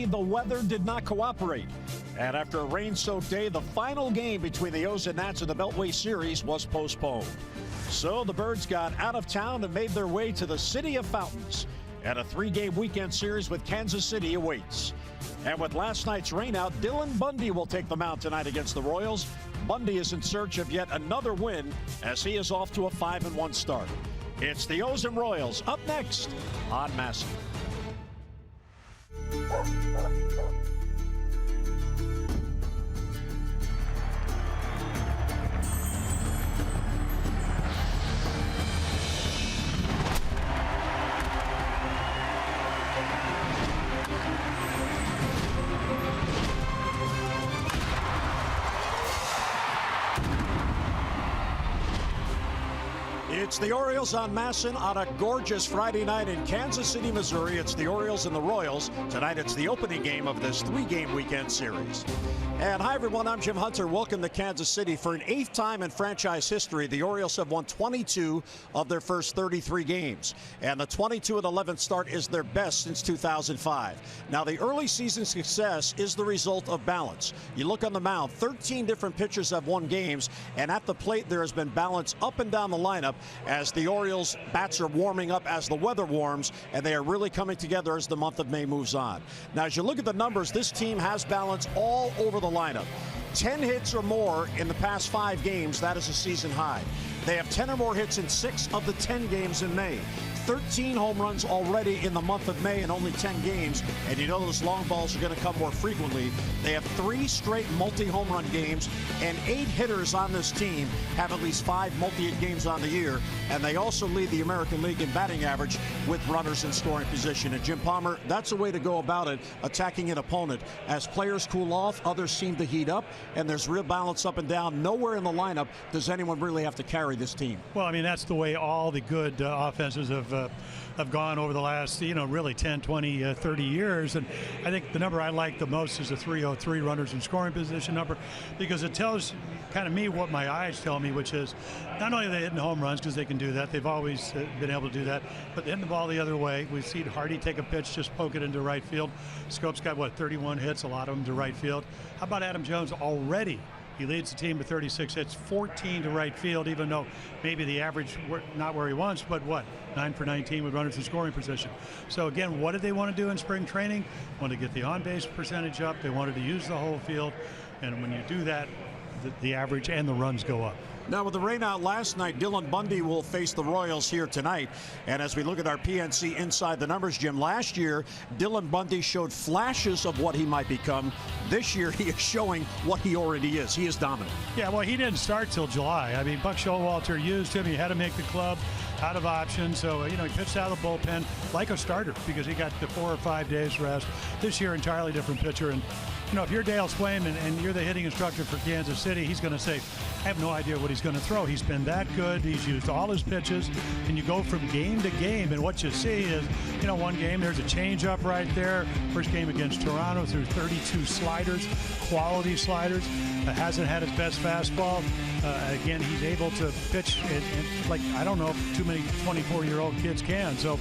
the weather did not cooperate. And after a rain-soaked day, the final game between the O's and Nats in the Beltway Series was postponed. So the Birds got out of town and made their way to the City of Fountains. And a 3-game weekend series with Kansas City awaits. And with last night's rainout, Dylan Bundy will take the mound tonight against the Royals. Bundy is in search of yet another win as he is off to a 5-1 start. It's the O's and Royals up next on MASN. It's the Orioles on MASN on a gorgeous Friday night in Kansas City, Missouri. It's the Orioles and the Royals. Tonight it's the opening game of this 3-game weekend series. And hi everyone, I'm Jim Hunter. Welcome to Kansas City. For an 8th time in franchise history, the Orioles have won 22 of their first 33 games. And the 22-11 start is their best since 2005. Now the early season success is the result of balance. You look on the mound, 13 different pitchers have won games, and at the plate there has been balance up and down the lineup as the Orioles bats are warming up as the weather warms, and they are really coming together as the month of May moves on. Now as you look at the numbers, this team has balance all over the lineup. 10 hits or more in the past 5 games, that is a season high. They have 10 or more hits in 6 of the 10 games in May. 13 home runs already in the month of May in only 10 games, and you know those long balls are going to come more frequently. They have 3 straight multi-home run games, and 8 hitters on this team have at least 5 multi-hit games on the year, and they also lead the American League in batting average with runners in scoring position. And Jim Palmer, that's a way to go about it, attacking an opponent. As players cool off, others seem to heat up, and there's real balance up and down. Nowhere in the lineup does anyone really have to carry this team. Well, I mean, that's the way all the good offenses have gone over the last, really 10, 20, 30 years. And I think the number I like the most is the 303 runners in scoring position number, because it tells kind of me what my eyes tell me, which is not only are they hitting home runs, because they can do that, they've always been able to do that, but hitting the ball the other way. We've seen Hardy take a pitch, just poke it into right field. Scope's got, 31 hits, a lot of them to right field. How about Adam Jones already? He leads the team with 36 hits, 14 to right field, even though maybe the average not where he wants, but 9 for 19 with runners in scoring position. So again, what did they want to do in spring training? Wanted to get the on-base percentage up. They wanted to use the whole field. And when you do that, the average and the runs go up. Now, with the rain out last night, Dylan Bundy will face the Royals here tonight. And as we look at our PNC Inside the Numbers, Jim, last year, Dylan Bundy showed flashes of what he might become. This year, he is showing what he already is. He is dominant. Yeah, well, he didn't start till July. I mean, Buck Showalter used him. He had to make the club out of options. So, he pitched out of the bullpen like a starter because he got the 4 or 5 days rest. This year, entirely different pitcher. And, if you're Dale Swaim and you're the hitting instructor for Kansas City, he's going to say, I have no idea what he's going to throw. He's been that good. He's used all his pitches. And you go from game to game, and what you see is, one game, there's a changeup right there. First game against Toronto, threw 32 sliders, quality sliders. Hasn't had his best fastball. Again, he's able to pitch like, I don't know if too many 24-year-old kids can. So,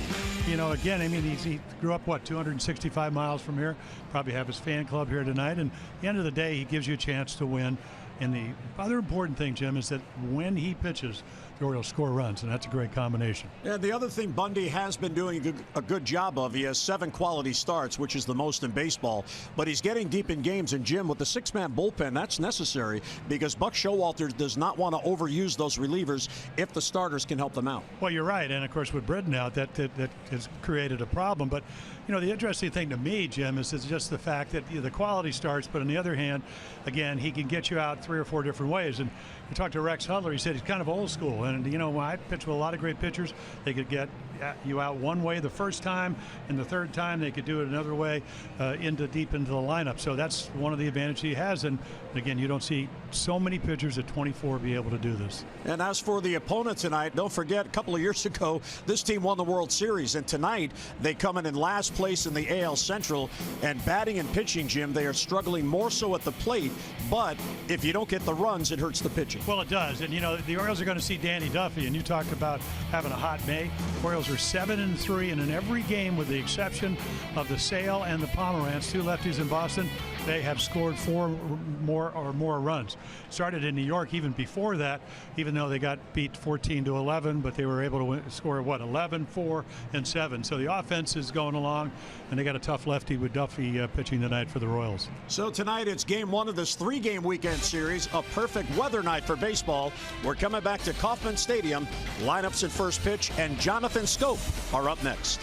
again, I mean, he grew up, 265 miles from here. Probably have his fan club here tonight. And at the end of the day, he gives you a chance to win. And the other important thing, Jim, is that when he pitches, the Orioles score runs, and that's a great combination. And the other thing Bundy has been doing a good job of, he has 7 quality starts, which is the most in baseball, but he's getting deep in games. And Jim, with the 6-man bullpen, that's necessary because Buck Showalter does not want to overuse those relievers if the starters can help them out. Well, you're right, and of course with Britton out, that has created a problem. But the interesting thing to me, Jim, is just the fact that the quality starts, but on the other hand, again, he can get you out 3 or 4 different ways. And we talked to Rex Hudler. He said he's kind of old school. And, when I pitch with a lot of great pitchers, they could get you out one way the first time, and the third time they could do it another way deep into the lineup. So that's one of the advantages he has. And, again, you don't see so many pitchers at 24 be able to do this. And as for the opponent tonight, don't forget, a couple of years ago, this team won the World Series. And tonight, they come in last place in the AL Central. And batting and pitching, Jim, they are struggling more so at the plate. But if you don't don't get the runs, it hurts the pitching. Well, it does. And, you know, the Orioles are going to see Danny Duffy, and you talked about having a hot May. Orioles are 7-3, and in every game, with the exception of the Sale and the Pomeranz, two lefties in Boston, they have scored 4 more runs. Started in New York even before that, even though they got beat 14-11, but they were able to score, 11, 4, and 7. So the offense is going along, and they got a tough lefty with Duffy pitching tonight for the Royals. So tonight it's game 1 of this 3-game weekend series, a perfect weather night for baseball. We're coming back to Kauffman Stadium. Lineups at first pitch, and Jonathan Scope are up next.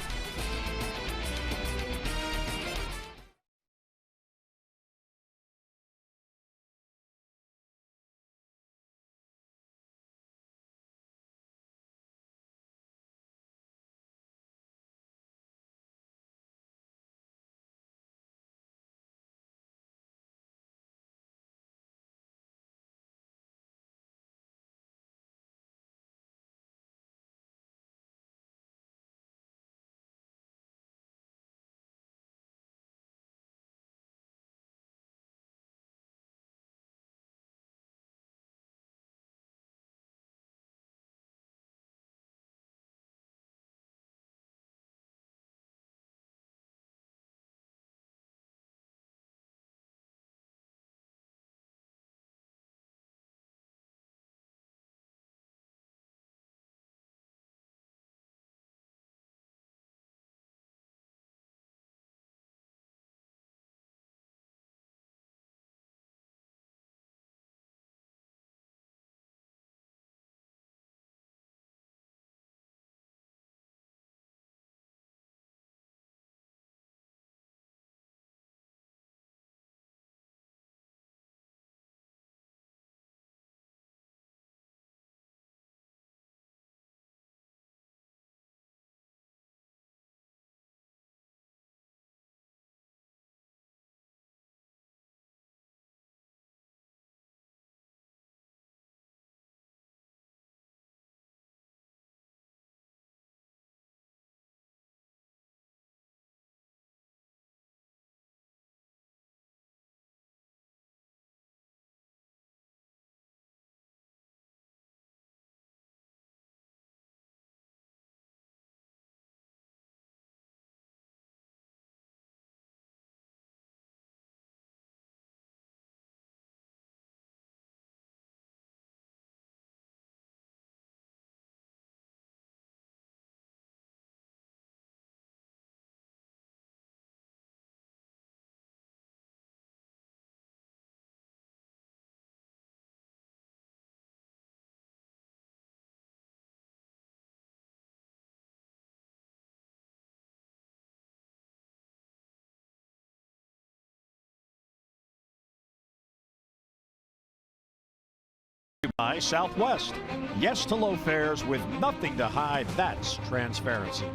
By Southwest. Yes to low fares with nothing to hide. That's transparency.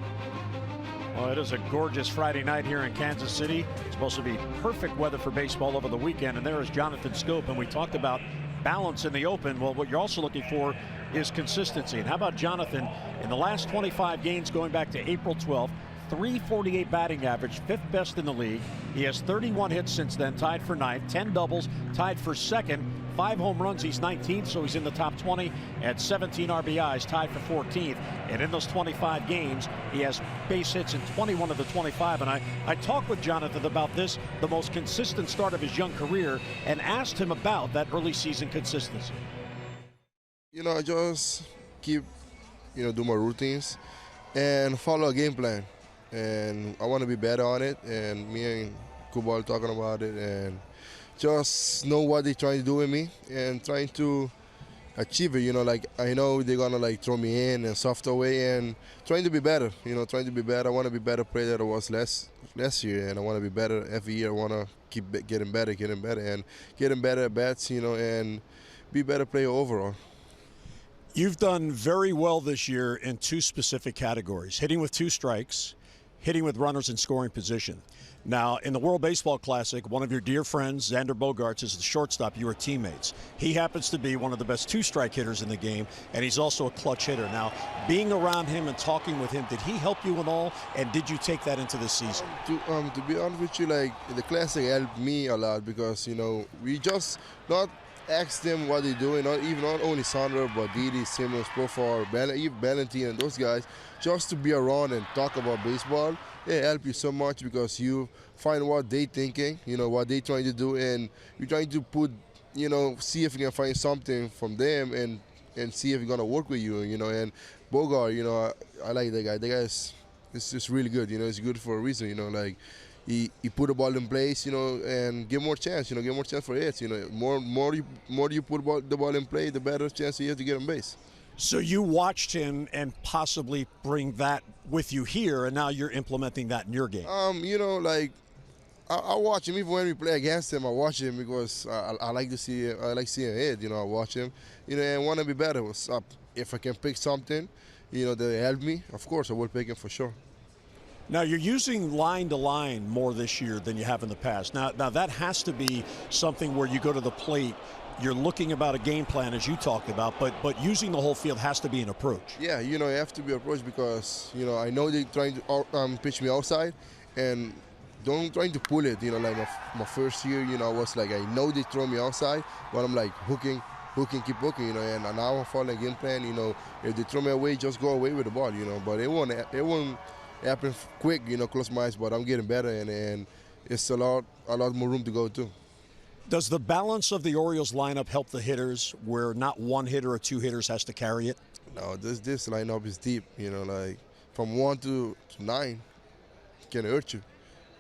Well, it is a gorgeous Friday night here in Kansas City. It's supposed to be perfect weather for baseball over the weekend, and there is Jonathan Scope. And we talked about balance in the open. Well, what you're also looking for is consistency. And how about Jonathan? In the last 25 games going back to April 12th, .348 batting average, 5th best in the league. He has 31 hits since then, tied for 9th, 10 doubles, tied for 2nd, 5 home runs, he's 19th, so he's in the top 20 at 17 RBIs, tied for 14th. And in those 25 games, he has base hits in 21 of the 25. And I talked with Jonathan about this, the most consistent start of his young career, and asked him about that early season consistency. You know, I just keep, do my routines and follow a game plan. And I want to be better on it, and me and Kubal talking about it, and just know what they're trying to do with me and trying to achieve it. Like I know they're gonna throw me in and soft away, and trying to be better. Trying to be better. I want to be better player than I was last year, and I want to be better every year. I want to keep getting better, and getting better at bats. And be better player overall. You've done very well this year in 2 specific categories: hitting with 2 strikes, hitting with runners in scoring position. Now, in the World Baseball Classic, one of your dear friends, Xander Bogaerts, is the shortstop. You were teammates. He happens to be one of the best 2-strike hitters in the game, and he's also a clutch hitter. Now, being around him and talking with him, did he help you at all, and did you take that into this season? To be honest with you, the Classic helped me a lot because, we just not ask them what they're doing, not only Sandro, but Didi, Simmons, Profar, even Valentin and those guys, just to be around and talk about baseball. It helps you so much because you find what they're thinking, what they're trying to do, and you're trying to put, see if you can find something from them and see if it's gonna work with you, And Bogart, I like that guy. That guy is just really good. It's good for a reason. Like he put the ball in place, and give more chance. Give more chance for hits. More you put the ball in play, the better chance you have to get on base. So you watched him and possibly bring that with you here, and now you're implementing that in your game. Like I watch him even when we play against him. I watch him because I like to see. I like seeing hit. I watch him. And want to be better. If I can pick something, that help me, of course I will pick him for sure. Now you're using line to line more this year than you have in the past. Now that has to be something where you go to the plate. You're looking about a game plan, as you talked about, but using the whole field has to be an approach. Yeah, you have to be an approach because I know they're trying to pitch me outside, and don't trying to pull it. Like my first year, I was like, I know they throw me outside, but I'm like hooking, keep hooking, and now I'm following game plan. If they throw me away, just go away with the ball, But it won't happen quick, close my eyes. But I'm getting better, and it's a lot more room to go too. Does the balance of the Orioles lineup help the hitters, where not one hitter or two hitters has to carry it? No, this lineup is deep. Like from 1 to 9, can hurt you.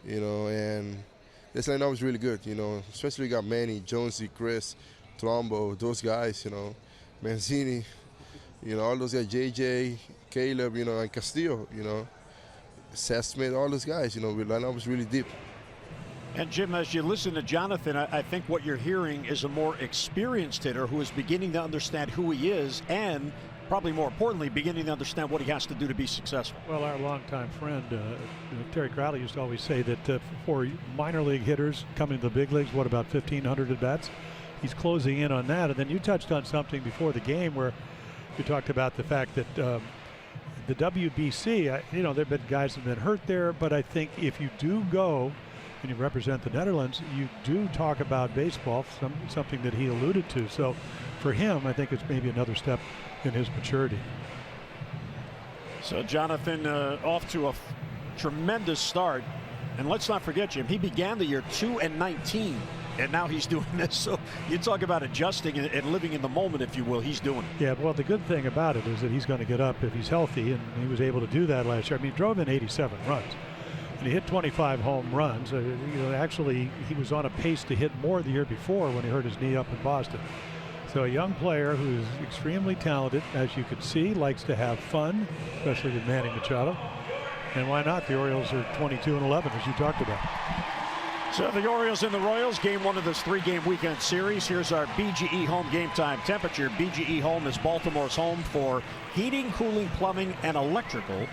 And this lineup is really good. Especially got Manny, Jonesy, Chris, Trombo, those guys. Mancini, all those guys, JJ, Caleb, and Castillo, Seth Smith, all those guys. The lineup is really deep. And Jim, as you listen to Jonathan, I think what you're hearing is a more experienced hitter who is beginning to understand who he is and, probably more importantly, beginning to understand what he has to do to be successful. Well, our longtime friend, Terry Crowley, used to always say that for minor league hitters coming to the big leagues, what, about 1,500 at-bats? He's closing in on that. And then you touched on something before the game where you talked about the fact that the WBC, there have been guys that have been hurt there, but I think if you do go and you represent the Netherlands, you do talk about baseball, something that he alluded to. So for him, I think it's maybe another step in his maturity. So Jonathan off to a tremendous start. And let's not forget, Jim, he began the year 2-19, and now he's doing this. So you talk about adjusting and living in the moment, if you will. He's doing it. Yeah, well, the good thing about it is that he's going to get up if he's healthy, and he was able to do that last year. I mean, he drove in 87 runs. And he hit 25 home runs. Actually, he was on a pace to hit more the year before when he hurt his knee up in Boston. So a young player who's extremely talented, as you can see, likes to have fun, especially with Manny Machado. And why not? The Orioles are 22-11, as you talked about. So the Orioles and the Royals, game one of this three-game weekend series. Here's our BGE home game time temperature. BGE home is Baltimore's home for heating, cooling, plumbing, and electrical.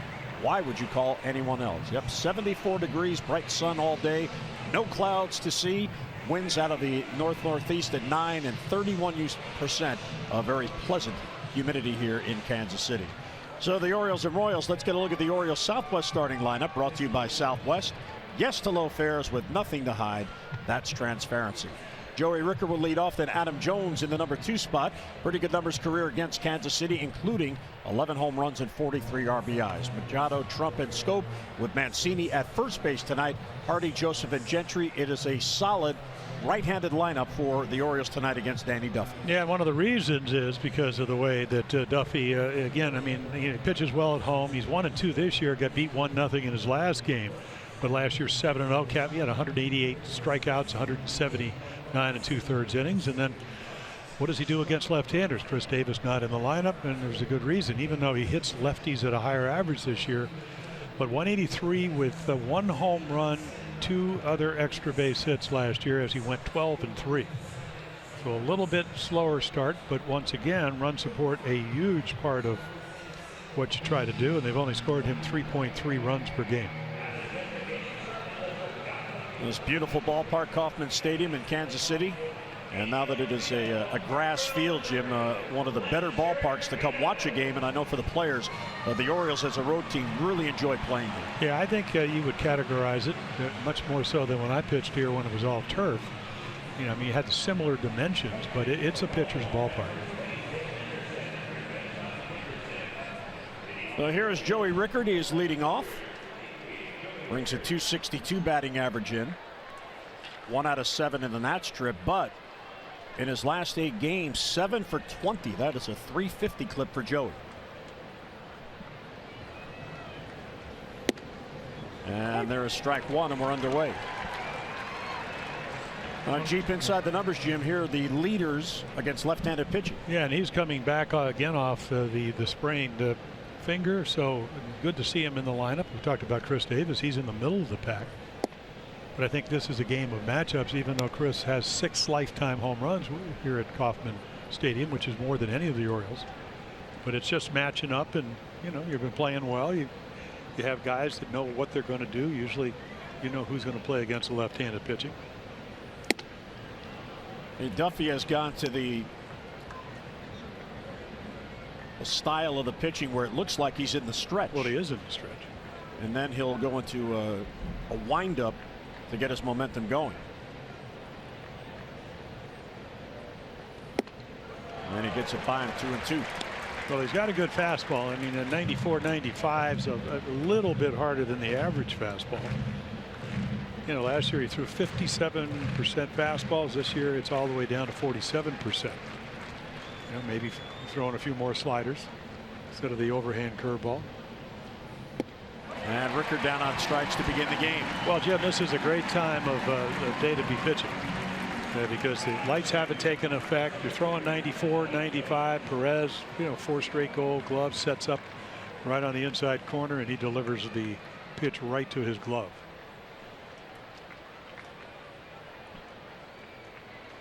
Why would you call anyone else? Yep, 74 degrees, bright sun all day, no clouds to see. Winds out of the north-northeast at 9 and 31% of very pleasant humidity here in Kansas City. So the Orioles and Royals, let's get a look at the Orioles Southwest starting lineup, brought to you by Southwest. Yes to low fares with nothing to hide. That's transparency. Joey Ricker will lead off, then Adam Jones in the number 2 spot. Pretty good numbers career against Kansas City, including 11 home runs and 43 RBIs. Machado, Trump, and Scope with Mancini at first base tonight. Hardy, Joseph, and Gentry. It is a solid right-handed lineup for the Orioles tonight against Danny Duffy. Yeah, one of the reasons is because of the way that Duffy, again, I mean, he pitches well at home. He's 1-2 this year, got beat 1-0 in his last game. But last year, 7-0 cap. He had 188 strikeouts, 179 2/3 innings. And then what does he do against left-handers? Chris Davis not in the lineup, and there's a good reason, even though he hits lefties at a higher average this year. But 183 with 1 home run, 2 other extra base hits last year as he went 12-3. So a little bit slower start, but once again, run support a huge part of what you try to do, and they've only scored him 3.3 runs per game. This beautiful ballpark, Kauffman Stadium in Kansas City. And now that it is a grass field, Jim, one of the better ballparks to come watch a game. And I know for the players, the Orioles as a road team really enjoy playing here. Yeah, I think you would categorize it much more so than when I pitched here when it was all turf. You know, I mean, he had similar dimensions, but it's a pitcher's ballpark. Well, here is Joey Rickard. He is leading off. Brings a .262 batting average in. 1 out of 7 in the Nats trip, but in his last 8 games, 7 for 20. That is a .350 clip for Joey. And there is strike 1, and we're underway. Jeep inside the numbers, Jim. Here are the leaders against left-handed pitching. Yeah, and he's coming back again off the sprained finger, so good to see him in the lineup. We talked about Chris Davis. He's in the middle of the pack. But I think this is a game of matchups, even though Chris has 6 lifetime home runs here at Kauffman Stadium, which is more than any of the Orioles. But it's just matching up, and you know, you've been playing well. You have guys that know what they're going to do. Usually you know who's going to play against the left-handed pitching. And Duffy has gone to the style of the pitching where it looks like he's in the stretch. Well, he is in the stretch. And then he'll go into a windup to get his momentum going. And he gets it by him 2-2. Well, he's got a good fastball. I mean, a 94-95 is a little bit harder than the average fastball. You know, last year he threw 57% fastballs. This year it's all the way down to 47%. You know, maybe throwing a few more sliders instead of the overhand curveball. And Rickard down on strikes to begin the game. Well, Jim, this is a great time of the day to be pitching because the lights haven't taken effect. You're throwing 94, 95. Perez, you know, 4 straight Gold Gloves, sets up right on the inside corner, and he delivers the pitch right to his glove.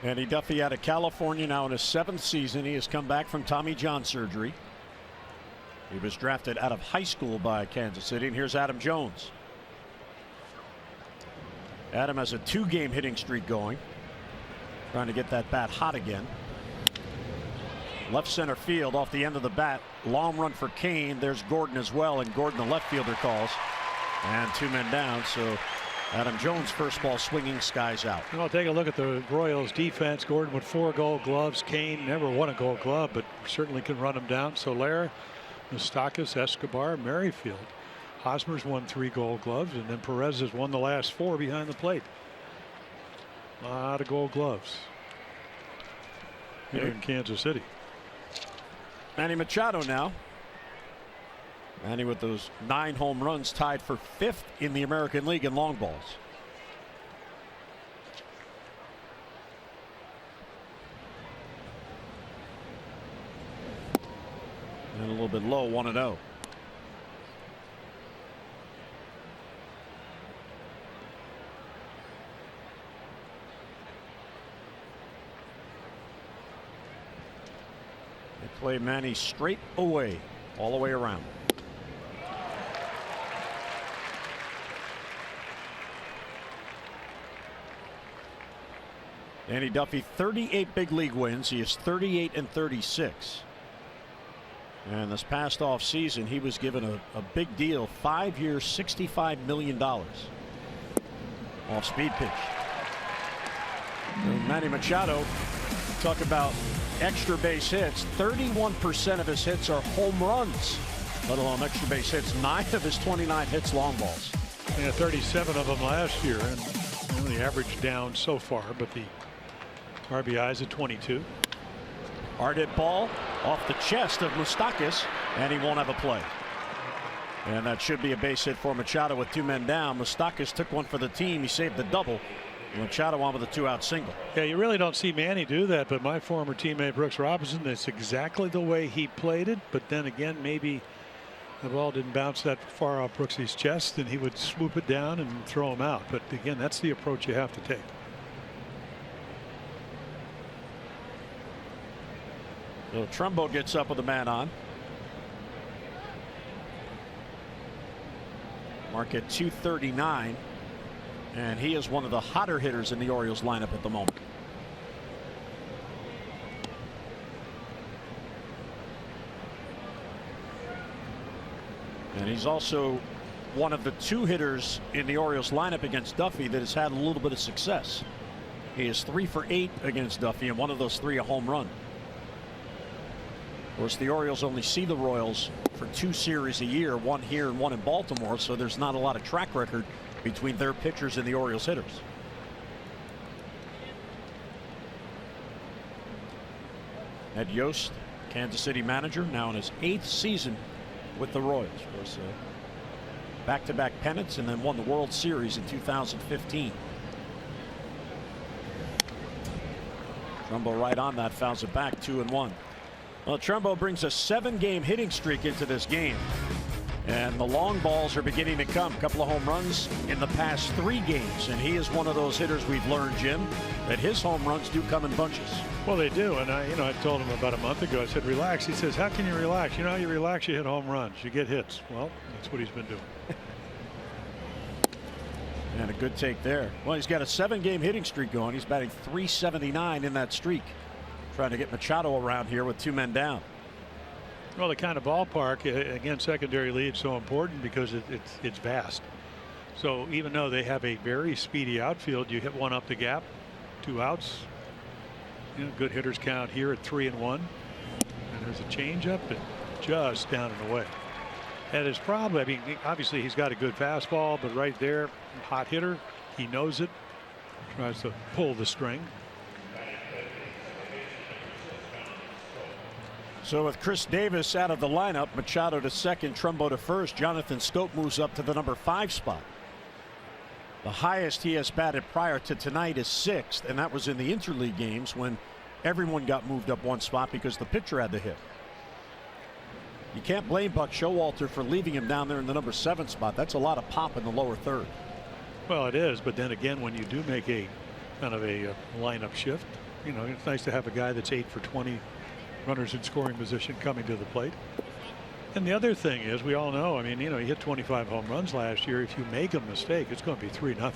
Andy Duffy out of California, now in his 7th season. He has come back from Tommy John surgery. He was drafted out of high school by Kansas City. And here's Adam Jones. Adam has a 2-game hitting streak going. Trying to get that bat hot again. Left center field off the end of the bat. Long run for Kane. There's Gordon as well. And Gordon, the left fielder, calls. And 2 men down. So Adam Jones, first ball swinging, skies out. Well, take a look at the Royals defense. Gordon with 4 Gold Gloves. Kane never won a Gold Glove, but certainly can run him down. Soler, Moustakas, Escobar, Merrifield. Hosmer's won 3 Gold Gloves, and then Perez has won the last 4 behind the plate. A lot of Gold Gloves here in Kansas City. Manny Machado now. Manny with those 9 home runs, tied for 5th in the American League in long balls. And a little bit low, 1-0. They play Manny straight away, all the way around. Andy Duffy, 38 big league wins. He is 38-36. And this past off season, he was given a big deal, 5 years, $65 million. Off speed pitch. And Manny Machado, talk about extra base hits. 31% of his hits are home runs, let alone extra base hits. 9 of his 29 hits long balls. Yeah, 37 of them last year, and you know, the average down so far, but the RBIs at 22. Hard hit ball off the chest of Moustakas, and he won't have a play. And that should be a base hit for Machado with 2 men down. Moustakas took one for the team. He saved the double. Machado on with a 2-out single. Yeah, you really don't see Manny do that, but my former teammate Brooks Robinson, that's exactly the way he played it. But then again, maybe the ball didn't bounce that far off Brooksy's chest, and he would swoop it down and throw him out. But again, that's the approach you have to take. So Trumbo gets up with a man on. Mark at 239. And he is one of the hotter hitters in the Orioles lineup at the moment. And he's also one of the 2 hitters in the Orioles lineup against Duffy that has had a little bit of success. He is 3 for 8 against Duffy, and one of those 3 a home run. Of course, the Orioles only see the Royals for 2 series a year, one here and one in Baltimore, so there's not a lot of track record between their pitchers and the Orioles hitters. Ed Yost, Kansas City manager, now in his 8th season with the Royals. Of course, back-to-back pennants, and then won the World Series in 2015. Trumbo right on that, fouls it back, 2-1. Well, Trumbo brings a 7-game hitting streak into this game, and the long balls are beginning to come. A couple of home runs in the past 3 games, and he is one of those hitters we've learned, Jim, that his home runs do come in bunches. Well, they do, and I told him about a month ago. I said, relax. He says, how can you relax? You know how you relax? You hit home runs. You get hits. Well, that's what he's been doing. And a good take there. Well, he's got a 7-game hitting streak going. He's batting .379 in that streak. Trying to get Machado around here with 2 men down. Well, the kind of ballpark, again, secondary lead so important because it's vast. So even though they have a very speedy outfield, you hit one up the gap, 2 outs. You know, good hitters count here at 3-1. And there's a changeup and just down and away. That is probably, I mean, obviously he's got a good fastball, but right there, hot hitter, he knows it, tries to pull the string. So with Chris Davis out of the lineup, Machado to second, Trumbo to first, Jonathan Scope moves up to the number 5 spot. The highest he has batted prior to tonight is 6th, and that was in the interleague games when everyone got moved up 1 spot because the pitcher had the hit. You can't blame Buck Showalter for leaving him down there in the number 7 spot. That's a lot of pop in the lower third. Well, it is, but then again, when you do make a kind of a lineup shift, you know, it's nice to have a guy that's 8 for 20 runners in scoring position coming to the plate. And the other thing is, we all know, I mean, you know, he hit 25 home runs last year. If you make a mistake, it's going to be 3-0.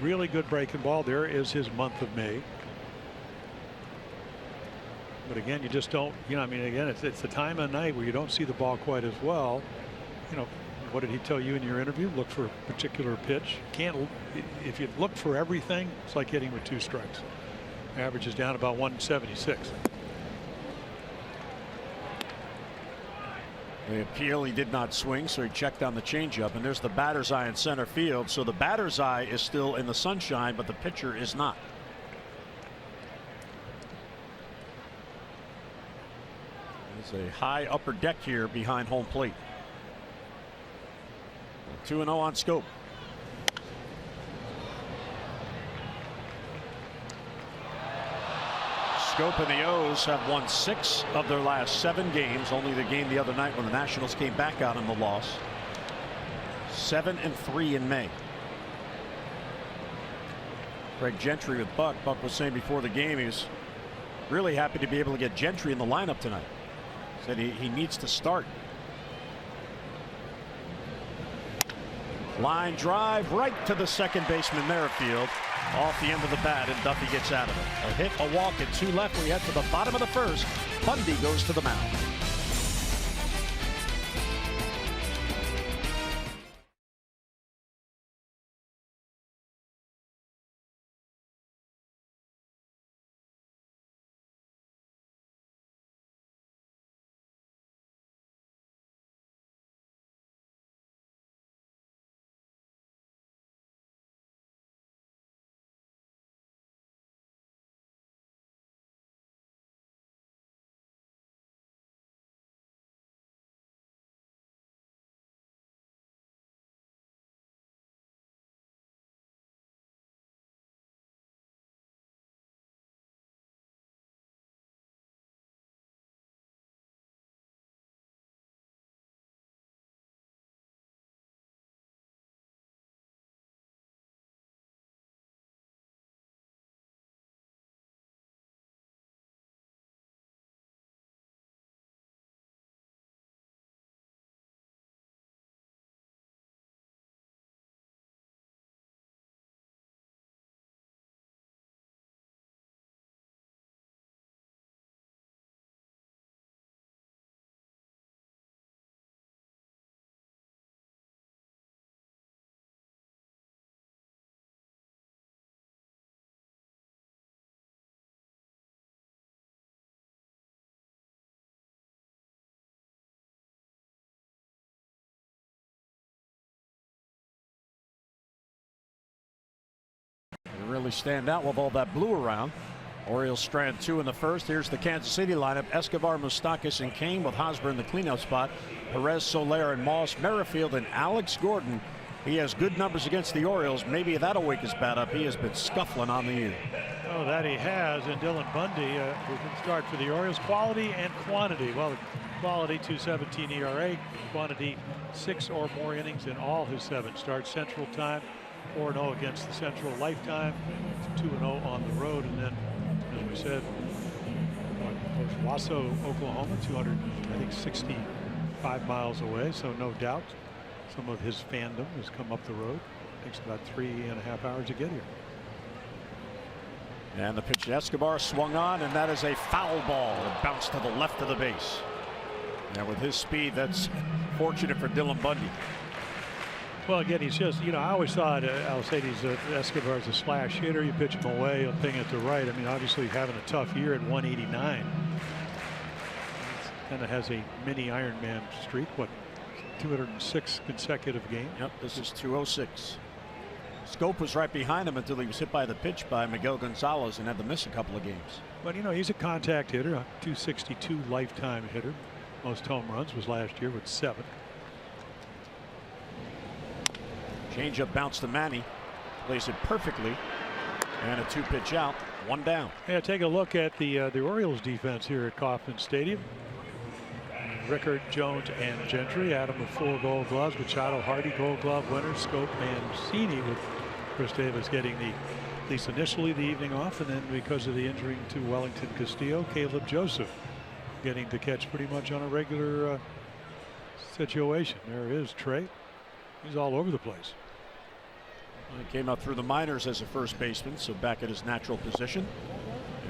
Really good breaking ball. There is his month of May. But again, you just don't, you know, I mean, again, it's the time of night where you don't see the ball quite as well. You know, what did he tell you in your interview? Look for a particular pitch. Can't, if you look for everything, it's like hitting with 2 strikes. Average is down about 176. The appeal, he did not swing, so he checked on the changeup, and there's the batter's eye in center field. So the batter's eye is still in the sunshine, but the pitcher is not. There's a high upper deck here behind home plate. 2-0 on Scope. Scope and the O's have won 6 of their last 7 games. Only the game the other night when the Nationals came back out in the loss. 7-3 in May. Craig Gentry with Buck. Buck was saying before the game he was really happy to be able to get Gentry in the lineup tonight. Said he needs to start. Line drive right to the second baseman Merrifield. Off the end of the bat, and Duffy gets out of it. A hit, a walk, and 2 left. We head to the bottom of the 1st. Bundy goes to the mound. really stand out with all that blue around. Orioles strand 2 in the first. Here's the Kansas City lineup: Escobar, Moustakas, and Kane, with Hosmer in the cleanup spot. Perez, Soler, and Moss, Merrifield, and Alex Gordon. He has good numbers against the Orioles. Maybe that'll wake his bat up. He has been scuffling on the year. Oh, that he has. And Dylan Bundy, who can start for the Orioles. Quality and quantity. Well, quality, 2.17 ERA. Quantity, 6 or more innings in all his 7 starts. Central time, 4-0 against the Central lifetime. 2-0 on the road. And then, as we said, Wasso, Oklahoma, 265 miles away. So no doubt some of his fandom has come up the road. Takes about 3.5 hours to get here. And the pitch to Escobar swung on, and that is a foul ball. It bounced to the left of the base. And with his speed, that's fortunate for Dylan Bundy. Well, again, he's just, I always thought Alcides Escobar's a slash hitter. You pitch him away, he'll ping it to right. I mean, obviously having a tough year at 189. Kind of has a mini Ironman streak. What, 206 consecutive games? Yep, this is 206. Scope was right behind him until he was hit by the pitch by Miguel Gonzalez and had to miss a couple of games. But he's a contact hitter, a 262 lifetime hitter. Most home runs was last year with 7. Changeup bounce to Manny, plays it perfectly, and a 2-pitch out, 1 down. Yeah, take a look at the Orioles defense here at Kauffman Stadium. Rickard, Jones, and Gentry. Adam with 4 Gold Gloves. Machado, Hardy, Gold Glove winners. Scope, Mancini, with Chris Davis getting at least initially, the evening off, and then because of the injury to Wellington Castillo, Caleb Joseph getting to catch pretty much on a regular situation. There is Trey. He's all over the place. He came up through the minors as a first baseman, so back at his natural position.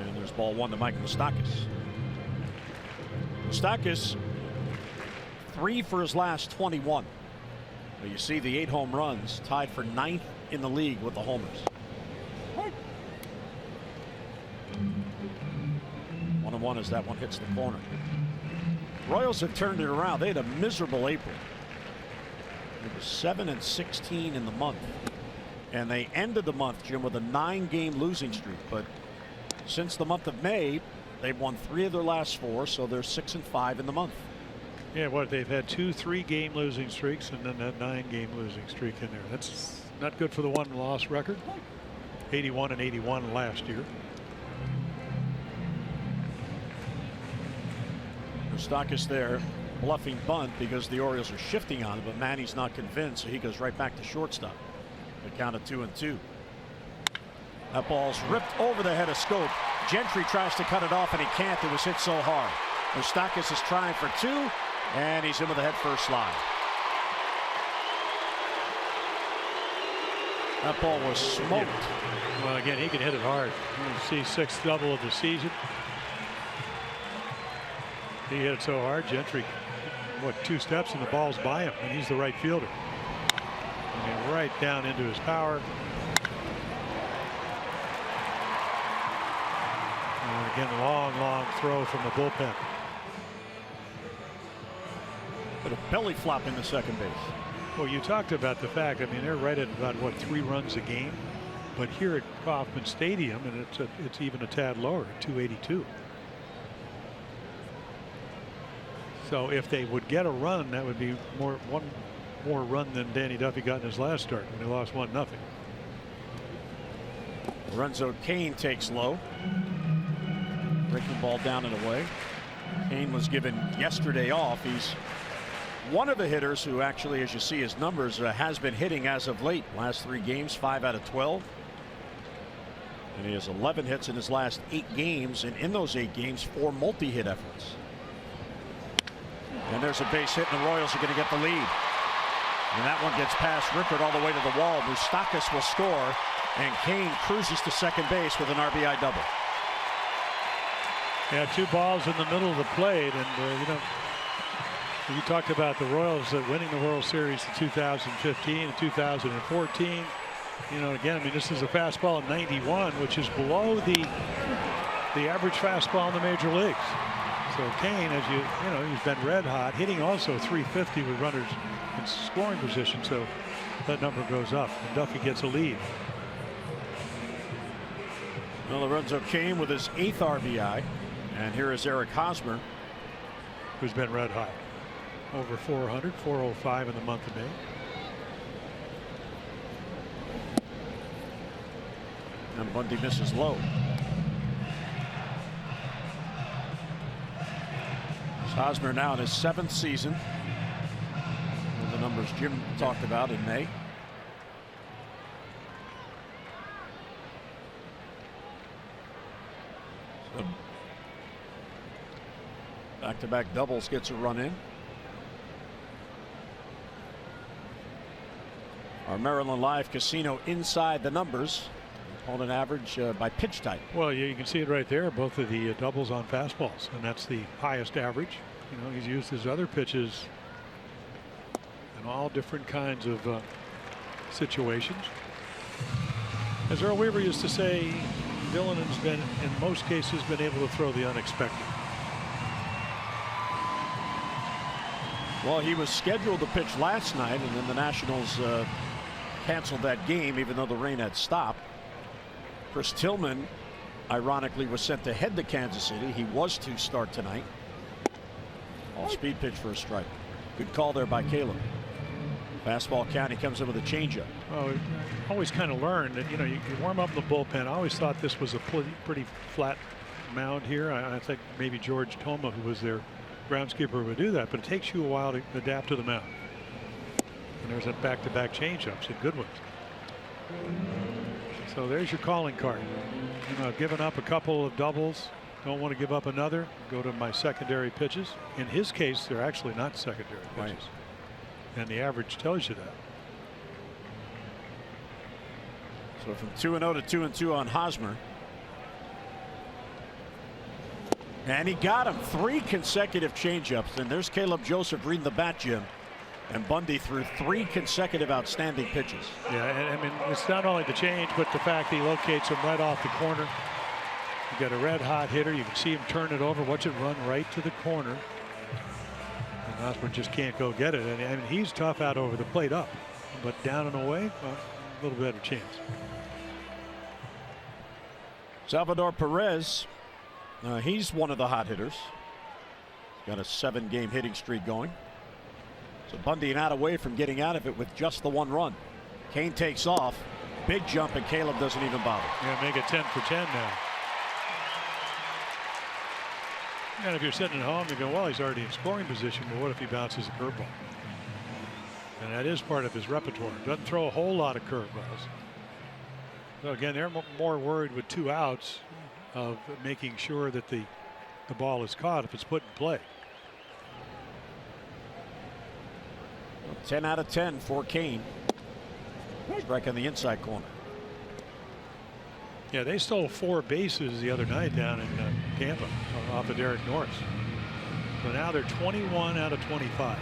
And there's ball 1 to Mike Moustakas. Moustakas, 3 for his last 21. But you see the 8 home runs, tied for 9th in the league with the homers. 1-1 as that one hits the corner. Royals have turned it around. They had a miserable April. It was 7-16 in the month, and they ended the month, Jim, with a 9-game losing streak. But since the month of May, they've won 3 of their last 4, so they're 6-5 in the month. Yeah, they've had 2 3-game losing streaks, and then that 9-game losing streak in there. That's not good for the 1-loss record. 81-81 last year. Moustakas there, bluffing bunt because the Orioles are shifting on him, but Manny's not convinced, so he goes right back to shortstop. The count of 2-2. That ball's ripped over the head of Scope. Gentry tries to cut it off, and he can't. It was hit so hard. Moustakas is trying for 2, and he's in with a head first slide. That ball was smoked. Well, again, he can hit it hard. You see 6th double of the season. He hit it so hard. Gentry, 2 steps and the ball's by him, and he's the right fielder. And right down into his power. And again, long throw from the bullpen. But a belly flop in the second base. Well, you talked about the fact, they're right at about 3 runs a game, but here at Kauffman Stadium, and it's even a tad lower at 282. So if they would get a run, that would be one more run than Danny Duffy got in his last start when he lost 1-0. Lorenzo Cain takes low. Breaking ball down and away. Cain was given yesterday off. He's one of the hitters who actually, as you see his numbers, has been hitting as of late. Last 3 games, 5 out of 12. And he has 11 hits in his last 8 games, and in those 8 games, 4 multi-hit efforts. And there's a base hit, and the Royals are going to get the lead. And that one gets past Rickard all the way to the wall. Moustakas will score, and Cain cruises to second base with an RBI double. Yeah, 2 balls in the middle of the plate, and you talked about the Royals winning the World Series in 2015 and 2014. Again, this is a fastball at 91, which is below the average fastball in the major leagues. So Cain, as he's been red hot, hitting also 350 with runners in scoring position. So that number goes up, and Duffy gets a lead. Well, Lorenzo came with his 8th RBI, and here is Eric Hosmer, who's been red hot. Over 400, 405 in the month of May. And Bundy misses low. Hosmer now in his 7th season. The numbers Jim talked about in May. So back-to-back doubles, gets a run in. Our Maryland Live Casino inside the numbers. Opponent average by pitch type. Well, you can see it right there. Both of the doubles on fastballs, and that's the highest average. You know, he's used his other pitches in all different kinds of situations. As Earl Weaver used to say, Dillon has been, in most cases, been able to throw the unexpected. Well, he was scheduled to pitch last night, and then the Nationals canceled that game, even though the rain had stopped. Chris Tillman, ironically, was sent to head to Kansas City. He was to start tonight. All-speed pitch for a strike. Good call there by Caleb. Fastball count. He comes in with a changeup. Oh, always kind of learned that, you know, you warm up in the bullpen. I always thought this was a pretty flat mound here. I think maybe George Toma, who was their groundskeeper, would do that, but it takes you a while to adapt to the mound. And there's that back-to-back changeups and good ones. So there's your calling card. You know, I've given up a couple of doubles. Don't want to give up another. Go to my secondary pitches. In his case, they're actually not secondary pitches. Right. And the average tells you that. So from 2-0 to 2-2 on Hosmer. And he got him. 3 consecutive changeups. And there's Caleb Joseph reading the bat, Jim. And Bundy threw 3 consecutive outstanding pitches. Yeah, and I mean, it's not only the change, but the fact he locates him right off the corner. You got a red hot hitter. You can see him turn it over. Watch it run right to the corner. And Hosmer just can't go get it. And I mean, he's tough out over the plate up, but down and away, well, a little better chance. Salvador Perez, he's one of the hot hitters. Got a 7-game hitting streak going. So Bundy not away from getting out of it with just the 1 run. Kane takes off. Big jump, and Caleb doesn't even bother. Yeah, make it 10 for 10 now. And if you're sitting at home, you go, well, he's already in scoring position, but what if he bounces a curveball? And that is part of his repertoire. Doesn't throw a whole lot of curveballs. So again, they're more worried with 2 outs of making sure that the ball is caught if it's put in play. 10 out of 10 for Kane. Strike on the inside corner. Yeah, they stole 4 bases the other night down in Tampa off of Derek Norris. So now they're 21 out of 25.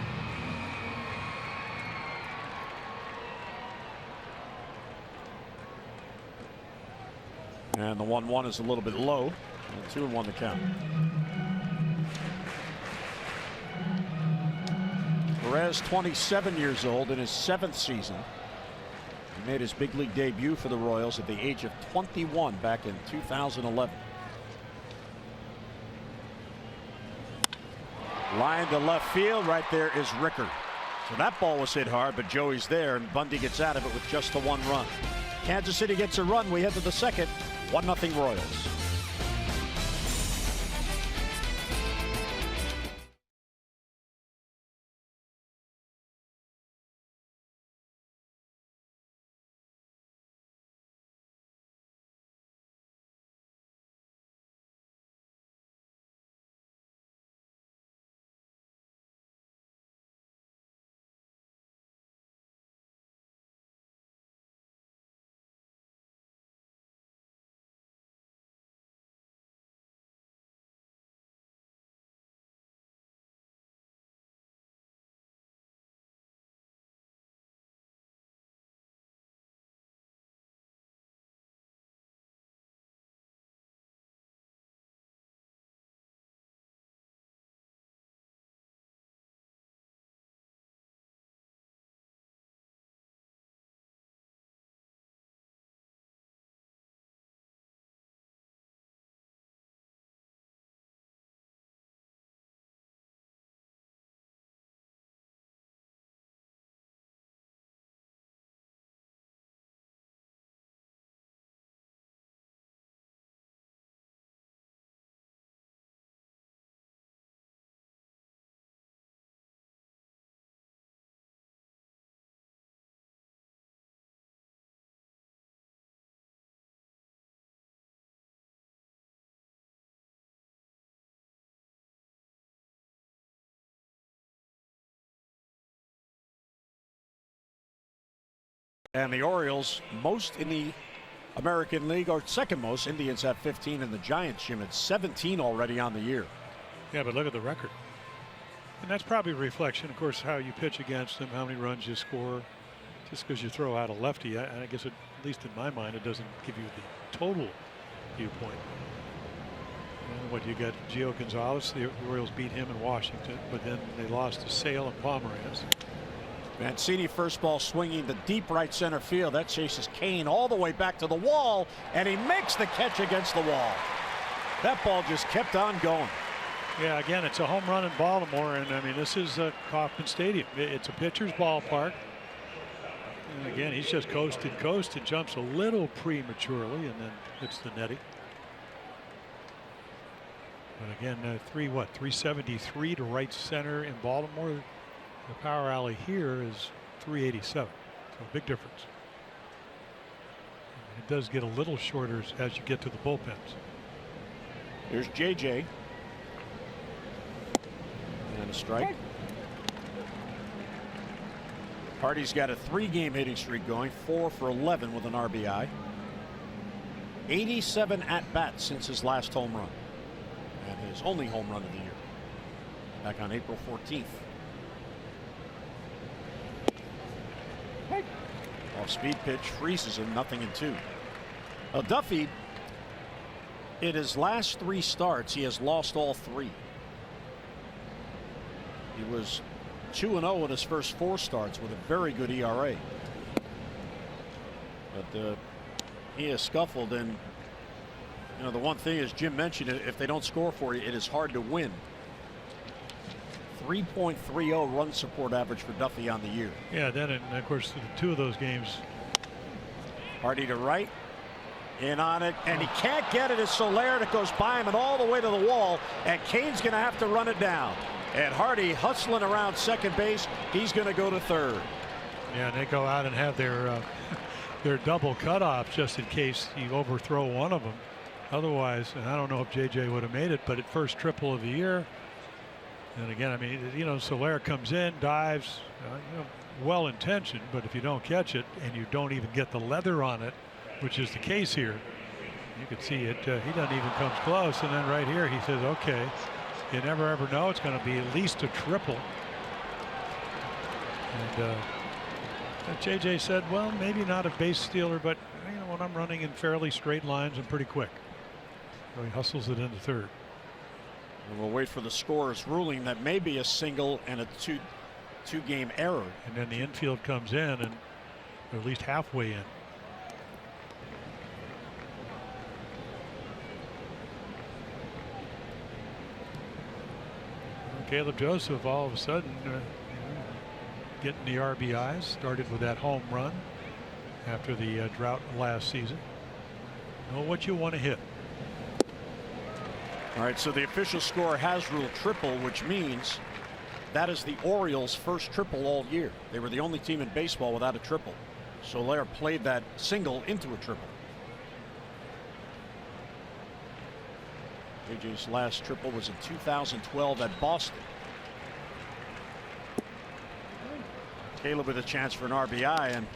And the 1-1 is a little bit low. 2-1 the count. Perez, 27 years old, in his 7th season. He made his big league debut for the Royals at the age of 21 back in 2011. Line to left field. Right there is Rickard. So that ball was hit hard, but Joey's there, and Bundy gets out of it with just the 1 run. Kansas City gets a run. We head to the 2nd. 1-0 Royals. And the Orioles, most in the American League, or second most. Indians have 15, and the Giants, Jim, at 17 already on the year. Yeah, but look at the record. And that's probably a reflection, of course, how you pitch against them, how many runs you score. Just because you throw out a lefty, I guess, at least in my mind, it doesn't give you the total viewpoint. And what you got, Gio Gonzalez, the Orioles beat him in Washington, but then they lost to Sale and Pomeranz. Mancini, first ball swinging the deep right center field. That chases Kane all the way back to the wall, and he makes the catch against the wall. That ball just kept on going. Yeah, again, it's a home run in Baltimore, and I mean, this is Kauffman Stadium. It's a pitcher's ballpark. And again, he's just coasted, jumps a little prematurely, and then hits the netting. But again, 373 to right center in Baltimore. The power alley here is 387, so big difference. And it does get a little shorter as you get to the bullpens. Here's JJ. And a strike. Hardy's got a 3-game hitting streak going, 4 for 11 with an RBI. 87 at-bats since his last home run. And his only home run of the year. Back on April 14th. Off-speed pitch freezes him, 0-2. Well, Duffy, in his last 3 starts, he has lost all 3. He was 2-0 in his first 4 starts with a very good ERA. But he has scuffled, and you know, the one thing, as Jim mentioned, if they don't score for you, it is hard to win. 3.30 run support average for Duffy on the year. Yeah, then, and of course, 2 of those games. Hardy to right, in on it, and he can't get it. It's Soler that goes by him and all the way to the wall, and Kane's going to have to run it down. And Hardy hustling around second base. He's going to go to third. Yeah, and they go out and have their double cutoff just in case you overthrow one of them. Otherwise, and I don't know if JJ would have made it, but at first triple of the year. And again, I mean, you know, Soler comes in, dives, you know, well intentioned, but if you don't catch it and you don't even get the leather on it, which is the case here, you can see it. He doesn't even come close. And then right here, he says, okay, you never ever know. It's going to be at least a triple. And JJ said, well, maybe not a base stealer, but you know, when I'm running in fairly straight lines, I'm pretty quick. So he hustles it into third. And we'll wait for the scorer's ruling that may be a single and a two-game error. And then the infield comes in, and they're at least halfway in. Caleb Joseph all of a sudden getting the RBIs. Started with that home run after the drought last season. Know what you want to hit. All right, so the official score has ruled triple, which means that is the Orioles' first triple all year. They were the only team in baseball without a triple. Soler played that single into a triple. JJ's last triple was in 2012 at Boston. Caleb with a chance for an RBI, and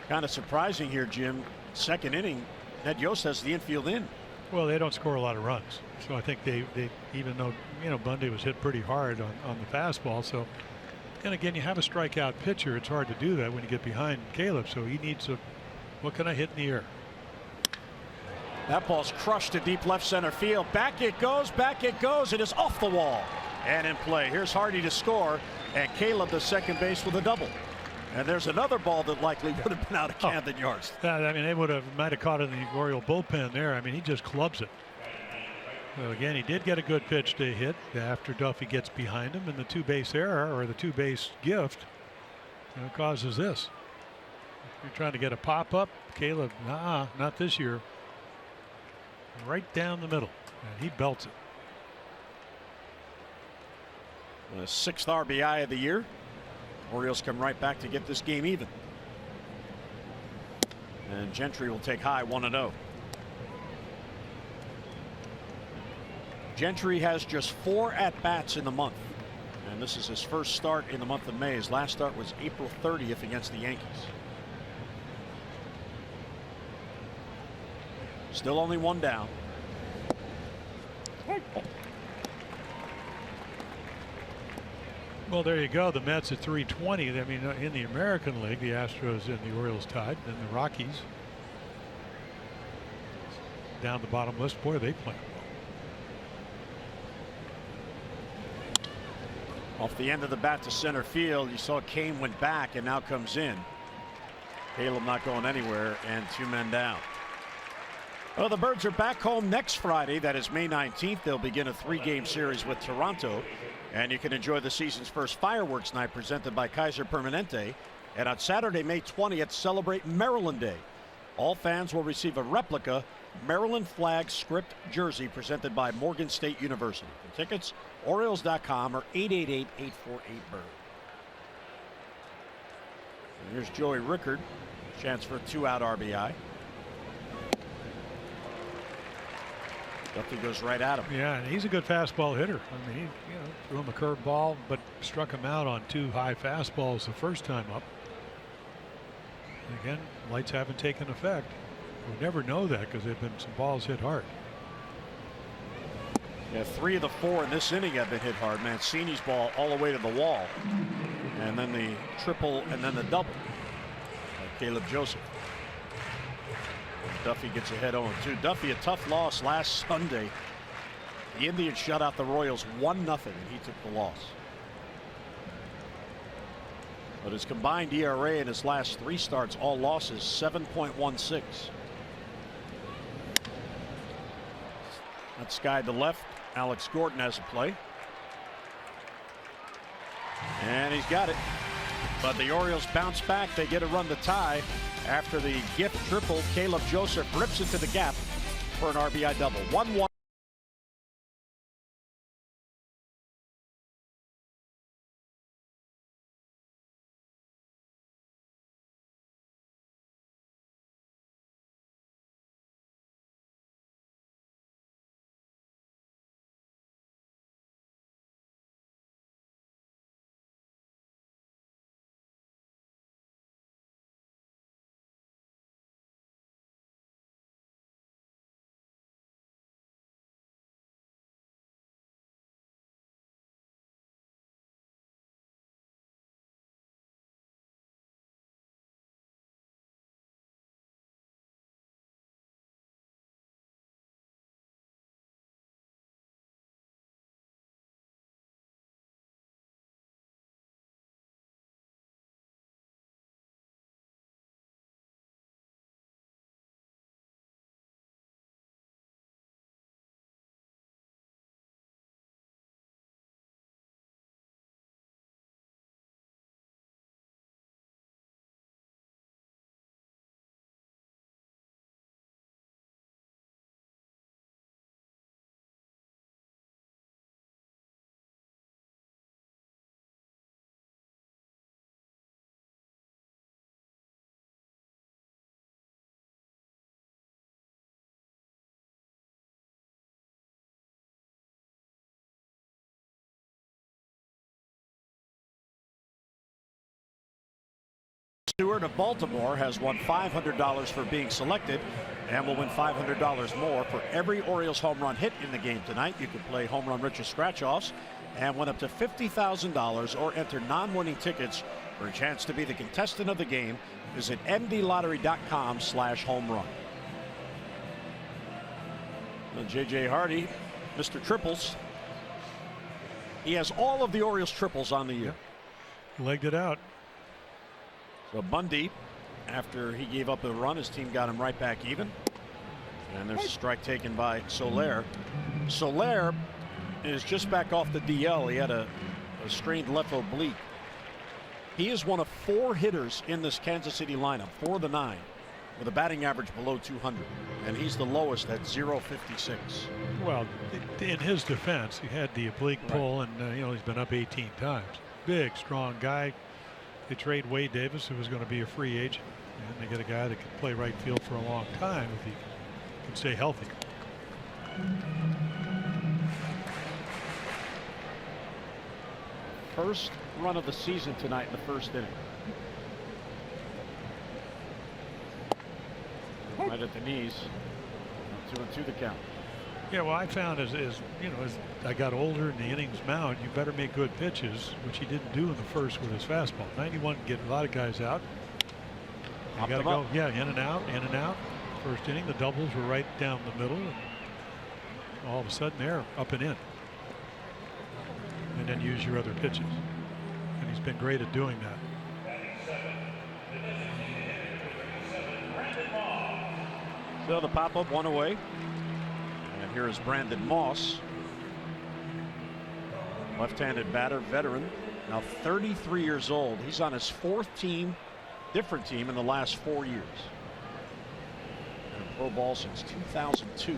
kind of surprising here, Jim. Second inning, Ned Yost has the infield in. Well, they don't score a lot of runs, so I think they even though, you know, Bundy was hit pretty hard on the fastball. So, and again, you have a strikeout pitcher. It's hard to do that when you get behind Caleb. So he needs a, what can I hit in the air? That ball's crushed to deep left center field. Back it goes, back it goes. It is off the wall and in play. Here's Hardy to score, and Caleb the second base with a double. And there's another ball that likely would have been out of Camden Yards. I mean, they might have caught it in the Oriole bullpen there. I mean, he just clubs it. Well, again, he did get a good pitch to hit after Duffy gets behind him, and the 2-base error, or the 2-base gift, you know, causes this. You're trying to get a pop up. Caleb, nah, not this year. Right down the middle, and he belts it. The 6th RBI of the year. Orioles come right back to get this game even. And Gentry will take high, 1-0. Gentry has just 4 at-bats in the month, and this is his first start in the month of May. His last start was April 30th against the Yankees. Still only one down. Well, there you go. The Mets at 320. I mean, in the American League, the Astros and the Orioles tied. Then the Rockies down the bottom list. Boy, they play well. Off the end of the bat to center field. You saw Kane went back and now comes in. Caleb not going anywhere, and 2 men down. Well, the Birds are back home next Friday. That is May 19th. They'll begin a 3-game series with Toronto. And you can enjoy the season's first fireworks night presented by Kaiser Permanente. And on Saturday, May 20th, celebrate Maryland Day. All fans will receive a replica Maryland flag script jersey presented by Morgan State University. For tickets, Orioles.com or 888-848-BIRD. Here's Joey Rickard. Chance for a 2-out RBI. Duffy goes right at him. Yeah, and he's a good fastball hitter. I mean, he threw him a curveball, but struck him out on 2 high fastballs the first time up. And again, lights haven't taken effect. We'll never know that because there've been some balls hit hard. Yeah, 3 of the 4 in this inning have been hit hard. Mancini's ball all the way to the wall. And then the triple and then the double. Caleb Joseph. Duffy gets ahead 0-2. Duffy, a tough loss last Sunday. The Indians shut out the Royals 1-0, and he took the loss. But his combined ERA in his last 3 starts, all losses, 7.16. That sky to left. Alex Gordon has a play. And he's got it. But the Orioles bounce back. They get a run to tie after the gift triple. Caleb Joseph rips into the gap for an RBI double. 1-1. Stewart of Baltimore has won $500 for being selected and will win $500 more for every Orioles home run hit in the game tonight. You can play Home Run Rich's scratch-offs and win up to $50,000 or enter non-winning tickets for a chance to be the contestant of the game. Visit mdlottery.com/homerun. J.J. Hardy, Mr. Triples. He has all of the Orioles triples on the year. Legged it out. So Bundy, after he gave up a run, his team got him right back even. And there's a strike taken by Soler. Soler is just back off the DL. He had a strained left oblique. He is one of 4 hitters in this Kansas City lineup, 4 of the 9, with a batting average below 200. And he's the lowest at .056. Well, in his defense, he had the oblique pull, and he's been up 18 times. Big, strong guy. They trade Wade Davis, who was going to be a free agent, and they get a guy that can play right field for a long time if he can stay healthy. First run of the season tonight in the first inning. Right at the knees. 2-2 the count. Yeah, well, I found as you know, as I got older and the innings mount, you better make good pitches, which he didn't do in the first with his fastball. 91 get a lot of guys out. You got to go, yeah, in and out, in and out. First inning, the doubles were right down the middle. And all of a sudden, they're up and in. And then use your other pitches. And he's been great at doing that. So the pop-up, one away. And here is Brandon Moss. Left-handed batter, veteran, now 33 years old. He's on his fourth team, different team in the last 4 years. And pro ball since 2002.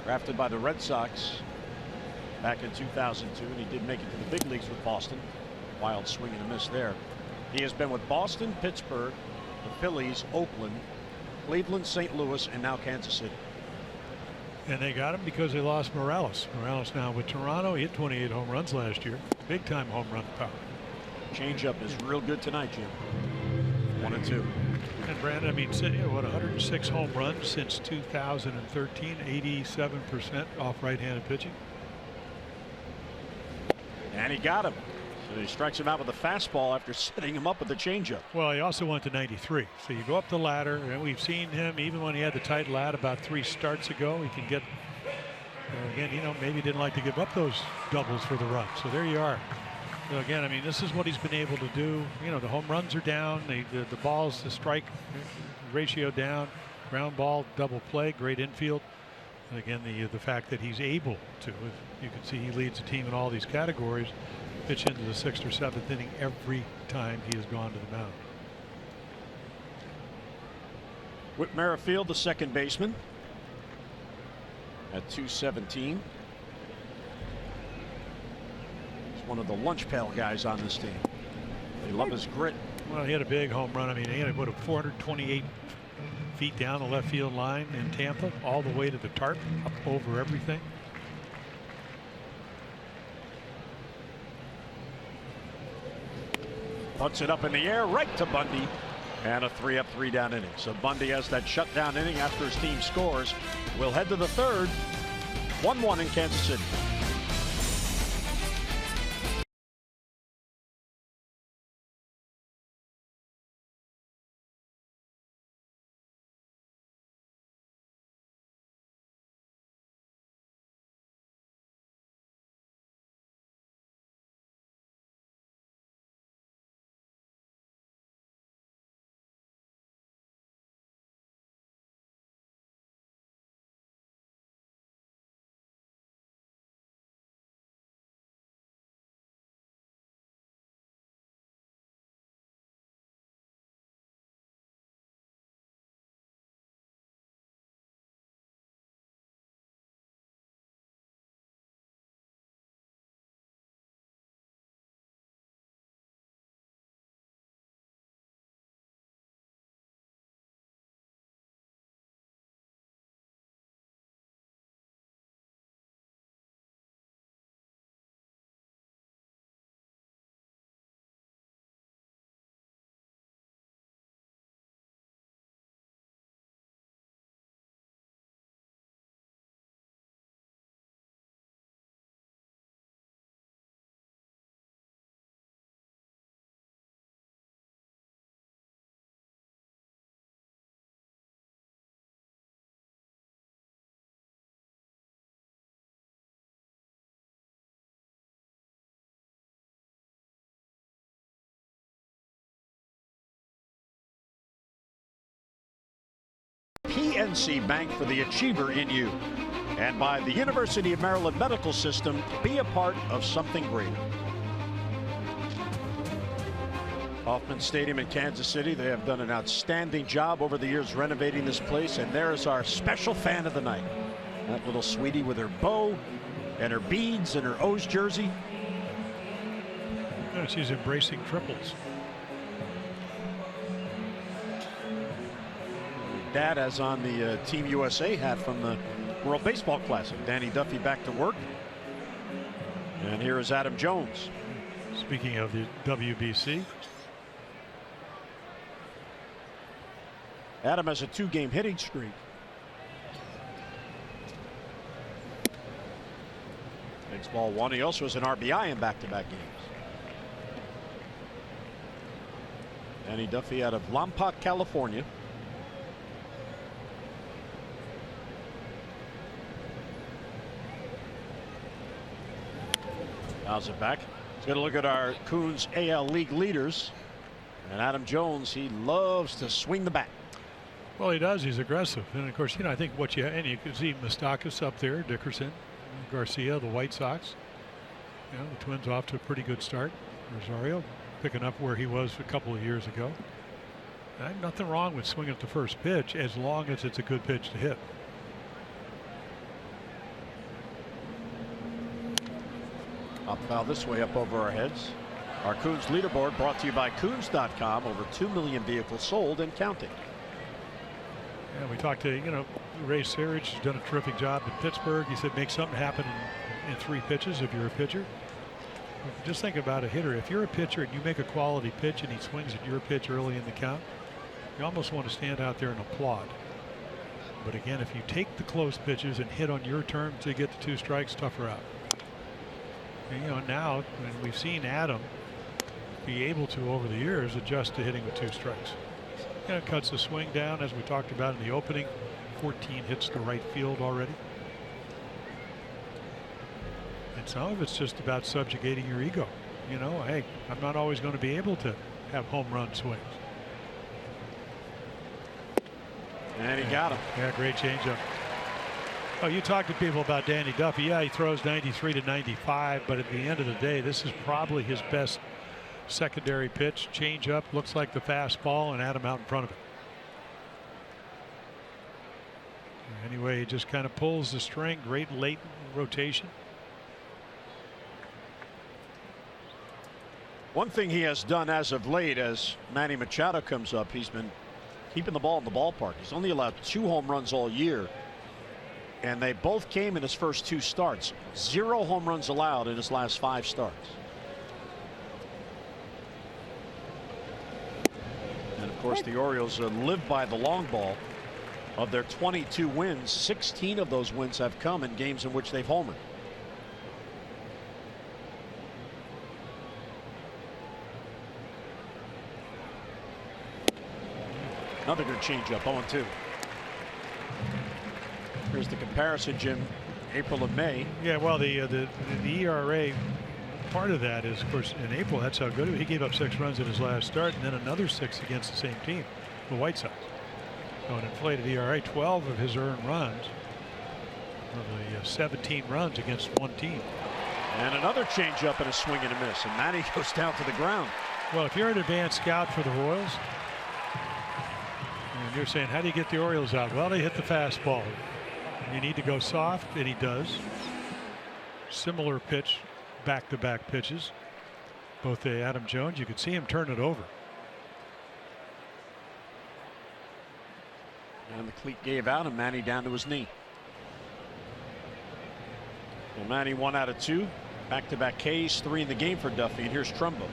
Drafted by the Red Sox back in 2002, and he did make it to the big leagues with Boston. Wild swing and a miss there. He has been with Boston, Pittsburgh, the Phillies, Oakland, Cleveland, St. Louis, and now Kansas City. And they got him because they lost Morales. Morales now with Toronto. He hit 28 home runs last year. Big time home run power. Changeup is real good tonight, Jim. 1-2. And Brandon, I mean, what, 106 home runs since 2013, 87% off right-handed pitching. And he got him. So he strikes him out with a fastball after setting him up with the changeup. Well, he also went to 93. So you go up the ladder, and we've seen him even when he had the tight lat about 3 starts ago. He can get, again, you know, maybe he didn't like to give up those doubles for the run. So there you are. So again, I mean, this is what he's been able to do. You know, the home runs are down, the balls, the strike ratio down, ground ball, double play, great infield. And again, the fact that he's able to, you can see he leads the team in all these categories, pitch into the 6th or 7th inning every time he has gone to the mound. Whit Merrifield, the second baseman, at 217. One of the lunch pail guys on this team. They love his grit. Well, he had a big home run. I mean, he had to put 428 feet down the left field line in Tampa, all the way to the tarp, up over everything. Puts it up in the air, right to Bundy, and a 3-up, 3-down inning. So Bundy has that shutdown inning after his team scores. We'll head to the third. 1-1 in Kansas City. PNC Bank, for the achiever in you, and by the University of Maryland Medical System. Be a part of something greater. Kauffman Stadium in Kansas City. They have done an outstanding job over the years renovating this place, and there is our special fan of the night, that little sweetie with her bow and her beads and her O's jersey. Yeah, she's embracing triples. Dad has on the Team USA hat from the World Baseball Classic. Danny Duffy back to work. And here is Adam Jones. Speaking of the WBC. Adam has a 2-game hitting streak. Takes ball 1. He also has an RBI in back-to-back games. Danny Duffy out of Lompoc, California. Fouls it back. Let's get a look at our Coons AL League leaders. And Adam Jones, he loves to swing the bat. Well, he does. He's aggressive. And of course, I think what you can see Moustakas up there, Dickerson, Garcia, the White Sox. The Twins off to a pretty good start. Rosario picking up where he was a couple of years ago. Nothing wrong with swinging at the first pitch as long as it's a good pitch to hit. Up foul this way, up over our heads. Our Coons leaderboard brought to you by Coons.com. Over 2 million vehicles sold and counting. Yeah, we talked to, Ray Searage has done a terrific job in Pittsburgh. He said make something happen in 3 pitches if you're a pitcher. Just think about a hitter. If you're a pitcher and you make a quality pitch and he swings at your pitch early in the count, you almost want to stand out there and applaud. But again, if you take the close pitches and hit on your turn to get the 2 strikes, tougher out. And, now we've seen Adam be able to, over the years, adjust to hitting with 2 strikes. Cuts the swing down, as we talked about in the opening. 14 hits to right field already. And some of it's just about subjugating your ego. Hey, I'm not always going to be able to have home run swings. And he got him. Yeah, great changeup. Oh, you talk to people about Danny Duffy. Yeah, he throws 93 to 95, but at the end of the day, this is probably his best secondary pitch. Changeup, looks like the fastball, and Adam out in front of it. Anyway, he just kind of pulls the string. Great late rotation. One thing he has done as of late, as Manny Machado comes up, he's been keeping the ball in the ballpark. He's only allowed 2 home runs all year, and they both came in his first 2 starts. 0 home runs allowed in his last 5 starts. And of course, the Orioles live by the long ball. Of their 22 wins, 16 of those wins have come in games in which they've homered. Another good changeup, 0-2. Here's the comparison, Jim. April and May. Yeah, well, the ERA, part of that is, of course, in April, that's how good he gave up 6 runs in his last start, and then another 6 against the same team, the White Sox. So an inflated ERA. 12 of his earned runs, of the 17 runs against one team. And another changeup and a swing and a miss, and Manny goes down to the ground. Well, if you're an advanced scout for the Royals, and you're saying, how do you get the Orioles out? Well, they hit the fastball. You need to go soft, and he does. Similar pitch, back-to-back pitches. Both Adam Jones, you could see him turn it over. And the cleat gave out, and Manny down to his knee. Well, Manny 1 out of 2. Back-to-back Ks, 3 in the game for Duffy. And here's Trumbo.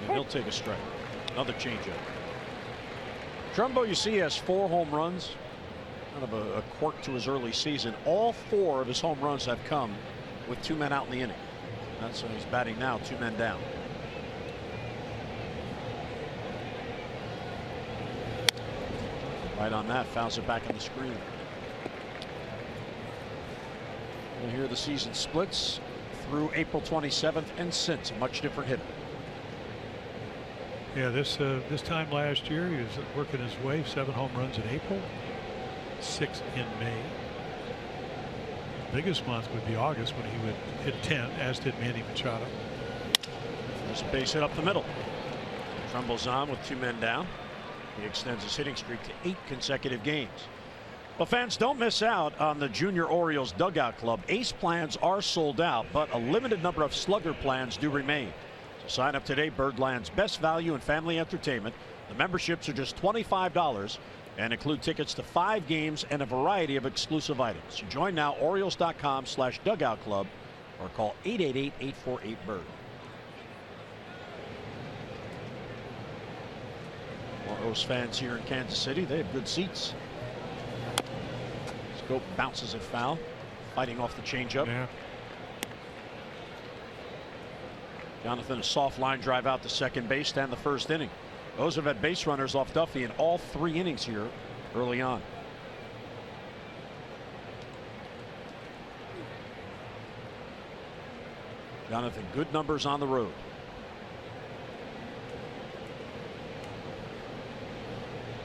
And he'll take a strike. Another changeup. Trumbo, you see, has 4 home runs. Kind of a quirk to his early season. All 4 of his home runs have come with 2 men out in the inning. That's he's batting now, 2 men down. Right on that, fouls it back on the screen. And here the season splits through April 27th and since. A much different hitter. Yeah, this time last year he was working his way. 7 home runs in April, 6 in May. The biggest month would be August when he would hit 10, as did Manny Machado. There's a base hit up the middle. Trumbo's on with 2 men down. He extends his hitting streak to 8 consecutive games. Well, fans, don't miss out on the Junior Orioles Dugout Club. Ace plans are sold out, but a limited number of Slugger plans do remain. So sign up today. Birdland's best value in family entertainment. The memberships are just $25 and include tickets to 5 games and a variety of exclusive items. So join now, Orioles.com/Dugout Club. or call 888-848-BIRD. More O's fans here in Kansas City. They have good seats. Scope bounces it foul, fighting off the changeup. Yeah. Jonathan, a soft line drive out to second base to end the first inning. O's have had base runners off Duffy in all 3 innings here early on. Jonathan, good numbers on the road.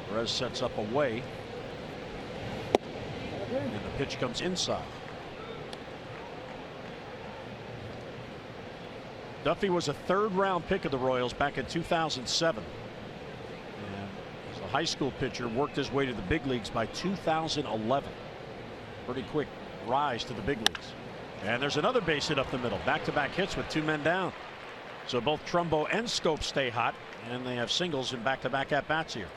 Perez sets up away. And the pitch comes inside. Duffy was a 3rd-round pick of the Royals back in 2007. And as a high school pitcher, worked his way to the big leagues by 2011. Pretty quick rise to the big leagues. And there's another base hit up the middle. Back-to-back hits with 2 men down. So both Trumbo and Scope stay hot, and they have singles in back-to-back at-bats here.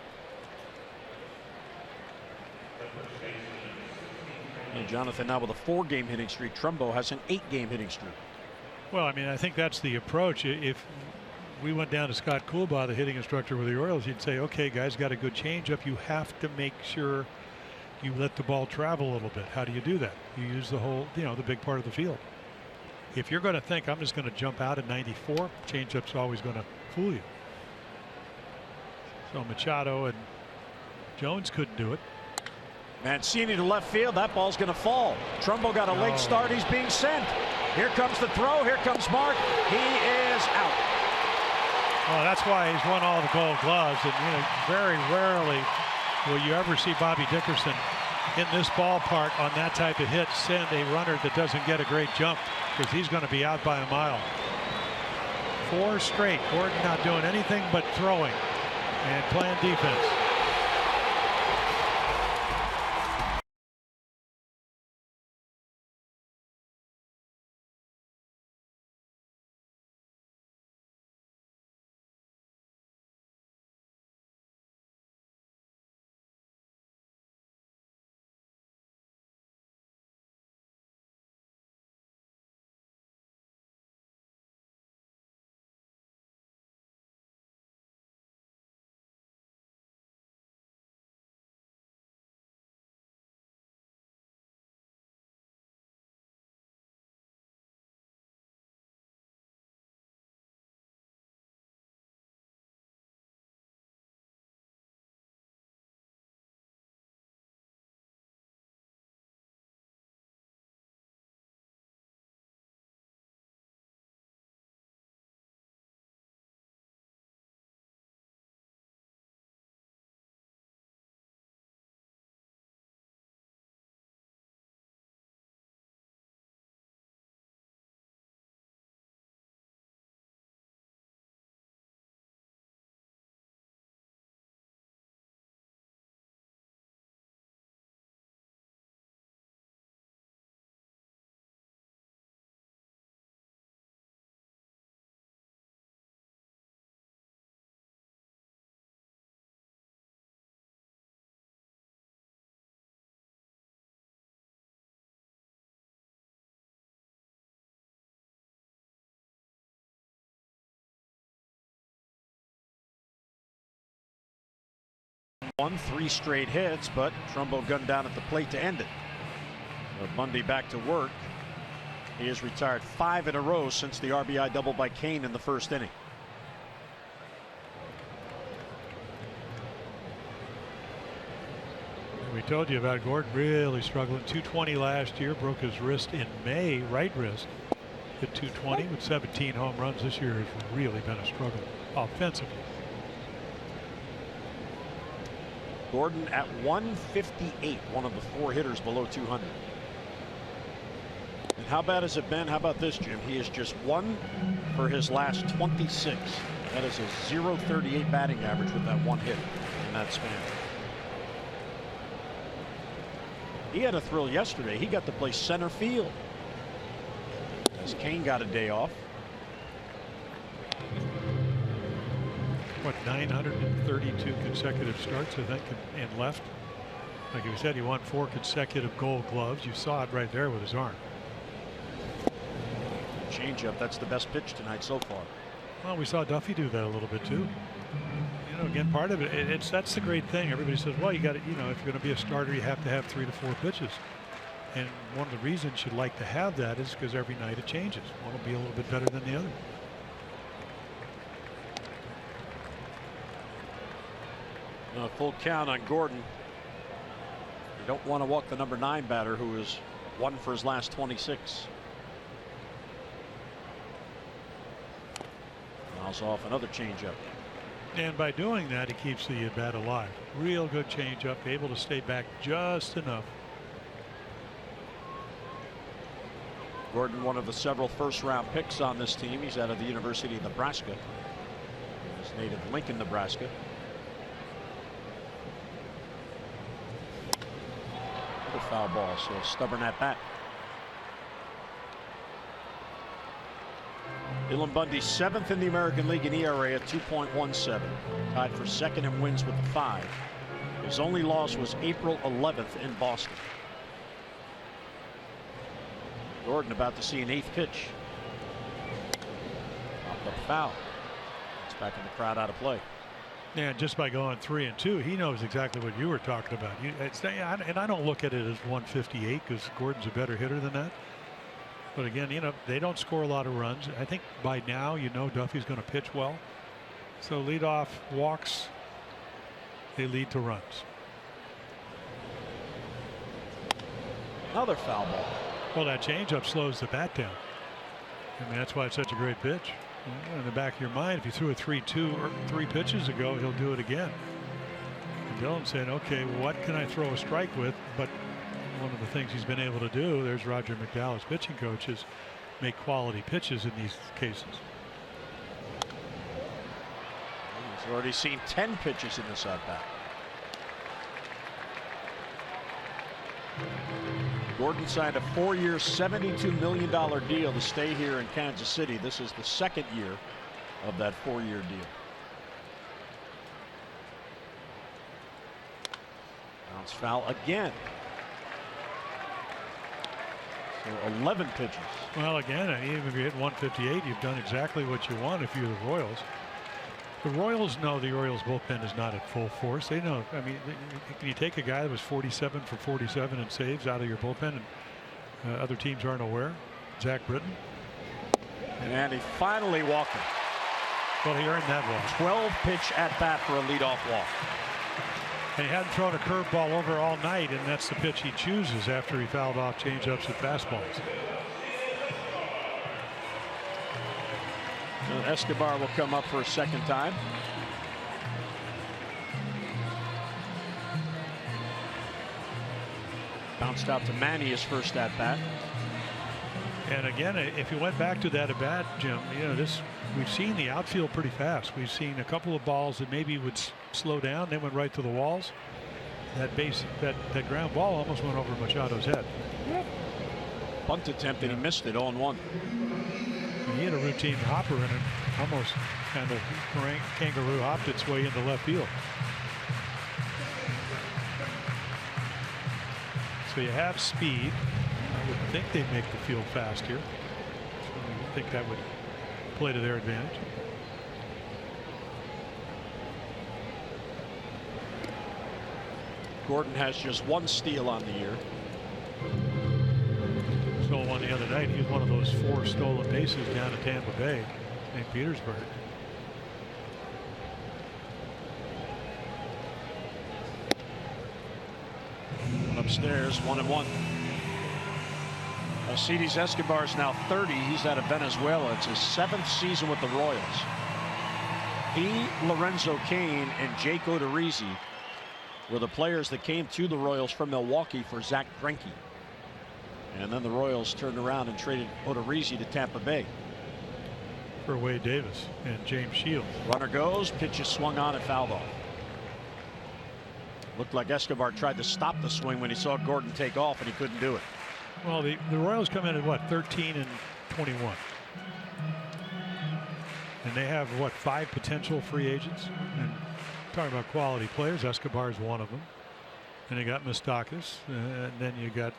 And Jonathan now with a 4-game hitting streak. Trumbo has an 8-game hitting streak. Well, I mean, I think that's the approach. If we went down to Scott Coolbaugh, the hitting instructor with the Orioles, he'd say, okay, guys, got a good changeup. You have to make sure you let the ball travel a little bit. How do you do that? You use the whole, the big part of the field. If you're going to think I'm just going to jump out at 94, changeup's always going to fool you. So Machado and Jones couldn't do it. Mancini to left field. That ball's going to fall. Trumbo got a late start. He's being sent. Here comes the throw. Here comes Mark. He is out. Well, that's why he's won all the Gold Gloves. And very rarely will you ever see Bobby Dickerson in this ballpark on that type of hit send a runner that doesn't get a great jump, because he's going to be out by a mile. 4 straight. Gordon not doing anything but throwing and playing defense. Won 3 straight hits, but Trumbo gunned down at the plate to end it. Bundy back to work. He has retired 5 in a row since the RBI double by Kane in the first inning. We told you about Gordon really struggling. 220 last year, broke his wrist in May, right wrist. Hit 220 with 17 home runs. This year has really been a struggle offensively. Gordon at 158, one of the 4 hitters below 200. And how bad has it been? How about this, Jim? He is just 1 for his last 26. That is a .038 batting average with that 1 hit in that span. He had a thrill yesterday. He got to play center field as Kane got a day off. What, 932 consecutive starts, I think, and left. Like you said, he won 4 consecutive Gold Gloves. You saw it right there with his arm. changeup. That's the best pitch tonight so far. Well, we saw Duffy do that a little bit too. You know, again, part of that's the great thing. Everybody says, well, you got to, you know, if you're going to be a starter, you have to have 3 to 4 pitches. And one of the reasons you'd like to have that is because every night it changes. One will be a little bit better than the other. A full count on Gordon. You don't want to walk the number 9 batter, who is 1 for his last 26. Fouls off another changeup. And by doing that, he keeps the at bat alive. Real good changeup, able to stay back just enough. Gordon, one of the several first-round picks on this team. He's out of the University of Nebraska. His native Lincoln, Nebraska. Another foul ball, so stubborn at bat. Dylan Bundy, 7th in the American League in ERA at 2.17. Tied for 2nd in wins with a 5. His only loss was April 11th in Boston. Gordon about to see an 8th pitch. Popped up foul. It's back in the crowd, out of play. Yeah, just by going 3 and 2, he knows exactly what you were talking about. And I don't look at it as 158 because Gordon's a better hitter than that. But again, you know, they don't score a lot of runs. I think by now, you know, Duffy's going to pitch well. So leadoff walks, they lead to runs. Another foul ball. Well, that changeup slows the bat down. I mean, that's why it's such a great pitch. In the back of your mind, if you threw a 3-2 or 3 pitches ago, he'll do it again. And Dylan's saying, okay, what can I throw a strike with? But one of the things he's been able to do, there's Roger McDowell's pitching coach, is make quality pitches in these cases. He's already seen 10 pitches in this at bat. Gordon signed a 4-year, $72 million deal to stay here in Kansas City. This is the 2nd year of that 4-year deal. Bounce foul again. So 11 pitches. Well, again, even if you hit 158, you've done exactly what you want if you're the Royals. The Royals know the Orioles bullpen is not at full force. They know. I mean, can you take a guy that was 47 for 47 and saves out of your bullpen, and other teams aren't aware? Zach Britton. And he finally walked him. Well, he earned that walk. 12-pitch at bat for a leadoff walk. And he hadn't thrown a curveball over all night, and that's the pitch he chooses after he fouled off changeups and fastballs. Escobar will come up for a 2nd time. Bounced out to Manny his first at bat. And again, if you went back to that at bat, Jim, you know, we've seen the outfield pretty fast. We've seen a couple of balls that maybe would slow down, then went right to the walls. That ground ball almost went over Machado's head. Bunt attempt, and he missed it. 0-1. He had a routine hopper in it, almost kind of kangaroo hopped its way into left field. So you have speed. I would think they'd make the field fast here. I think that would play to their advantage. Gordon has just 1 steal on the year. Stole one the other night. He was one of those 4 stolen bases down at Tampa Bay, St. Petersburg. Upstairs, 1-1. Alcides Escobar is now 30. He's out of Venezuela. It's his 7th season with the Royals. He, Lorenzo Cain, and Jake Odorizzi were the players that came to the Royals from Milwaukee for Zach Greinke. And then the Royals turned around and traded Odorizzi to Tampa Bay for Wade Davis and James Shields. Runner goes, pitch is swung on and fouled off. Looked like Escobar tried to stop the swing when he saw Gordon take off, and he couldn't do it. Well, the Royals come in at what, 13 and 21, and they have what, 5 potential free agents. And talking about quality players, Escobar is one of them. And you got Moustakas, and then you got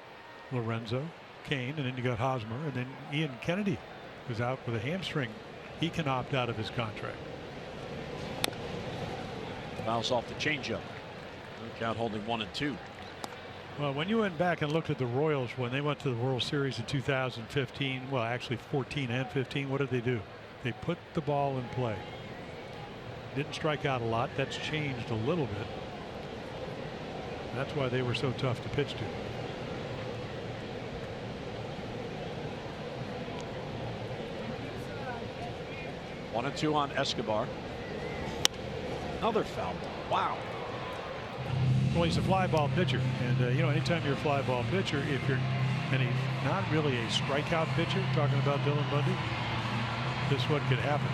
Lorenzo Cain, and then you got Hosmer, and then Ian Kennedy is out with a hamstring, he can opt out of his contract. Fouls off the changeup. Count holding 1-2. Well, when you went back and looked at the Royals when they went to the World Series in 2015, well, actually 14 and 15, what did they do? They put the ball in play. Didn't strike out a lot. That's changed a little bit. That's why they were so tough to pitch to. One and two on Escobar. Another foul. Wow. Well, he's a fly ball pitcher, and you know, anytime you're a fly ball pitcher, if you're, and he's not really a strikeout pitcher, talking about Dylan Bundy, this is what could happen.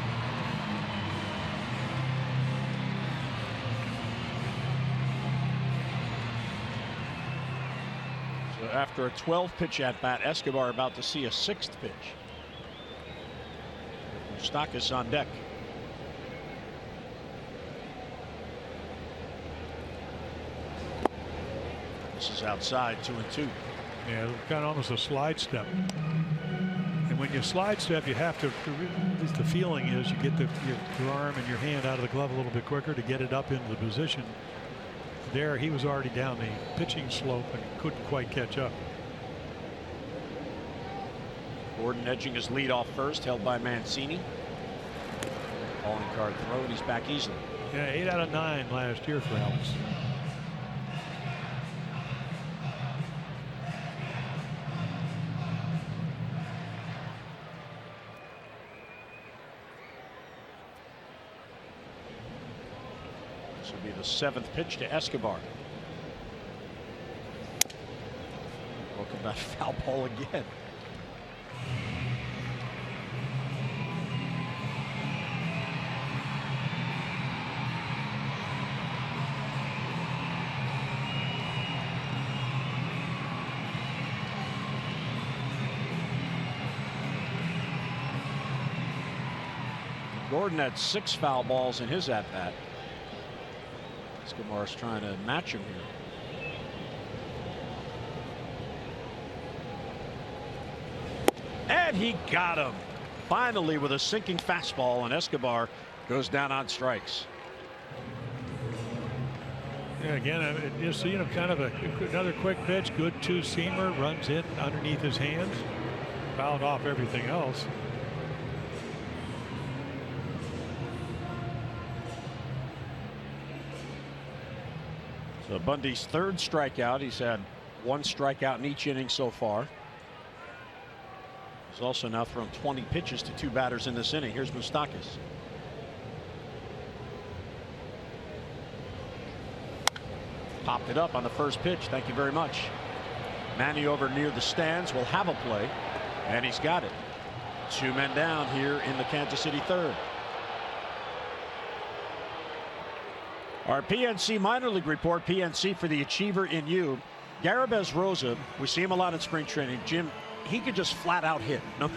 So after a 12 pitch at bat, Escobar about to see a 6th pitch. Moustakas on deck. This is outside, 2-2. Yeah, kind of almost a slide step. And when you slide step, you have to, at least the feeling is, you get your arm and your hand out of the glove a little bit quicker to get it up into the position. There, he was already down the pitching slope and couldn't quite catch up. Gordon edging his lead off first, held by Mancini. Calling card throw, and he's back easily. Yeah, 8 out of 9 last year for Alex. This will be the 7th pitch to Escobar. Welcome back, foul ball again. Gordon had 6 foul balls in his at bat. Escobar's trying to match him here. And he got him finally with a sinking fastball, and Escobar goes down on strikes. Yeah, again, just, you know, kind of another quick pitch, good 2-seamer, runs it underneath his hands, fouled off everything else. So Bundy's 3rd strikeout. He's had 1 strikeout in each inning so far. He's also now thrown 20 pitches to 2 batters in this inning. Here's Moustakas. Popped it up on the first pitch. Thank you very much. Manny over near the stands will have a play, and he's got it. 2 men down here in the Kansas City 3rd. Our PNC minor league report, PNC for the achiever in you. Garabez Rosa, we see him a lot in spring training. Jim, he could just flat out hit no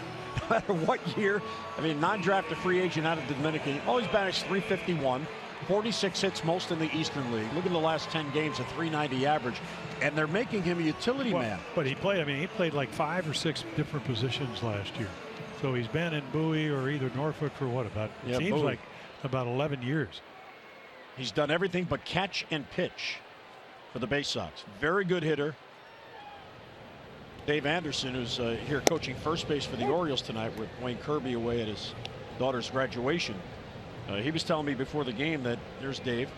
matter what year. I mean, non-drafted free agent out of the Dominican. Always batting .351, 46 hits, most in the Eastern League. Look at the last 10 games, a .390 average, and they're making him a utility man. But he played. I mean, he played like 5 or 6 different positions last year. So he's been in Bowie or either Norfolk for what, about? It seems Bowie. like about 11 years. He's done everything but catch and pitch for the Bay Sox. Very good hitter. Dave Anderson, who's here coaching first base for the Orioles tonight with Wayne Kirby away at his daughter's graduation. He was telling me before the game that, there's Dave,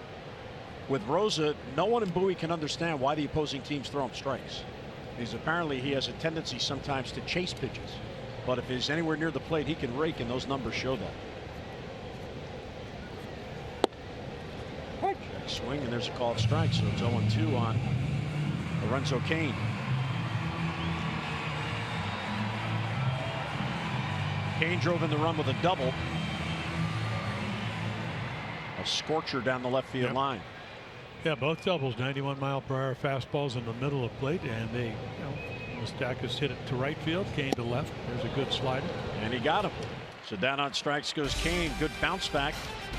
with Rosa, no one in Bowie can understand why the opposing teams throw him strikes. Because apparently he has a tendency sometimes to chase pitches. But if he's anywhere near the plate, he can rake, and those numbers show that. Swing, and there's a called strike, so it's 0-2 on Lorenzo Cain. Cain drove in the run with a double. A scorcher down the left field line. Yeah, both doubles, 91-mile-per-hour fastballs in the middle of plate, and they, you know, Moustakas hit it to right field, Cain to left. There's a good slider. And he got him. So down on strikes goes Cain. Good bounce back.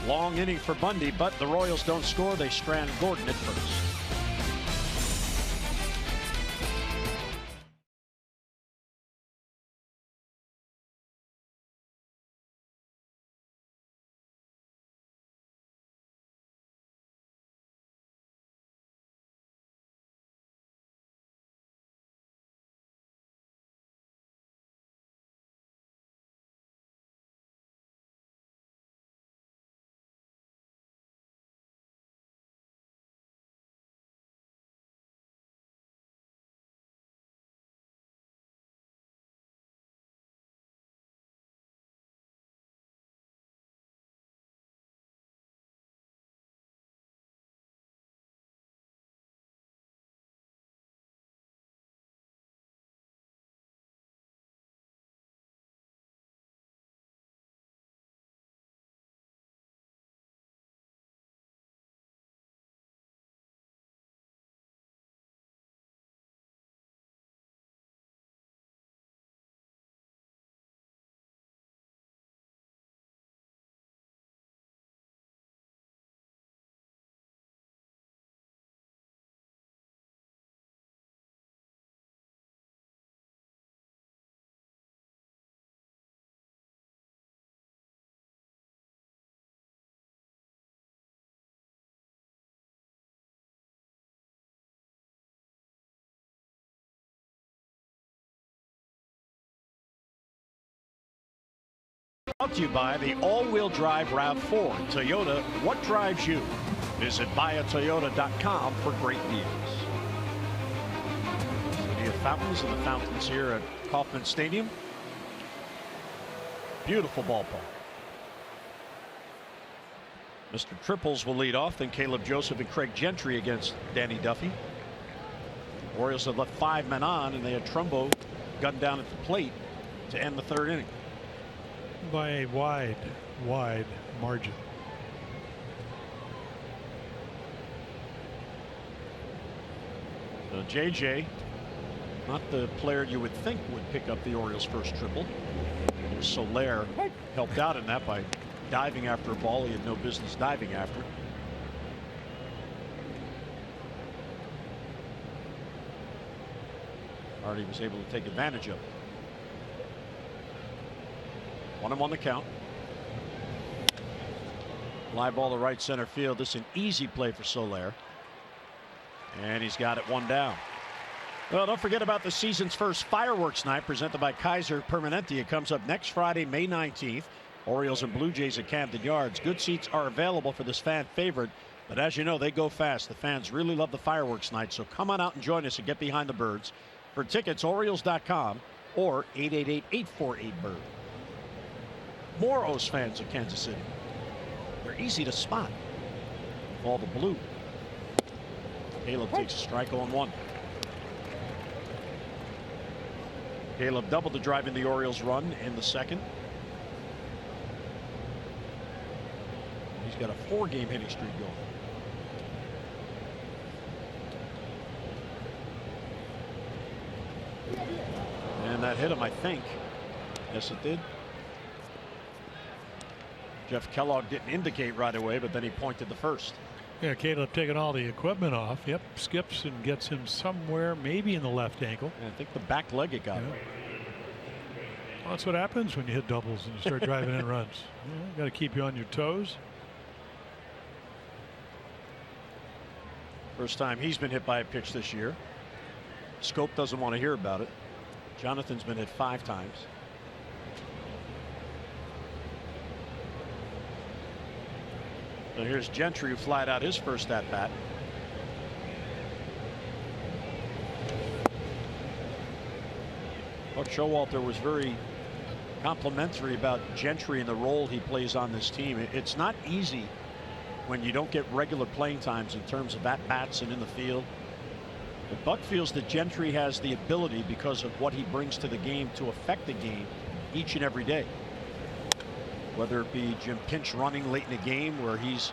Long inning for Bundy, but the Royals don't score. They strand Gordon at first. Brought to you by the all-wheel drive RAV4. Toyota, what drives you? Visit buyatoyota.com for great deals. City of Fountains and the fountains here at Kauffman Stadium. Beautiful ballpark. Mr. Triples will lead off, then Caleb Joseph and Craig Gentry against Danny Duffy. Orioles have left 5 men on, and they had Trumbo gunned down at the plate to end the 3rd inning. By a wide margin. JJ, not the player you would think would pick up the Orioles' first triple. Soler helped out in that by diving after a ball he had no business diving after. Hardy was able to take advantage of it. 1-1 the count. Fly ball to right center field. This is an easy play for Soler. And he's got it 1 down. Well, don't forget about the season's first fireworks night presented by Kaiser Permanente. It comes up next Friday, May 19th. Orioles and Blue Jays at Camden Yards. Good seats are available for this fan favorite. But as you know, they go fast. The fans really love the fireworks night. So come on out and join us and get behind the birds. For tickets, Orioles.com or 888-848-BIRD. More O's fans in Kansas City. They're easy to spot. All the blue. Caleb takes a strike 0-1. Caleb doubled the drive in the Orioles run in the 2nd. He's got a 4-game hitting streak going. And that hit him, I think. Yes, it did. Jeff Kellogg didn't indicate right away, but then he pointed the first. Yeah, Caleb taking all the equipment off. Yep, skips and gets him somewhere, maybe in the left ankle. And I think the back leg it got him. Well, that's what happens when you hit doubles and you start driving in runs. Got to keep you on your toes. First time he's been hit by a pitch this year. Scope doesn't want to hear about it. Jonathan's been hit 5 times. So here's Gentry, who flied out his first at bat. Buck Showalter was very complimentary about Gentry and the role he plays on this team. It's not easy when you don't get regular playing times in terms of at bats and in the field. But Buck feels that Gentry has the ability, because of what he brings to the game, to affect the game each and every day. Whether it be Jim Pinch running late in the game, where he's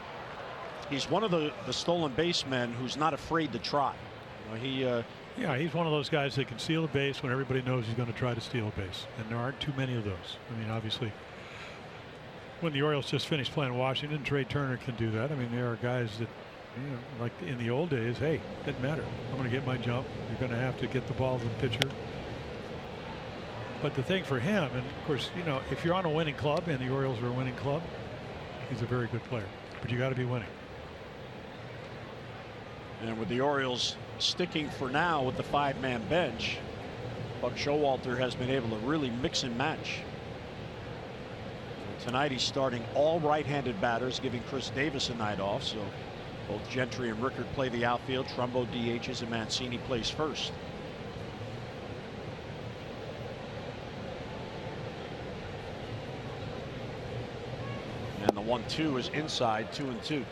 one of the stolen basemen who's not afraid to try. You know, yeah, he's one of those guys that can steal a base when everybody knows he's going to try to steal a base, and there aren't too many of those. I mean, obviously, when the Orioles just finished playing Washington, Trey Turner can do that. I mean, there are guys that, you know, like in the old days, hey, doesn't matter. I'm going to get my jump. You're going to have to get the ball to the pitcher. But the thing for him, and of course, you know, if you're on a winning club, and the Orioles are a winning club, he's a very good player. But you got to be winning. And with the Orioles sticking for now with the 5-man bench, Buck Showalter has been able to really mix and match. Tonight he's starting all right-handed batters, giving Chris Davis a night off. So both Gentry and Rickard play the outfield. Trumbo DHs and Mancini plays first. And the 1-2 is inside, 2-2.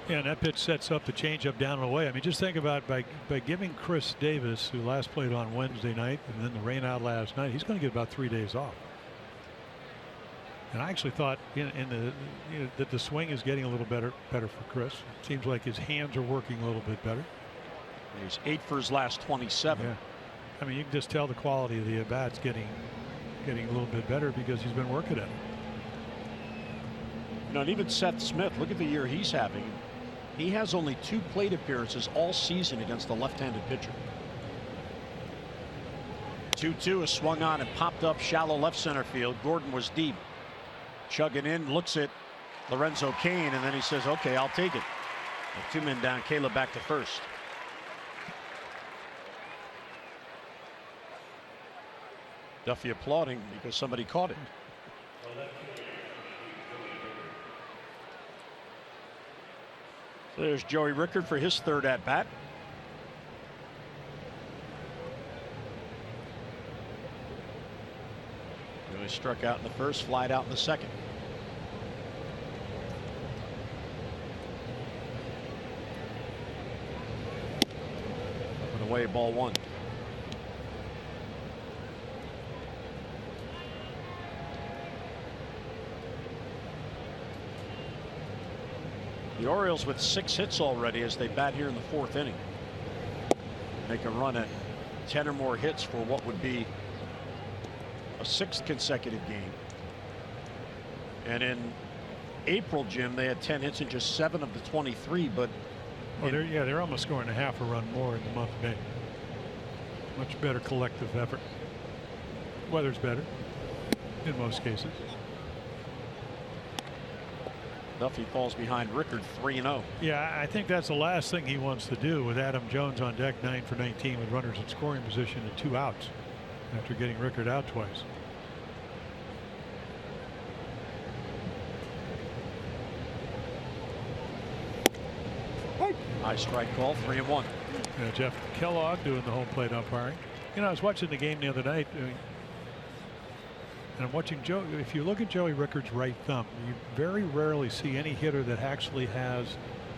Yeah, and that pitch sets up the changeup down and away. I mean, just think about by giving Chris Davis, who last played on Wednesday night, and then the rain out last night, he's going to get about 3 days off. And I actually thought that the swing is getting a little better for Chris. It seems like his hands are working a little bit better. He's 8 for his last 27. Yeah. I mean, you can just tell the quality of the at bats getting a little bit better because he's been working at it. You know, and even Seth Smith, look at the year he's having. He has only 2 plate appearances all season against a left-handed pitcher. 2-2 is swung on and popped up shallow left center field. Gordon was deep. Chugging in, looks at Lorenzo Cain, and then he says, okay, I'll take it. With 2 men down, Caleb back to first. Duffy applauding because somebody caught it. There's Joey Rickard for his third at bat. Joey struck out in the first, flied out in the second. Up and away, ball one. The Orioles with 6 hits already as they bat here in the 4th inning. Make a run at 10 or more hits for what would be a 6th consecutive game. And in April, Jim, they had 10 hits in just 7 of the 23. But they're almost scoring a half a run more in the month of May. Much better collective effort. Weather's better in most cases. Duffy falls behind Rickard 3-0. Yeah, I think that's the last thing he wants to do with Adam Jones on deck, 9 for 19 with runners in scoring position and 2 outs after getting Rickard out twice. High strike call, 3-1. Jeff Kellogg doing the home plate umpiring. You know, I was watching the game the other night. And I'm watching Joe. If you look at Joey Rickard's right thumb, you very rarely see any hitter that actually has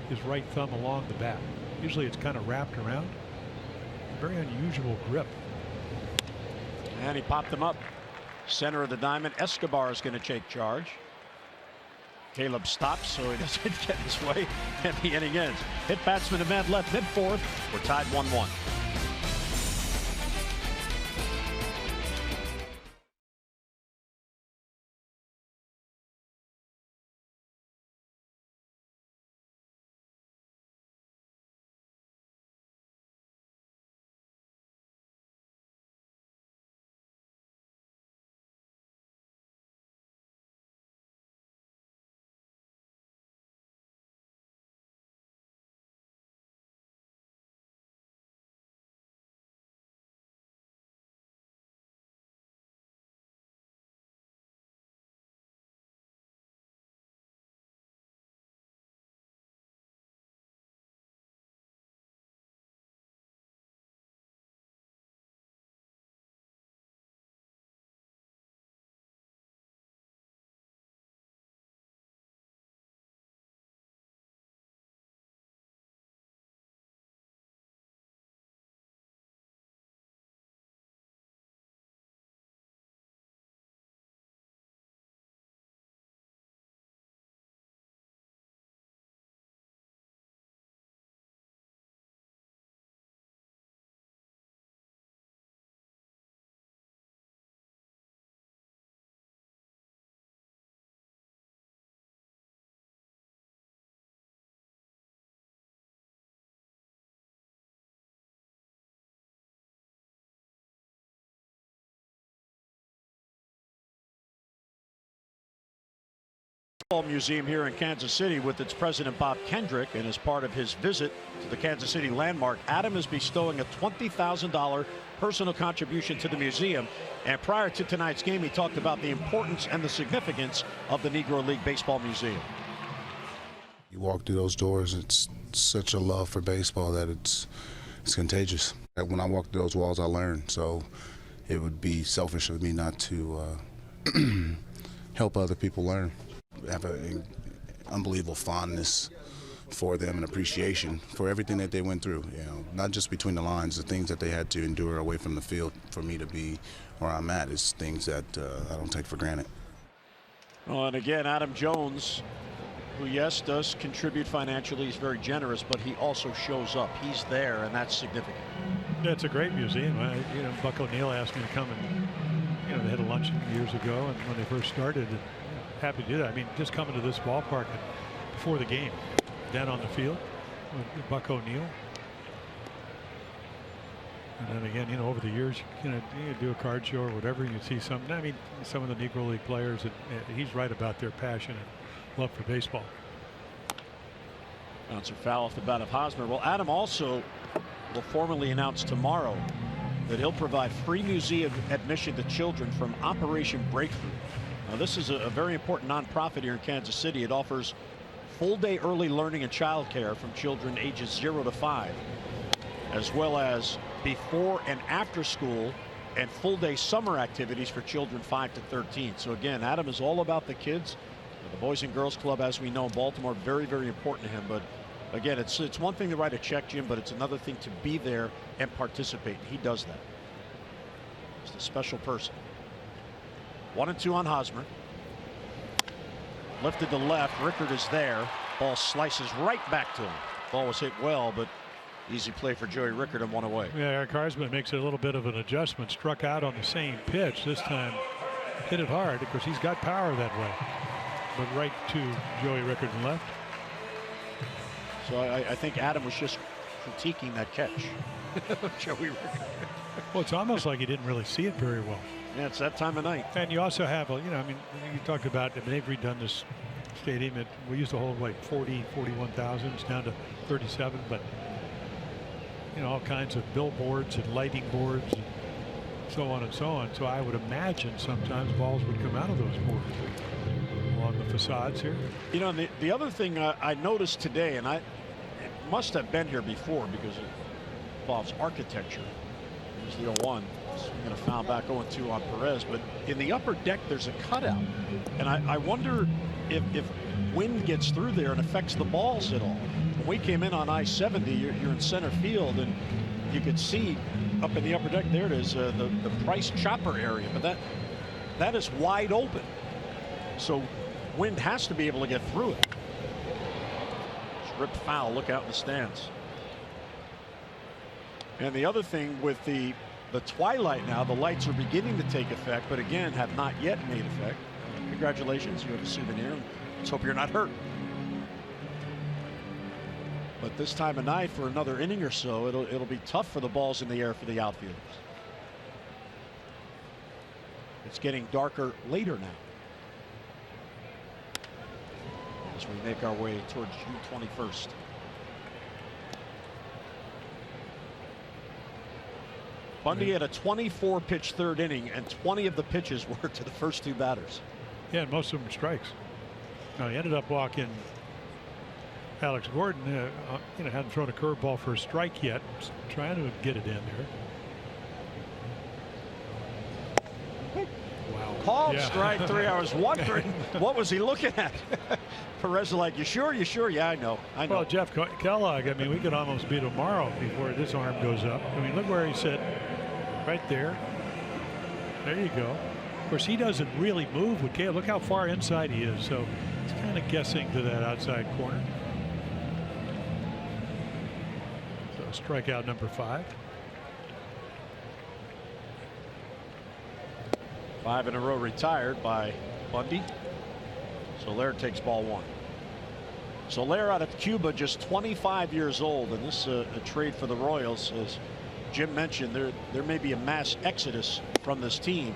his right thumb along the bat. Usually it's kind of wrapped around. Very unusual grip. And he popped them up. Center of the diamond. Escobar is going to take charge. Caleb stops so he doesn't get in his way. And the inning ends. Hit batsman to man left, mid-4th. We're tied 1-1. Museum here in Kansas City with its president Bob Kendrick, and as part of his visit to the Kansas City landmark, Adam is bestowing a $20,000 personal contribution to the museum. And prior to tonight's game, he talked about the importance and the significance of the Negro League Baseball Museum. You walk through those doors, it's such a love for baseball that it's contagious. When I walk through those walls, I learn. So it would be selfish of me not to help other people learn. I have an unbelievable fondness for them and appreciation for everything that they went through. You know, not just between the lines, the things that they had to endure away from the field for me to be where I'm at is things that I don't take for granted. Well, and again, Adam Jones, who, yes, does contribute financially, he's very generous, but he also shows up. He's there, and that's significant. Yeah, it's a great museum. You know, Buck O'Neill asked me to come and, you know, they had a luncheon years ago, and when they first started, happy to do that. I mean, just coming to this ballpark before the game, down on the field with Buck O'Neill. And then again, you know, over the years, you do a card show or whatever, you see some. I mean, some of the Negro League players, and he's right about their passion and love for baseball. Bouncer foul off the bat of Hosmer. Well, Adam also will formally announce tomorrow that he'll provide free museum admission to children from Operation Breakthrough. Now, this is a very important nonprofit here in Kansas City. It offers full-day early learning and child care from children ages 0 to 5, as well as before and after school and full-day summer activities for children 5 to 13. So again, Adam is all about the kids. The Boys and Girls Club, as we know in Baltimore, very, very important to him. But again, it's one thing to write a check, Jim, but it's another thing to be there and participate. He does that. He's a special person. 1-2 on Hosmer. Lifted to left. Rickard is there. Ball slices right back to him. Ball was hit well, but easy play for Joey Rickard and one away. Yeah, Eric Harsman makes a little bit of an adjustment. Struck out on the same pitch. This time hit it hard because he's got power that way. But right to Joey Rickard and left. So I think Adam was just critiquing that catch. Joey Rickard. Well, it's almost like he didn't really see it very well. Yeah, it's that time of night. And you also have, you know, I mean, you talked about, I mean, they've redone this stadium. We used to hold like 40, 41,000. It's down to 37. But, you know, all kinds of billboards and lighting boards and so on and so on. So I would imagine sometimes balls would come out of those boards along the facades here. You know, the other thing I noticed today, and it must have been here before because it involves architecture. Here's the 0-1. Going to foul back 0-2 on Perez, but in the upper deck there's a cutout, and I wonder if wind gets through there and affects the balls at all. When we came in on I-70, you're in center field, and you could see up in the upper deck, there it is, the Price chopper area, but that is wide open, so wind has to be able to get through it. Ripped foul. Look out in the stands. And the other thing with the twilight now, the lights are beginning to take effect, but again have not yet made effect. Congratulations, you have a souvenir. Let's hope you're not hurt. But this time of night, for another inning or so, it'll be tough for the balls in the air for the outfielders. It's getting darker later now as we make our way towards June 21st. Bundy had a 24-pitch third inning, and 20 of the pitches were to the first two batters. Yeah, and most of them were strikes. Now he ended up walking Alex Gordon. You know, hadn't thrown a curveball for a strike yet. Just trying to get it in there. Wow. Called strike 3 hours. Wondering what was he looking at. Perez is like, you sure? You sure? Yeah, I know. Well, Jeff Kellogg, I mean, we could almost be tomorrow before this arm goes up. I mean, look where he's sitting. Right there. There you go. Of course, he doesn't really move with Caleb. Look how far inside he is. So he's kind of guessing to that outside corner. So strikeout number 5. 5 in a row retired by Bundy. Soler takes ball 1. Soler out of Cuba, just 25 years old, and this a trade for the Royals. As Jim mentioned, there may be a mass exodus from this team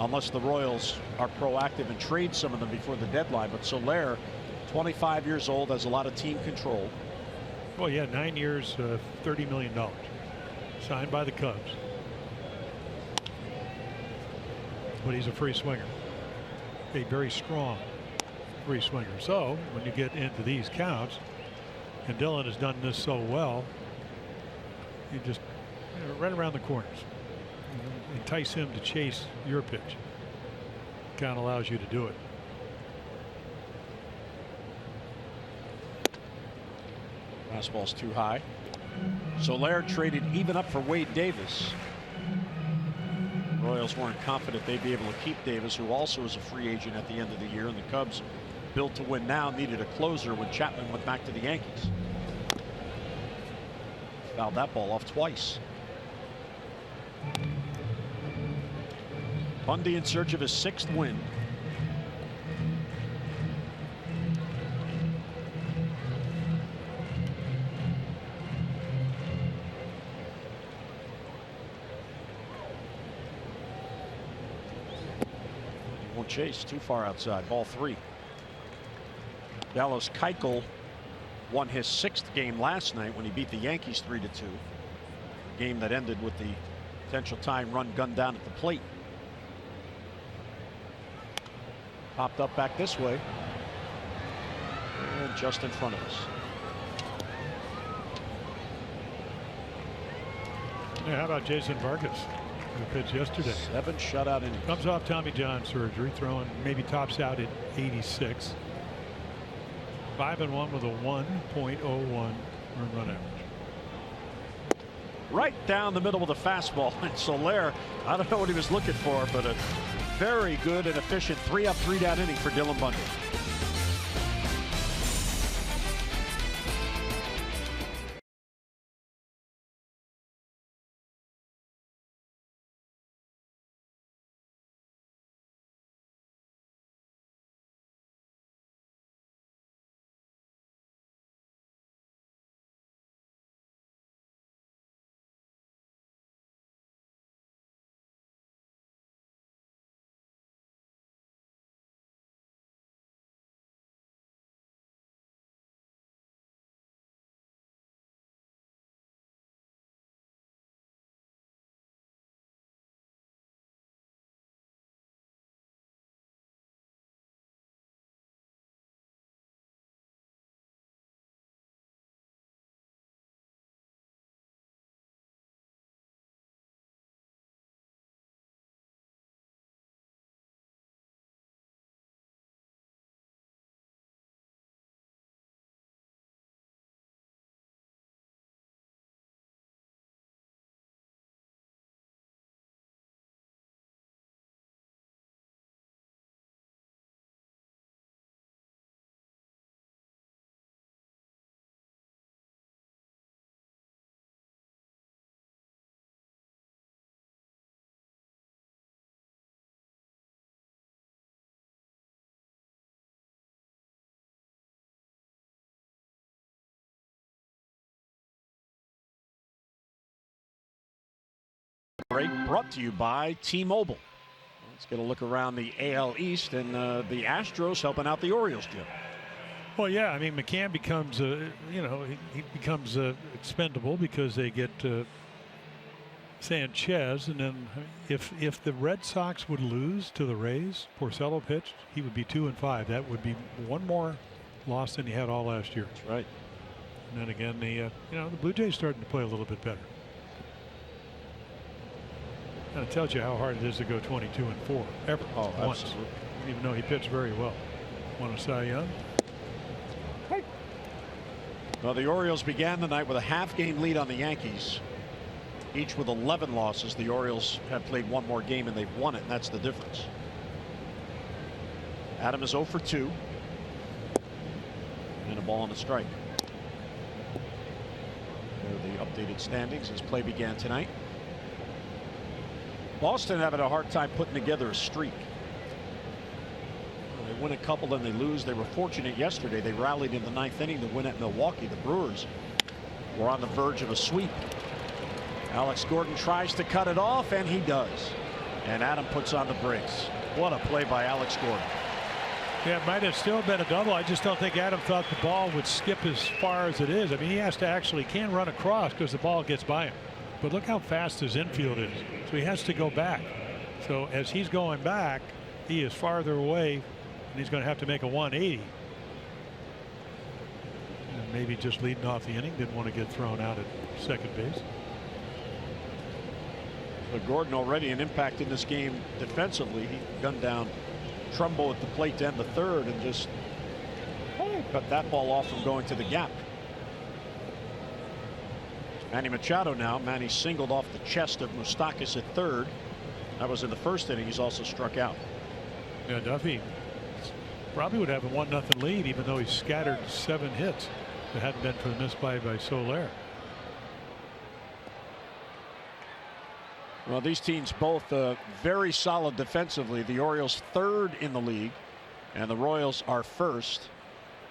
unless the Royals are proactive and trade some of them before the deadline. But Soler, 25 years old, has a lot of team control. Well, yeah, 9 years, $30 million, signed by the Cubs. But he's a free swinger, a very strong free swinger. So when you get into these counts, and Dylan has done this so well, you just right around the corners, entice him to chase your pitch. Count allows you to do it. Fastball's too high. Soler traded even up for Wade Davis. Royals weren't confident they'd be able to keep Davis, who also is a free agent at the end of the year, and the Cubs, built to win now, needed a closer when Chapman went back to the Yankees. Fouled that ball off twice. Bundy in search of his 6th win. Chase too far outside. Ball 3. Dallas Keuchel won his 6th game last night when he beat the Yankees 3-2. Game that ended with the potential tying run gunned down at the plate. Popped up back this way. and just in front of us. Yeah, how about Jason Vargas, who pitched yesterday? 7 shutout innings. Comes off Tommy John surgery, throwing maybe tops out at 86. 5-1 with a 1.01 earned run average. Right down the middle with a fastball. And Soler, I don't know what he was looking for, but a very good and efficient 3-up, 3-down inning for Dylan Bundy. Break brought to you by T-Mobile. Let's get a look around the AL East, and the Astros helping out the Orioles, Jim. Well, yeah, I mean, McCann becomes, he becomes expendable because they get Sanchez, and then if the Red Sox would lose to the Rays, Porcello pitched, he would be 2-5. That would be one more loss than he had all last year. That's right. And then again, the Blue Jays starting to play a little bit better. And it tells you how hard it is to go 22-4 ever once, even though he pitched very well. Won a Cy Young. Well, the Orioles began the night with a half-game lead on the Yankees, each with 11 losses. The Orioles have played one more game and they've won it, and that's the difference. Adam is 0 for 2, and a ball on the strike. There are the updated standings as play began tonight. Boston having a hard time putting together a streak. They win a couple, then they lose. They were fortunate yesterday. They rallied in the 9th inning to win at Milwaukee. The Brewers were on the verge of a sweep. Alex Gordon tries to cut it off, and he does. And Adam puts on the brakes. What a play by Alex Gordon. Yeah, it might have still been a double. I just don't think Adam thought the ball would skip as far as it is. I mean, he has to can't run across because the ball gets by him. But look how fast his infield is. So he has to go back. So as he's going back, he is farther away, and he's going to have to make a 180. And maybe just leading off the inning, didn't want to get thrown out at second base. But Gordon already an impact in this game defensively. He gunned down Trumbo at the plate to end the third and just cut that ball off from going to the gap. Manny Machado now. Manny singled off the chest of Moustakas at third. That was in the first inning. He's also struck out. Yeah, Duffy probably would have a 1-0 lead, even though he scattered 7 hits. If it hadn't been for the miss by Soler. Well, these teams both very solid defensively. The Orioles third in the league, and the Royals are first.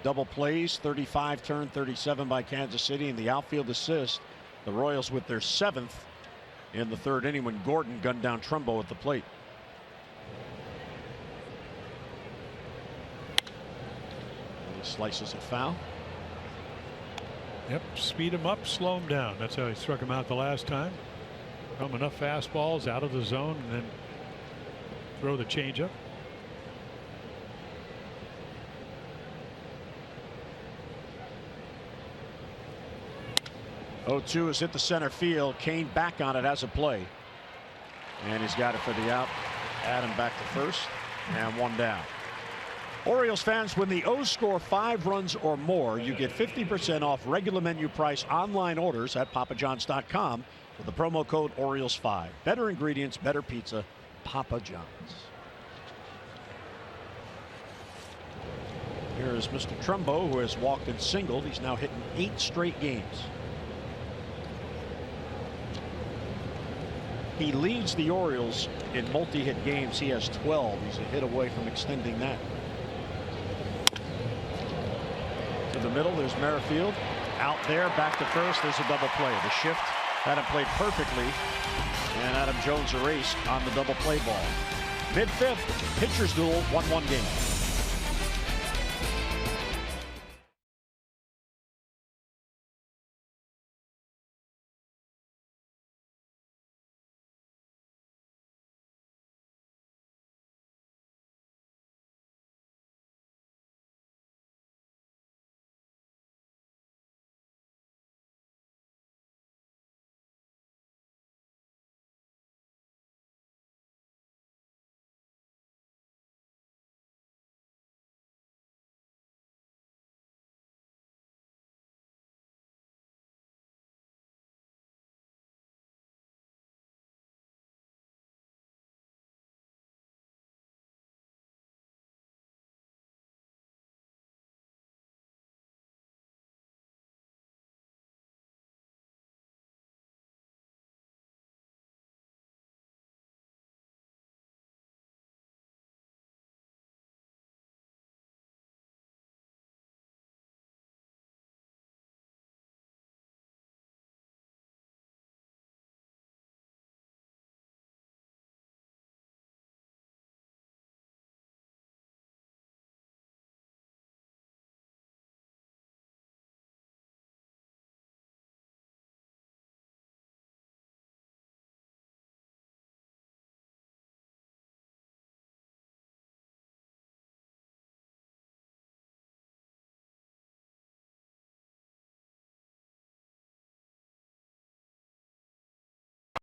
Double plays, 35 turn, 37 by Kansas City, and the outfield assist. The Royals with their 7th in the third inning when Gordon gunned down Trumbo at the plate. And he slices it foul. Yep, speed him up, slow him down. That's how he struck him out the last time. Throw him enough fastballs out of the zone and then throw the changeup. 0-2 is hit to center field. Kane back on it as a play. And he's got it for the out. Adam back to first. And one down. Orioles fans, when the O's score 5 runs or more, you get 50% off regular menu price online orders at papajohns.com with the promo code Orioles5. Better ingredients, better pizza, Papa John's. Here is Mr. Trumbo, who has walked and singled. He's now hitting 8 straight games. He leads the Orioles in multi-hit games. He has 12. He's a hit away from extending that. To the middle, there's Merrifield. Out there, back to first. There's a double play. The shift had him played perfectly. And Adam Jones erased on the double play ball. Mid-fifth, pitcher's duel, 1-1 game.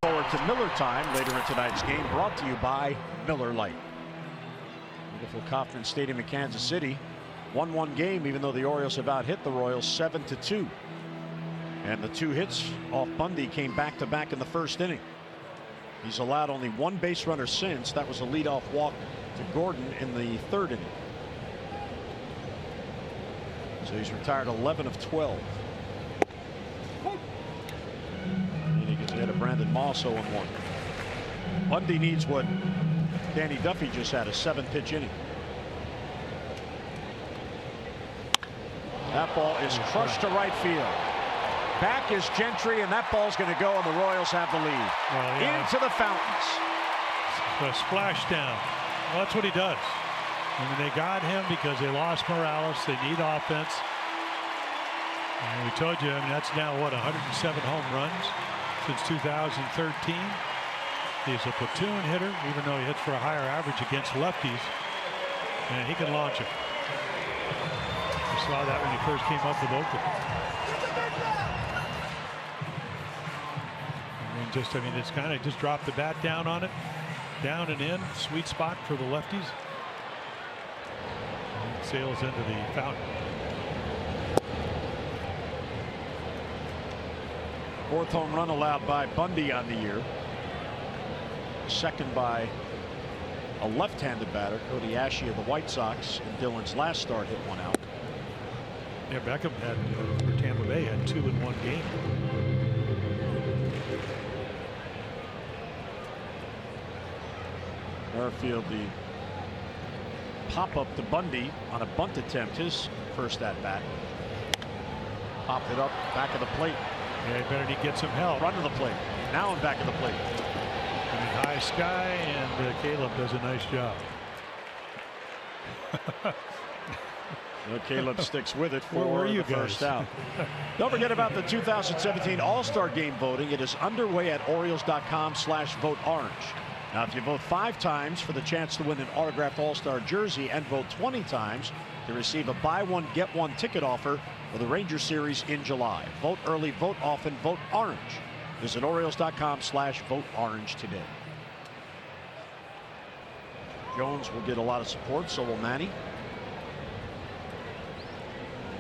Forward to Miller time later in tonight's game, brought to you by Miller Lite. Beautiful Kauffman Stadium in Kansas City. 1-1 game, even though the Orioles have out hit the Royals 7-2. And the 2 hits off Bundy came back to back in the first inning. He's allowed only 1 base runner since. That was a leadoff walk to Gordon in the 3rd inning. So he's retired 11 of 12. Ahead of Brandon Moss 0-1. Bundy needs what Danny Duffy just had, a 7-pitch inning. That ball is crushed to right field. Back is Gentry, and that ball's going to go, and the Royals have the lead. Well, yeah. Into the fountains. A splash down. Well, that's what he does. I mean, they got him because they lost Morales. They need offense. And we told you, I mean, that's now what, 107 home runs since 2013. He's a platoon hitter, even though he hits for a higher average against lefties, and he can launch it. You saw that when he first came up with Oakland. I mean, it's kind of just dropped the bat down on it, down and in, sweet spot for the lefties. And it sails into the fountain. 4th home run allowed by Bundy on the year. 2nd by a left-handed batter, Cody Ashe of the White Sox. And Dillon's last start hit 1 out. Yeah, Beckham had, for Tampa Bay, had 2 in 1 game. Merrifield, the pop-up to Bundy on a bunt attempt, his first at-bat. Popped it up, back of the plate. Yeah, he better get some help. Front of the plate. Now in back of the plate. And high sky, and Caleb does a nice job. Well, Caleb sticks with it Where for were you the first guys? out. Don't forget about the 2017 All-Star Game voting. It is underway at Orioles.com/vote-orange. Now, if you vote 5 times for the chance to win an autographed All-Star jersey and vote 20 times to receive a buy one, get one ticket offer for the Ranger Series in July. Vote early, vote often, vote orange. Visit Orioles.com/vote orange today. Jones will get a lot of support, so will Manny.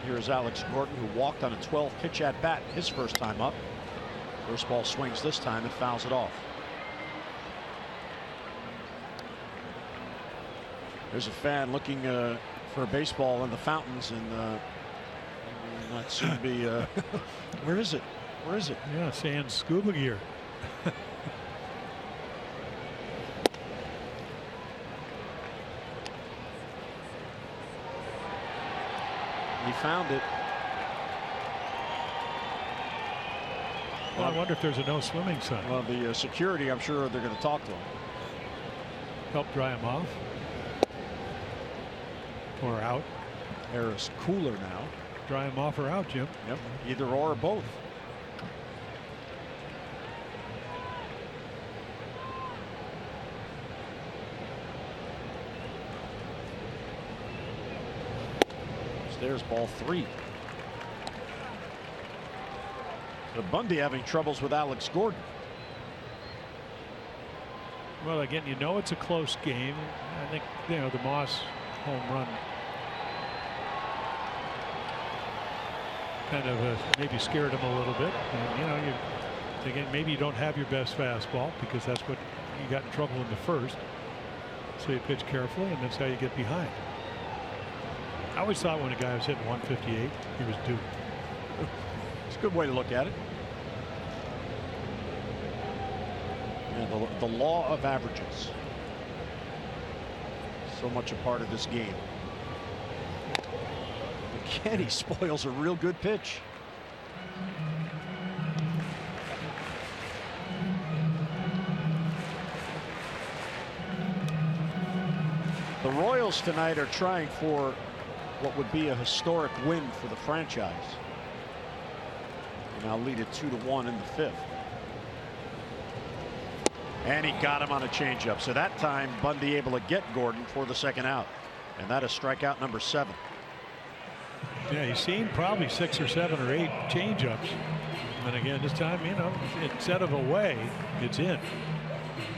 Here's Alex Gordon, who walked on a 12-pitch at bat his first time up. First ball swings this time and fouls it off. There's a fan looking for a baseball in the fountains, and that seems to be. Where is it? Where is it? Yeah, saying scuba gear. He found it. Well, I wonder if there's a no swimming sign. Well, the security, I'm sure they're going to talk to him. Help dry him off. Or out. Air is cooler now. Dry him off or out, Jim. Yep. Either or both. There's ball 3. So Bundy having troubles with Alex Gordon. Well, again, you know it's a close game. I think, you know, the Moss home run kind of maybe scared him a little bit. And, you know, again, maybe you don't have your best fastball because that's what you got in trouble in the first. So you pitch carefully, and that's how you get behind. I always thought when a guy was hitting 158, he was due. It's a good way to look at it. Yeah, the law of averages. So much a part of this game. Again, he spoils a real good pitch. The Royals tonight are trying for what would be a historic win for the franchise. They now lead it 2-1 in the 5th. And he got him on a changeup. So that time Bundy able to get Gordon for the second out. And that is strikeout number 7. Yeah, he's seen probably 6 or 7 or 8 changeups. And again, this time, you know, instead of away, it's in.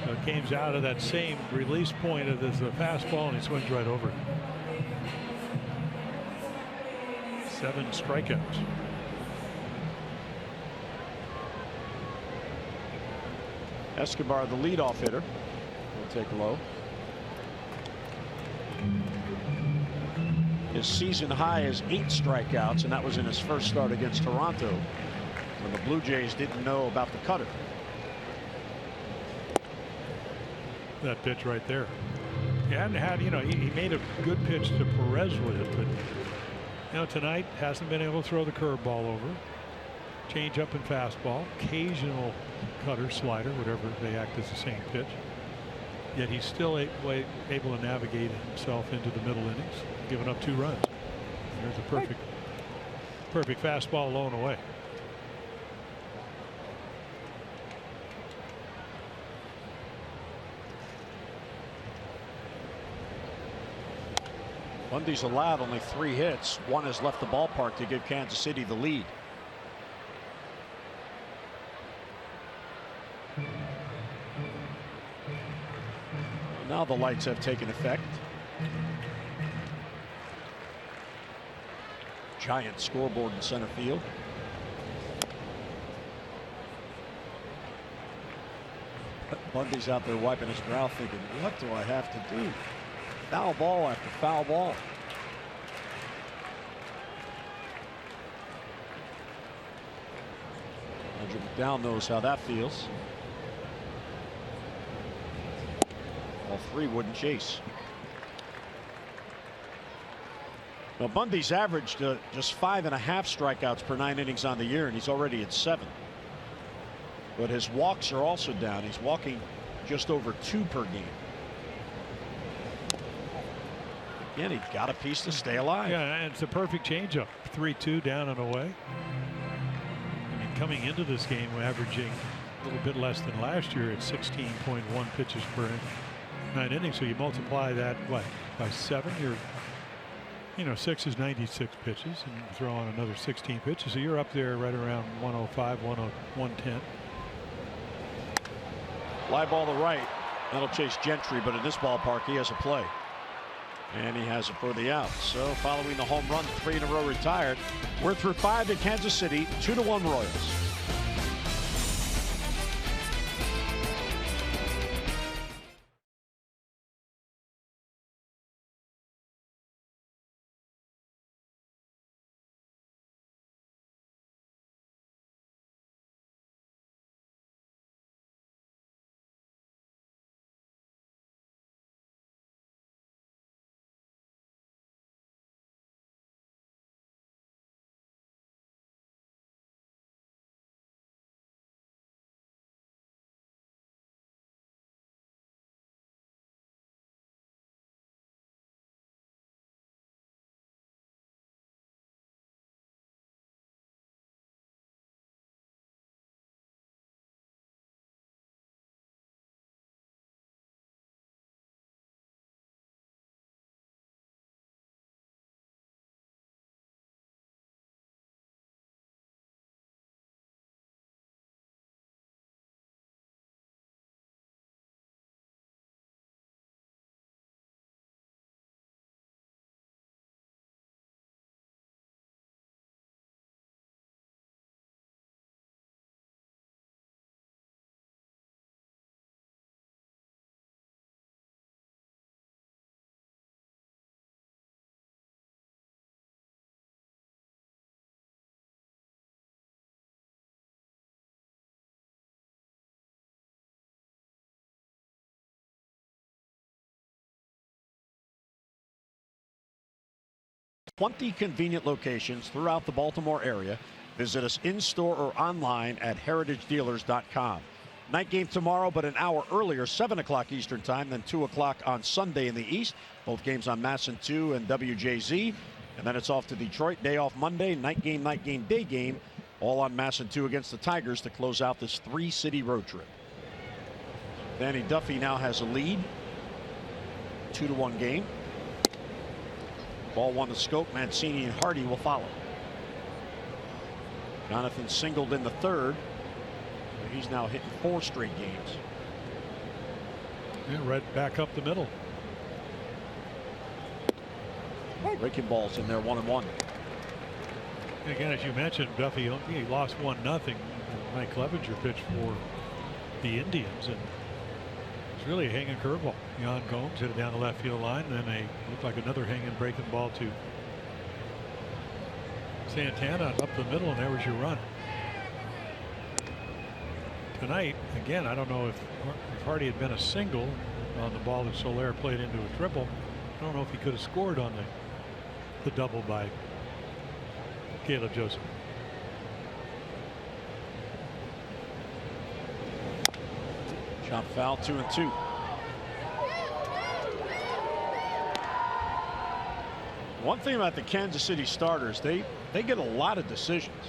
So it came out of that same release point of the fastball, and he swings right over it. 7 strikeouts. Escobar, the leadoff hitter, will take low. His season high is 8 strikeouts, and that was in his first start against Toronto when the Blue Jays didn't know about the cutter. That pitch right there. He hadn't had, you know, he made a good pitch to Perez with it, but you know, tonight hasn't been able to throw the curveball over. Change up and fastball, occasional cutter, slider, whatever they act as the same pitch. Yet he's still able to navigate himself into the middle innings, giving up 2 runs. There's a perfect fastball low and away. Bundy's allowed only 3 hits. 1 has left the ballpark to give Kansas City the lead. Now the lights have taken effect. Giant scoreboard in center field. Bundy's out there wiping his brow thinking, what do I have to do? Foul ball after foul ball. Andrew McDowell knows how that feels. All 3 wouldn't chase. Now Bundy's averaged just 5.5 strikeouts per 9 innings on the year, and he's already at 7. But his walks are also down. He's walking just over 2 per game. Again, he's got a piece to stay alive. Yeah, and it's a perfect changeup. 3-2 down and away. I mean, coming into this game, we're averaging a little bit less than last year at 16.1 pitches per 9 innings. So you multiply that, what, by 7? You're 6 is 96 pitches, and you throw on another 16 pitches, so you're up there right around 105, 110. Fly ball to right. That'll chase Gentry, but in this ballpark, he has a play. And he has it for the out. So following the home run, 3 in a row retired. We're through 5 in Kansas City, 2-1 Royals. "20 convenient locations throughout the Baltimore area. Visit us in-store or online at heritagedealers.com. Night game tomorrow, but an hour earlier, 7 o'clock Eastern time, then 2 o'clock on Sunday in the East. Both games on MASN 2 and WJZ. And then it's off to Detroit. Day off Monday. Night game, day game. All on MASN 2 against the Tigers to close out this 3-city road trip. Danny Duffy now has a lead. 2-1 game. Ball 1 to Scope. Mancini and Hardy will follow. Jonathan singled in the third. He's now hitting 4 straight games. Yeah, right back up the middle. Breaking balls in there, 1-1. Again, as you mentioned, Duffy, he lost 1-0. Mike Clevenger pitched for the Indians, and it's really a hanging curveball. Jan Gomes hit it down the left field line, and then looked like another hanging breaking ball to Santana up the middle, and there was your run. Tonight, again, I don't know if Hardy had been a single on the ball that Soler played into a triple. I don't know if he could have scored on the double by Caleb Joseph. Shot foul, 2-2. One thing about the Kansas City starters, they get a lot of decisions.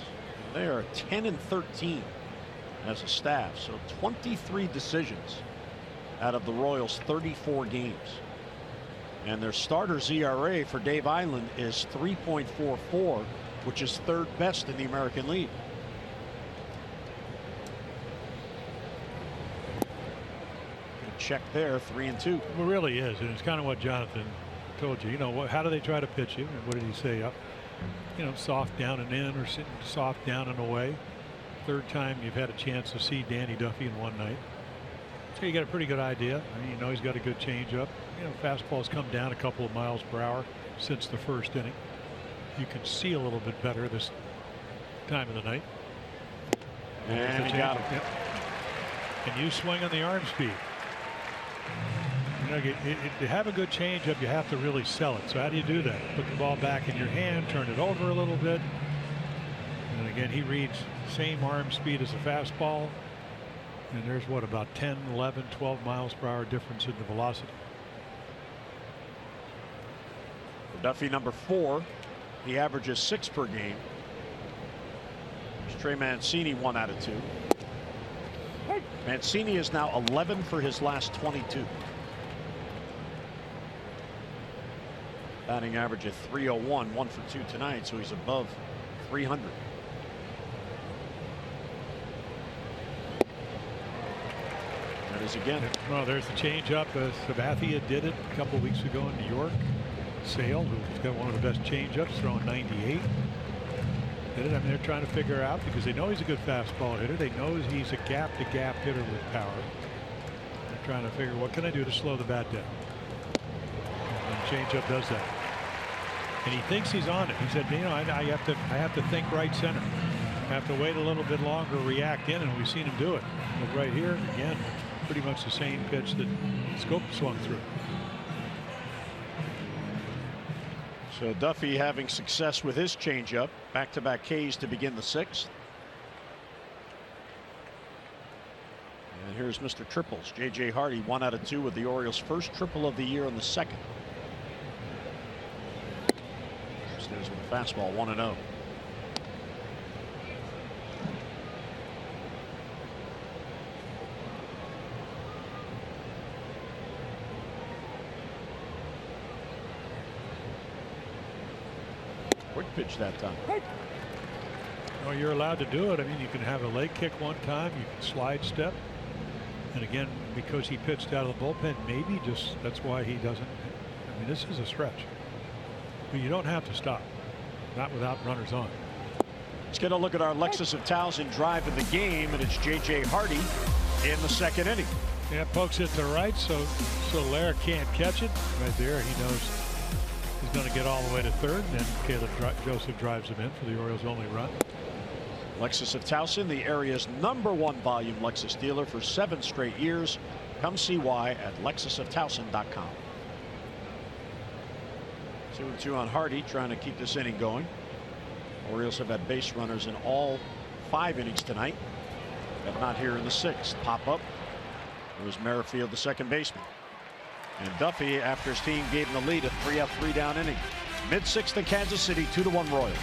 They are 10-13 as a staff, so 23 decisions out of the Royals' 34 games. And their starter's ERA for Dave Island is 3.44, which is 3rd best in the American League. Good check there, 3-2. It really is, and it's kind of what Jonathan told you. You know, how do they try to pitch you? And what did he say? Up, soft down and in, or soft down and away. Third time you've had a chance to see Danny Duffy in one night. So you got a pretty good idea. I mean, he's got a good changeup. Fastball's come down a couple of miles per hour since the first inning. You can see a little bit better this time of the night. And he got him. Yep. And you swing on the arm speed. To have a good changeup, you have to really sell it. So how do you do that? Put the ball back in your hand, turn it over a little bit. And again, he reads same arm speed as a fastball. And there's about 10, 11, 12 miles per hour difference in the velocity. For Duffy, number 4, he averages 6 per game. There's Trey Mancini, 1 out of 2. Mancini is now 11 for his last 22. Batting average at .301, 1 for 2 tonight, so he's above 300. That is again. Well, there's the changeup. Sabathia did it a couple weeks ago in New York. Sale, who's got one of the best changeups, throwing 98. Did it. I mean, they're trying to figure out, because they know he's a good fastball hitter. They know he's a gap-to-gap hitter with power. They're trying to figure, what can I do to slow the bat down? And changeup does that. And he thinks he's on it. He said, you know, I have to think right center. I have to wait a little bit longer, react in, and we've seen him do it. But right here, again, pretty much the same pitch that Scope swung through. So Duffy having success with his changeup. Back-to-back Ks to begin the 6th. And here's Mr. Triples. J.J. Hardy, 1 out of 2 with the Orioles' first triple of the year on the 2nd. Upstairs with a fastball, 1-0. Quick pitch that time. Well, you're allowed to do it. I mean, you can have a leg kick one time, you can slide step. And again, because he pitched out of the bullpen, maybe just that's why he doesn't. I mean, this is a stretch. But you don't have to stop. Not without runners on. Let's get a look at our Lexus of Towson drive in the game, and it's J.J. Hardy in the 2nd inning. Yeah, pokes it to right, so Lair can't catch it. Right there, he knows he's going to get all the way to 3rd, and then Caleb Joseph drives him in for the Orioles' only run. Lexus of Towson, the area's #1 volume Lexus dealer for 7 straight years. Come see why at lexusoftowson.com. 2-2 on Hardy, trying to keep this inning going. Orioles have had base runners in all 5 innings tonight, but not here in the 6th. Pop up. It was Merrifield, the second baseman. And Duffy, after his team gave him the lead, a 3-up, 3-down inning. Mid-6th in Kansas City, 2-1 Royals.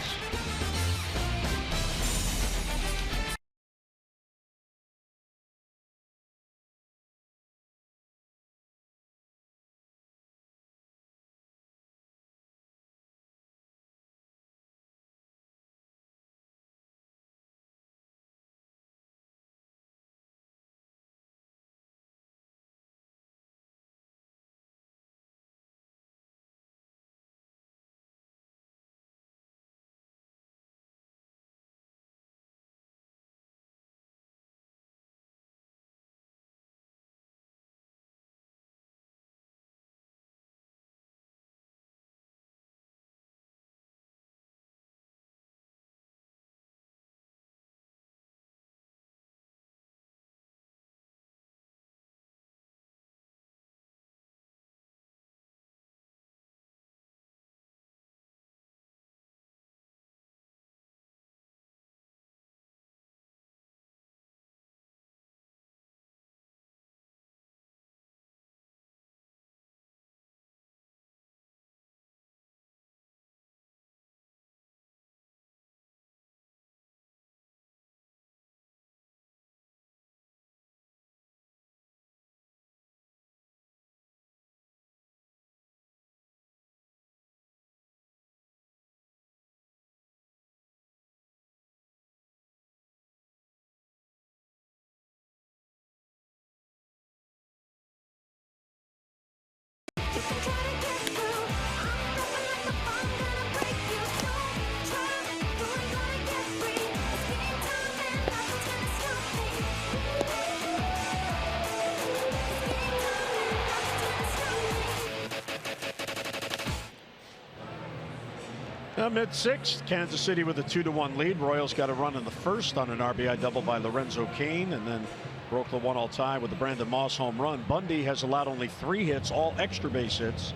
Mid-6th, Kansas City with a 2-1 lead. Royals got a run in the 1st on an RBI double by Lorenzo Cain, and then broke the 1-all tie with the Brandon Moss home run. Bundy has allowed only 3 hits, all extra base hits,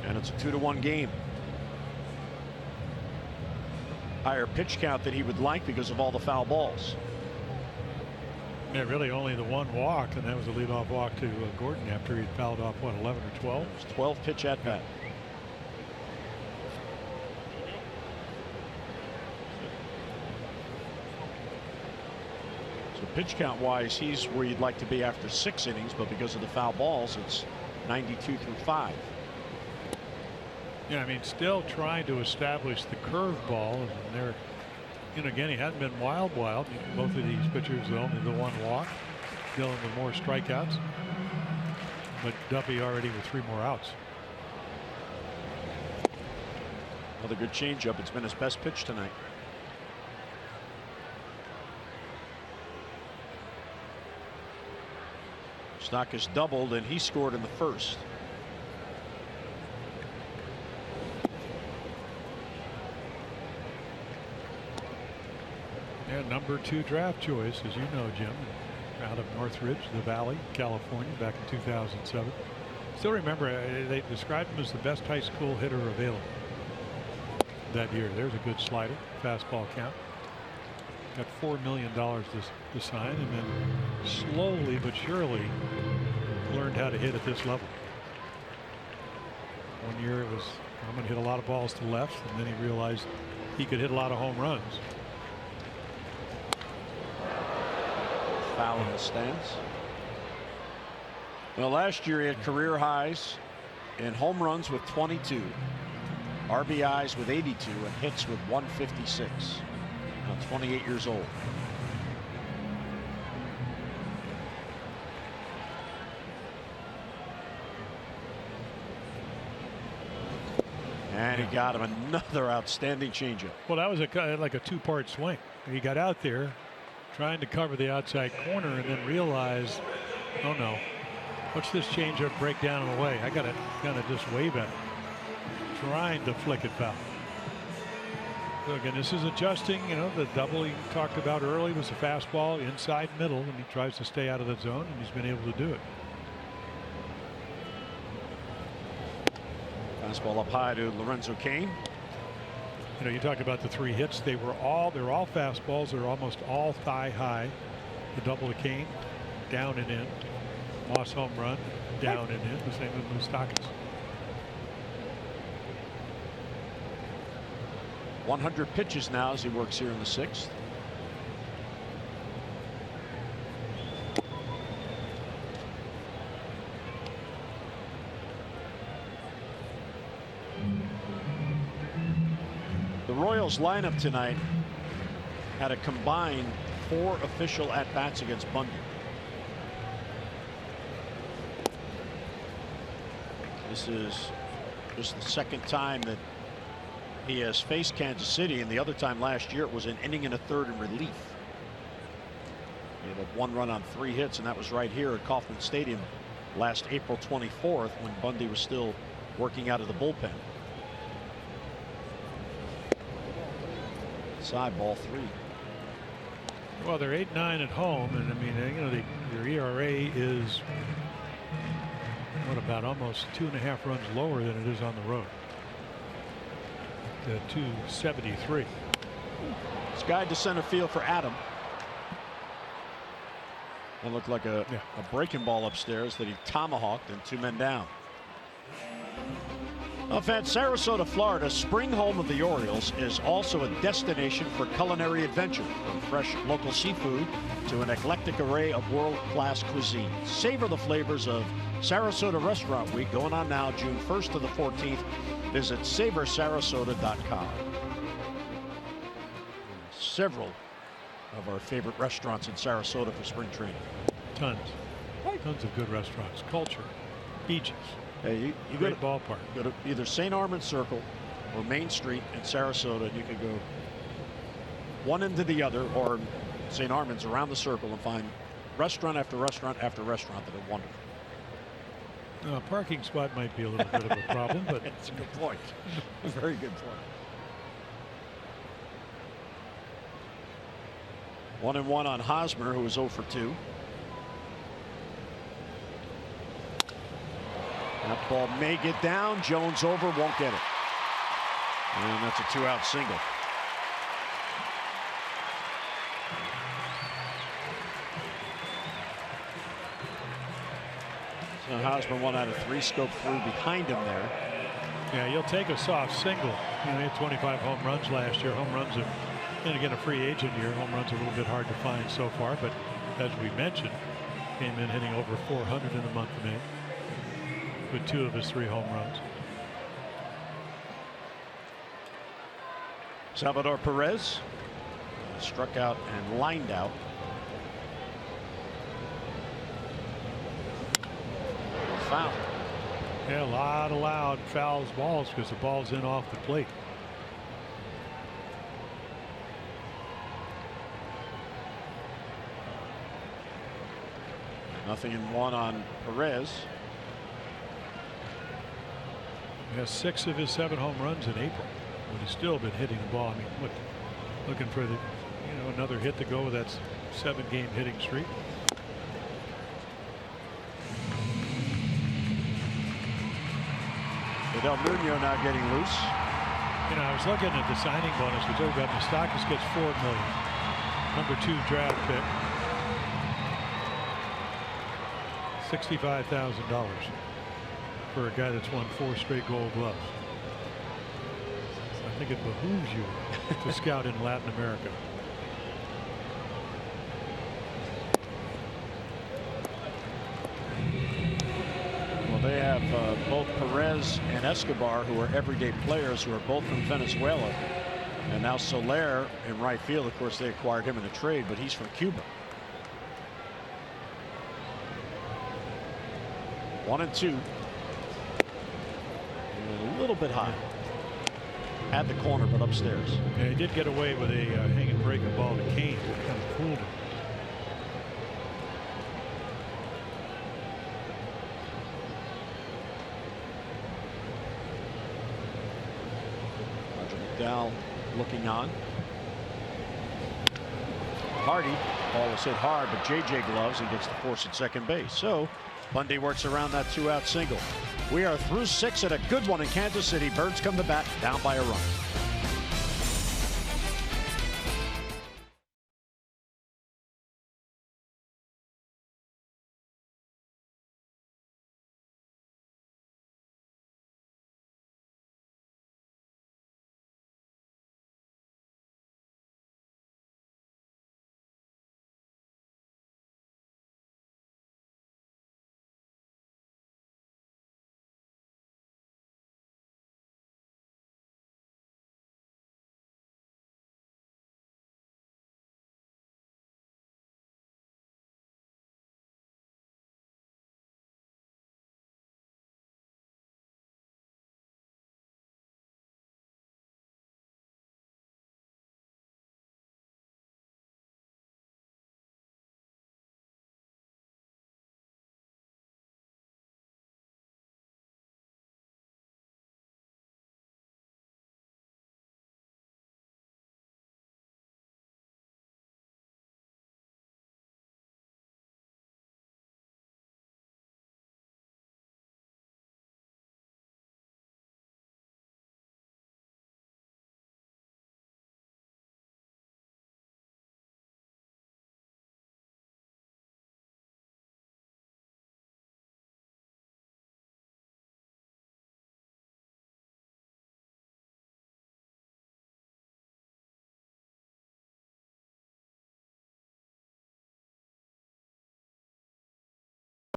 and it's a 2-1 game. Higher pitch count than he would like because of all the foul balls. Yeah, really only the 1 walk, and that was a leadoff walk to Gordon after he had fouled off, what, 11 or 12? It was 12 pitch at bat. Pitch count wise, he's where you'd like to be after 6 innings, but because of the foul balls, it's 92 through 5. Yeah, I mean, still trying to establish the curveball, and they're, again, he hasn't been wild. Both of these pitchers, only the one walk, dealing with more strikeouts. But Duffy already with 3 more outs. Another good changeup. It's been his best pitch tonight. Stock has doubled, and he scored in the first. Yeah, number 2 draft choice, as you know, Jim, out of Northridge, the Valley, California, back in 2007. Still remember, they described him as the best high school hitter available that year. There's a good slider, fastball count. Got $4 million to sign, and then slowly but surely learned how to hit at this level. One year it was, I'm going to hit a lot of balls to left, and then he realized he could hit a lot of home runs. Foul in the stands. Well, last year he had career highs in home runs with 22, RBIs with 82, and hits with 156. Now 28 years old. And he got him another outstanding changeup. Well, that was like a 2-part swing. He got out there trying to cover the outside corner, and then realized, oh no, what's this changeup break down in the way? I got to kind of just wave at it, trying to flick it foul. So again, this is adjusting. The double he talked about early was a fastball inside middle, and he tries to stay out of the zone, and he's been able to do it. Fastball up high to Lorenzo Cain. You talk about the 3 hits. They're all fastballs. They're almost all thigh high. The double to Cain, down and in. Moss home run, down and in. The same with Moustakas. 100 pitches now as he works here in the 6th. The Royals lineup tonight had a combined 4 official at-bats against Bundy. This is just the second time that he has faced Kansas City, and the other time last year it was an inning and a third in relief. He had a 1 run on 3 hits, and that was right here at Kauffman Stadium last April 24th when Bundy was still working out of the bullpen. Side ball 3. Well, they're 8-9 at home, and I mean, their ERA is about almost 2.5 runs lower than it is on the road. 273. It's guide to center field for Adam. It looked like a breaking ball upstairs that he tomahawked, and 2 men down. Up at Sarasota, Florida, spring home of the Orioles, is also a destination for culinary adventure, from fresh local seafood to an eclectic array of world-class cuisine. Savor the flavors of Sarasota Restaurant Week, going on now June 1st to the 14th. Visit savorsarasota.com. Several of our favorite restaurants in Sarasota for spring training. Tons of good restaurants. Culture, beaches. Hey, you great ballpark. Go to either St. Armand Circle or Main Street in Sarasota, and you can go one into the other, or St. Armand's around the circle, and find restaurant after restaurant after restaurant that are wonderful. Parking spot might be a little bit of a problem, but it's a good point. A very good point. 1-1 on Hosmer, who was 0 for 2. That ball may get down. Jones over, won't get it. And that's a 2-out single. So Hosmer 1 out of 3, scoped through behind him there. Yeah, you'll take a soft single. He had 25 home runs last year. Home runs are, and again, a free agent year. Home runs are a little bit hard to find so far, but as we mentioned, came in hitting over 400 in the month of May with 2 of his 3 home runs. Salvador Perez struck out and lined out. Foul. Yeah, a lot of loud fouls balls because the ball's in off the plate. Nothing in one on Perez. He has 6 of his 7 home runs in April, but he's still been hitting the ball. I mean, looking for the, another hit to go with that 7-game hitting streak. Del Muno now getting loose. I was looking at the signing bonus, which everybody, Moustakas gets $4 million. Number 2 draft pick, $65,000 for a guy that's won 4 straight Gold Gloves. I think it behooves you to scout in Latin America. They have both Perez and Escobar, who are everyday players, who are both from Venezuela. And now Soler in right field. Of course, they acquired him in a trade, but he's from Cuba. 1-2. And a little bit high. At the corner, but upstairs. Yeah, he did get away with a hanging breaking ball to Kane. It kind of fooled him. Down looking on. Hardy, ball was hit hard, but JJ gloves and gets the force at second base. So Bundy works around that 2-out single. We are through 6 at a good one in Kansas City. Birds come to bat, down by a run.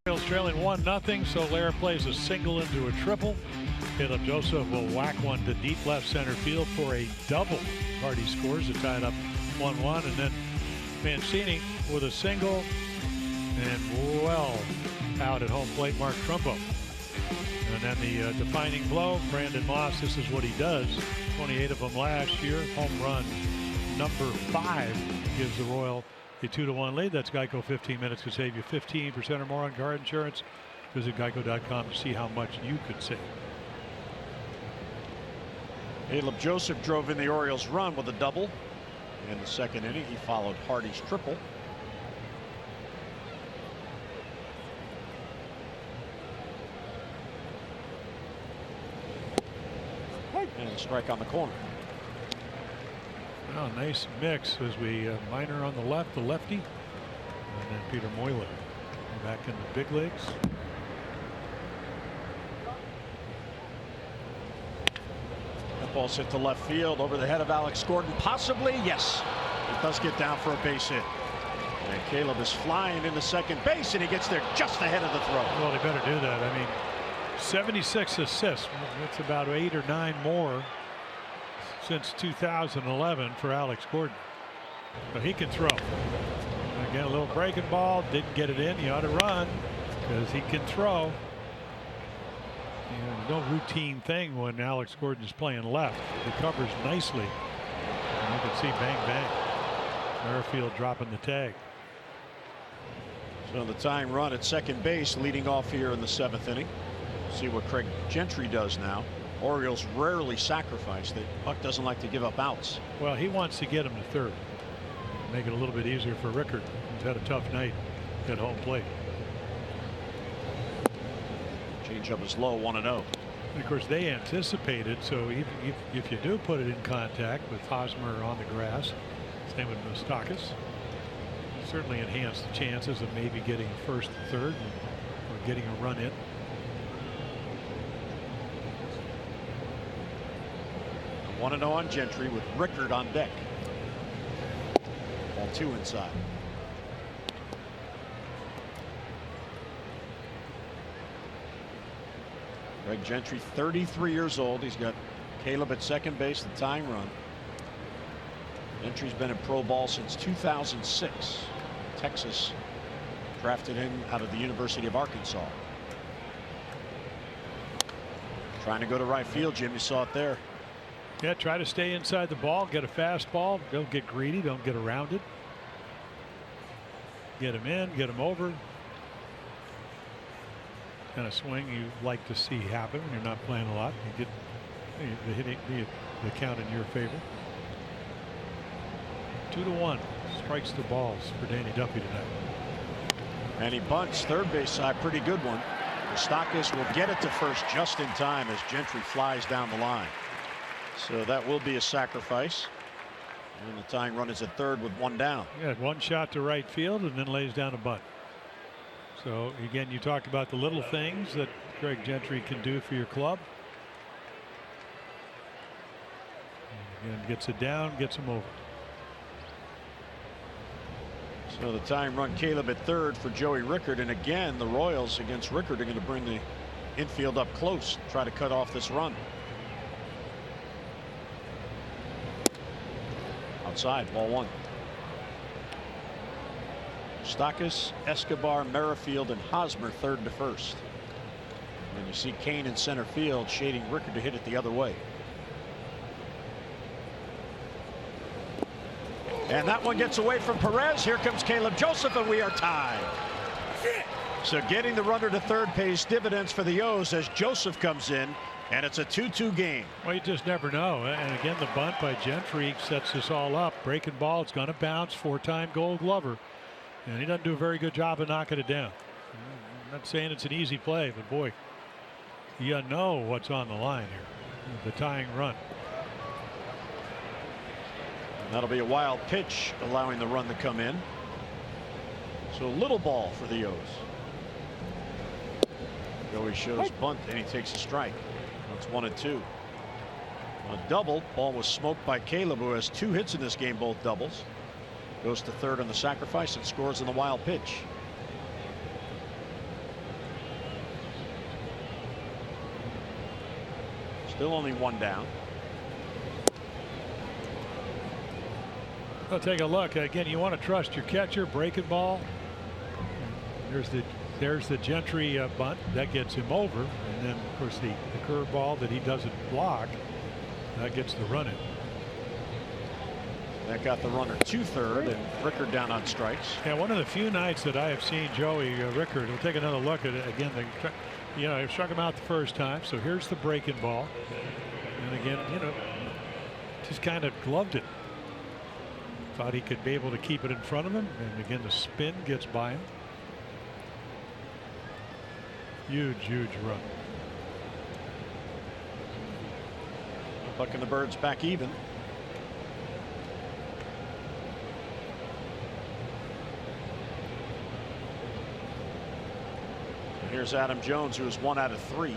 Orioles trailing 1-0. Soler plays a single into a triple. Caleb Joseph will whack one to deep left center field for a double. Hardy scores to tie it up 1-1, and then Mancini with a single and well out at home plate. Mark Trumbo. And then the defining blow, Brandon Moss. This is what he does. 28 of them last year. Home run number 5 gives the Royal a 2-1 lead. That's Geico. 15 minutes could save you 15% or more on car insurance. Visit geico.com to see how much you could save. Caleb Joseph drove in the Orioles run with a double in the second inning. He followed Hardy's triple. And a strike on the corner. Oh, nice mix as we Minor on the left, the lefty, and then Peter Moylan back in the big leagues. That ball's hit to left field over the head of Alex Gordon. Possibly, yes. It does get down for a base hit. And Caleb is flying into second base, and he gets there just ahead of the throw. Well, they better do that. I mean, 76 assists. That's about 8 or 9 more since 2011 for Alex Gordon. But he can throw. Again, a little breaking ball, didn't get it in. He ought to run because he can throw. And no routine thing when Alex Gordon is playing left. He covers nicely. And you can see bang bang. Merrifield dropping the tag. So the tying run at second base leading off here in the 7th inning. See what Craig Gentry does now. Orioles rarely sacrifice. Buck doesn't like to give up outs. Well, he wants to get him to third. Make it a little bit easier for Rickard. He's had a tough night at home plate. Changeup is low, 1-0. And of course, they anticipated, so if you do put it in contact with Hosmer on the grass, same with Moustakas, certainly enhance the chances of maybe getting first and third or getting a run in. A 1-0 on Gentry with Rickard on deck. Ball 2 inside. Craig Gentry, 33 years old. He's got Caleb at second base, the tying run. Gentry's been in pro ball since 2006. Texas drafted him out of the University of Arkansas. Trying to go to right field, Jim. You saw it there. Yeah, try to stay inside the ball, get a fastball. Don't get greedy, don't get around it. Get him in, get him over. Kind of swing you like to see happen when you're not playing a lot. You get the count in your favor. 2-1. Strikes the balls for Danny Duffy tonight. And he bunts third base side, pretty good one. Moustakas will get it to first just in time as Gentry flies down the line. So that will be a sacrifice. And the tying run is at third with one down. Yeah, one shot to right field and then lays down a bunt. So again, you talked about the little things that Craig Gentry can do for your club. And again, gets it down, gets him over. So the tying run, Caleb at third for Joey Rickard. And again, the Royals against Rickard are going to bring the infield up close, try to cut off this run. Outside, ball 1. Moustakas, Escobar, Merrifield, and Hosmer third to first. And you see Kane in center field shading Rickard to hit it the other way. And that one gets away from Perez. Here comes Caleb Joseph, and we are tied. So getting the runner to third pays dividends for the O's as Joseph comes in, and it's a 2-2 game. Well, you just never know. And again, the bunt by Gentry sets this all up. Breaking ball, it's going to bounce. 4-time Gold Glover. And he doesn't do a very good job of knocking it down. I'm not saying it's an easy play, but boy, you know what's on the line here. The tying run. And that'll be a wild pitch, allowing the run to come in. So a little ball for the O's. Joey shows bunt, and he takes a strike. That's 1-2. A double. Ball was smoked by Caleb, who has 2 hits in this game, both doubles. Goes to third on the sacrifice and scores on the wild pitch. Still only one down. I'll take a look again. You want to trust your catcher. Breaking ball. There's the Gentry bunt that gets him over, and then of course the curveball that he doesn't block, that gets the run in. That got the runner to third, and Rickard down on strikes. Yeah, one of the few nights that I have seen Joey Rickard. We'll take another look at it again. They struck him out the first time, so here's the breaking ball, and again, just kind of gloved it. Thought he could be able to keep it in front of him, and again the spin gets by him. Huge run. Buck and the Birds back even. Here's Adam Jones, who is 1 out of 3.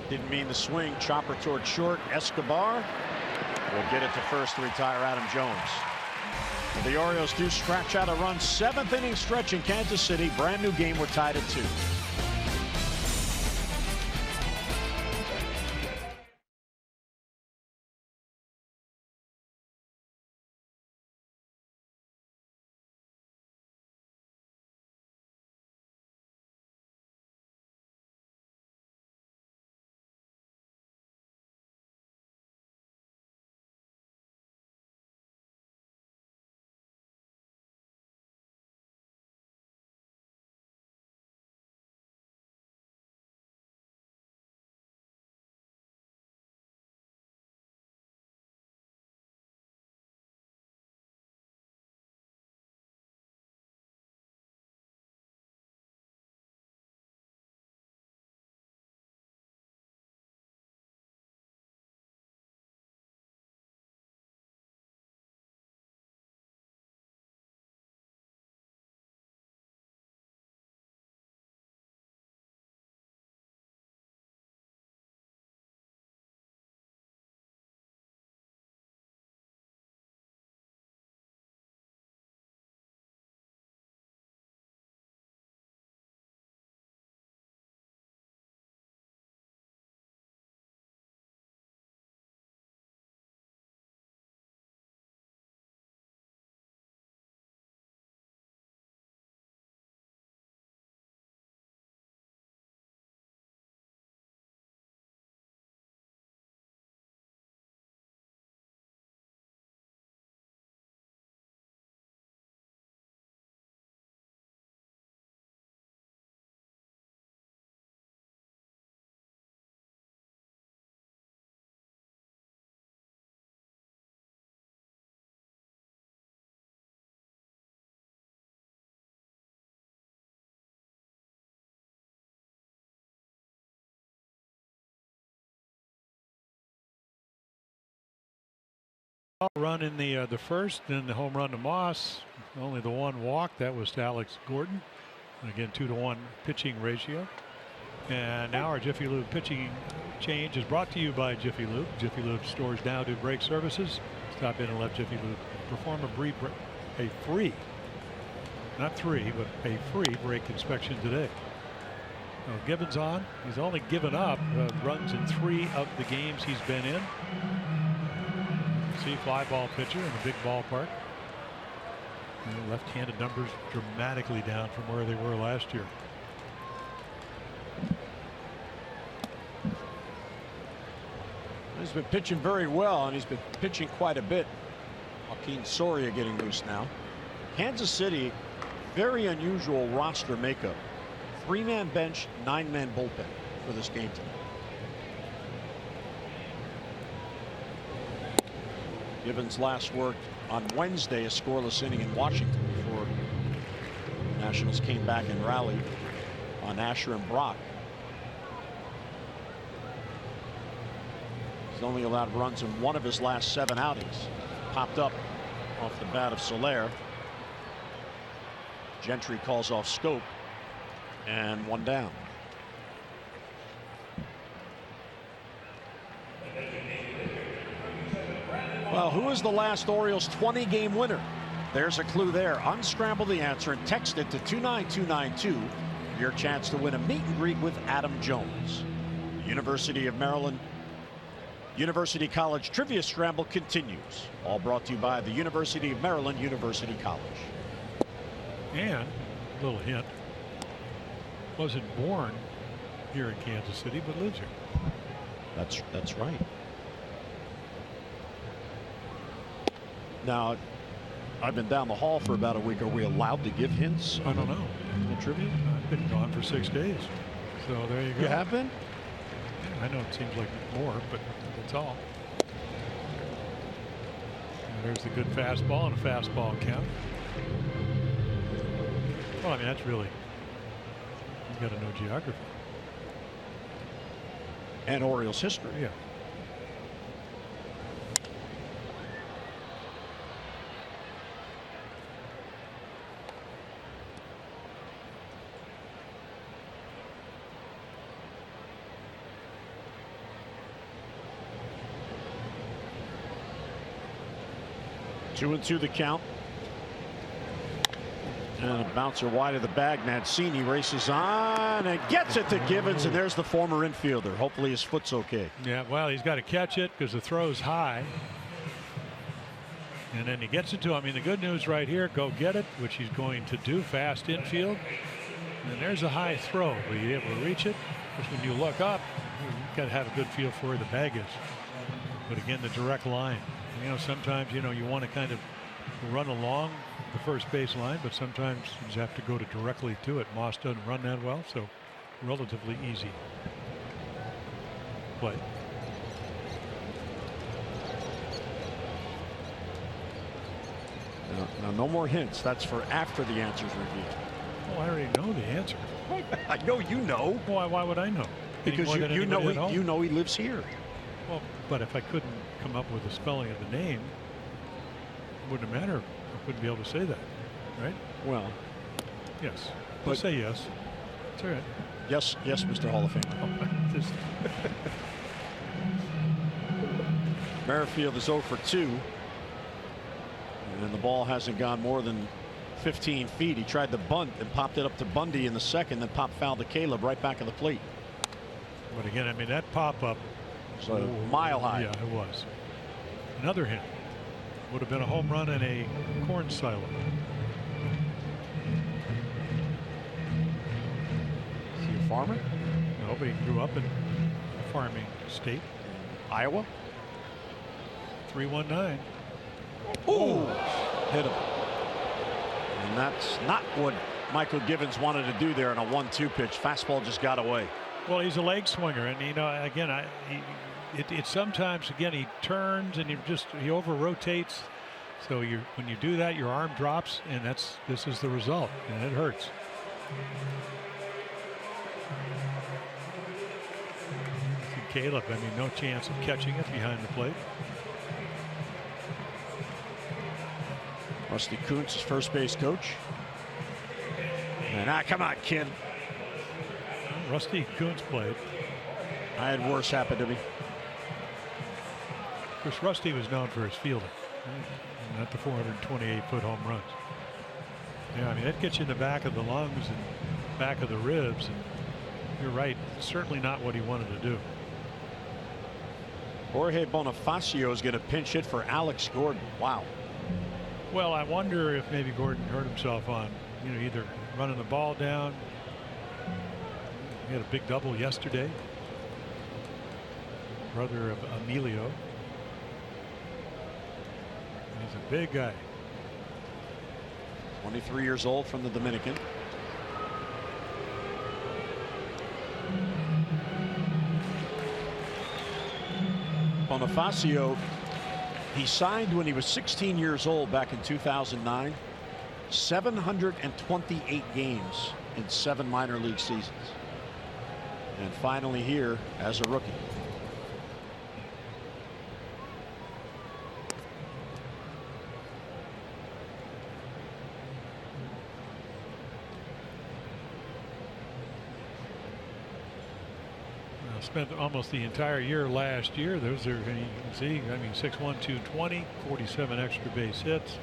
Didn't mean the swing. Chopper toward short. Escobar will get it to first to retire Adam Jones. And the Orioles do scratch out a run. 7th inning stretch in Kansas City. Brand new game. We're tied at 2. Run in the first, then the home run to Moss. Only the one walk. That was to Alex Gordon. Again, 2-to-1 pitching ratio. And now our Jiffy Lube pitching change is brought to you by Jiffy Lube. Jiffy Lube stores now do brake services. Stop in and let Jiffy Lube perform a free, not three, but a free brake inspection today. So Gibbons on. He's only given up runs in 3 of the games he's been in. See, fly ball pitcher in a big ballpark. Left-handed numbers dramatically down from where they were last year. He's been pitching very well, and he's been pitching quite a bit. Joaquin Soria getting loose now. Kansas City, very unusual roster makeup. 3-man bench, 9-man bullpen for this game tonight. Gibbons last worked on Wednesday, a scoreless inning in Washington before the Nationals came back and rallied on Asher and Brock. He's only allowed runs in 1 of his last 7 outings. Popped up off the bat of Soler. Gentry calls off Scope, and 1 down. Well, who is the last Orioles 20-game winner? There's a clue there. Unscramble the answer and text it to 29292. Your chance to win a meet and greet with Adam Jones. University of Maryland University College Trivia Scramble continues. All brought to you by the University of Maryland University College. And a little hint, wasn't born here in Kansas City, but lives here. That's right. Now, I've been down the hall for about a week. Are we allowed to give hints? I don't know. In the trivia? I've been gone for 6 days. So there you go. You have been? I know it seems like more, but that's all. And there's the good fastball and a fastball count. Well, I mean, that's really, you got to know geography. And Orioles history. Yeah. Two and two the count. And a bouncer wide of the bag. Mancini races on and gets it to Gibbons, and there's the former infielder. Hopefully his foot's okay. Yeah, well, he's got to catch it because the throw's high. And then he gets it to him. I mean, the good news right here, go get it, which he's going to do, fast infield. And there's a high throw. Will you be able to reach it? Because when you look up, you've got to have a good feel for where the bag is. But again, the direct line. You know, sometimes, you know, you want to kind of run along the first base line, but sometimes you just have to go directly to it. Moss doesn't run that well, so relatively easy play. Now, no more hints. That's for after the answer's revealed. Oh, I already know the answer. I know you know. Why would I know? Because you know he lives here. Well, but if I couldn't come up with the spelling of the name, it wouldn't matter. I wouldn't be able to say that, right? Well, yes. But say yes. It's all right. Yes, Mr. Hall of Fame. Merrifield is 0 for 2. And the ball hasn't gone more than 15 feet. He tried the bunt and popped it up to Bundy in the second, then popped foul to Caleb right back of the plate. But again, I mean, that pop-up. So mile high. Yeah, it was. Another hit. Would have been a home run in a corn silo. Is he a farmer? No, but he grew up in a farming state. Iowa? 319. Ooh, hit him. And that's not what Michael Gibbons wanted to do there on a 1-2 pitch. Fastball just got away. Well, he's a leg swinger, and you know, again, it sometimes, again, he turns and he over rotates. So when you do that, your arm drops, and this is the result, and it hurts. Caleb, I mean, no chance of catching it behind the plate. Rusty Kuntz is first base coach. And come on, Ken. Rusty Kuntz played. I had worse happen to me. Of course, Rusty was known for his fielding, not the 428-foot home runs. Yeah, I mean, that gets you in the back of the lungs and back of the ribs. And you're right, certainly not what he wanted to do. Jorge Bonifacio is going to pinch hit for Alex Gordon. Wow. Well, I wonder if maybe Gordon hurt himself on, either running the ball down. He had a big double yesterday. Brother of Emilio. He's a big guy. 23 years old from the Dominican. Bonifacio, he signed when he was 16 years old back in 2009. 728 games in 7 minor league seasons. And finally here as a rookie. Spent almost the entire year last year. Those are, you can see, I mean, 6'1", 220, 47 extra base hits.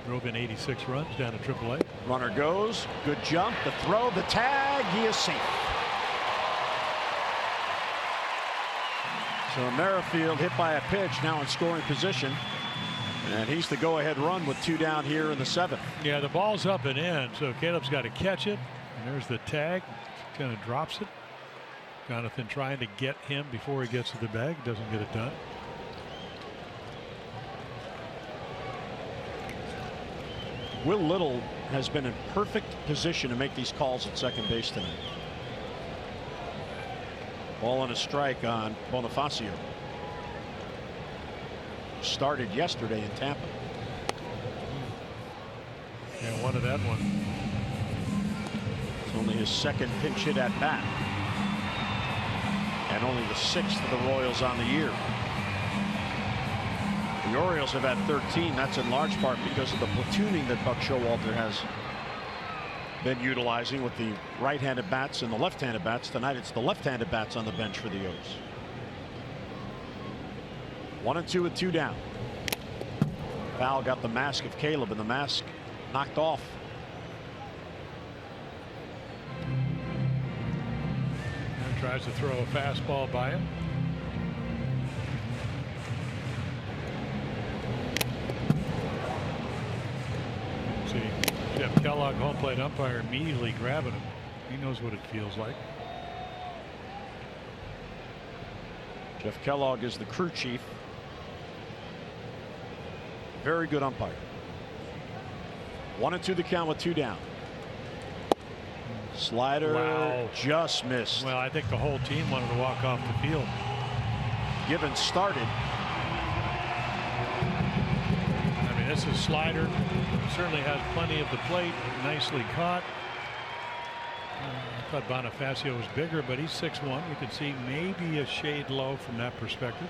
Drove in 86 runs down to AAA. Runner goes, good jump, the throw, the tag, he is safe. So Merrifield hit by a pitch, now in scoring position. And he's the go-ahead run with 2 down here in the 7th. Yeah, the ball's up and in, so Caleb's got to catch it. And there's the tag, kind of drops it. Jonathan trying to get him before he gets to the bag, doesn't get it done. Will Little has been in perfect position to make these calls at second base tonight. Ball and a strike on Bonifacio. Started yesterday in Tampa. Yeah, wanted that one. It's only his second pinch hit at bat. And only the 6th for the Royals on the year. The Orioles have had 13. That's in large part because of the platooning that Buck Showalter has been utilizing with the right-handed bats and the left-handed bats. Tonight it's the left-handed bats on the bench for the O's. 1-2 with 2 down. Val got the mask of Caleb, and the mask knocked off. Tries to throw a fastball by him. See, Jeff Kellogg, home plate umpire, immediately grabbing him. He knows what it feels like. Jeff Kellogg is the crew chief. Very good umpire. 1-2 the count with 2 down. Slider, wow, just missed. Well, I think the whole team wanted to walk off the field. Givens started. I mean, this is slider. Certainly has plenty of the plate. Nicely caught. I thought Bonifacio was bigger, but he's 6'1". You can see maybe a shade low from that perspective.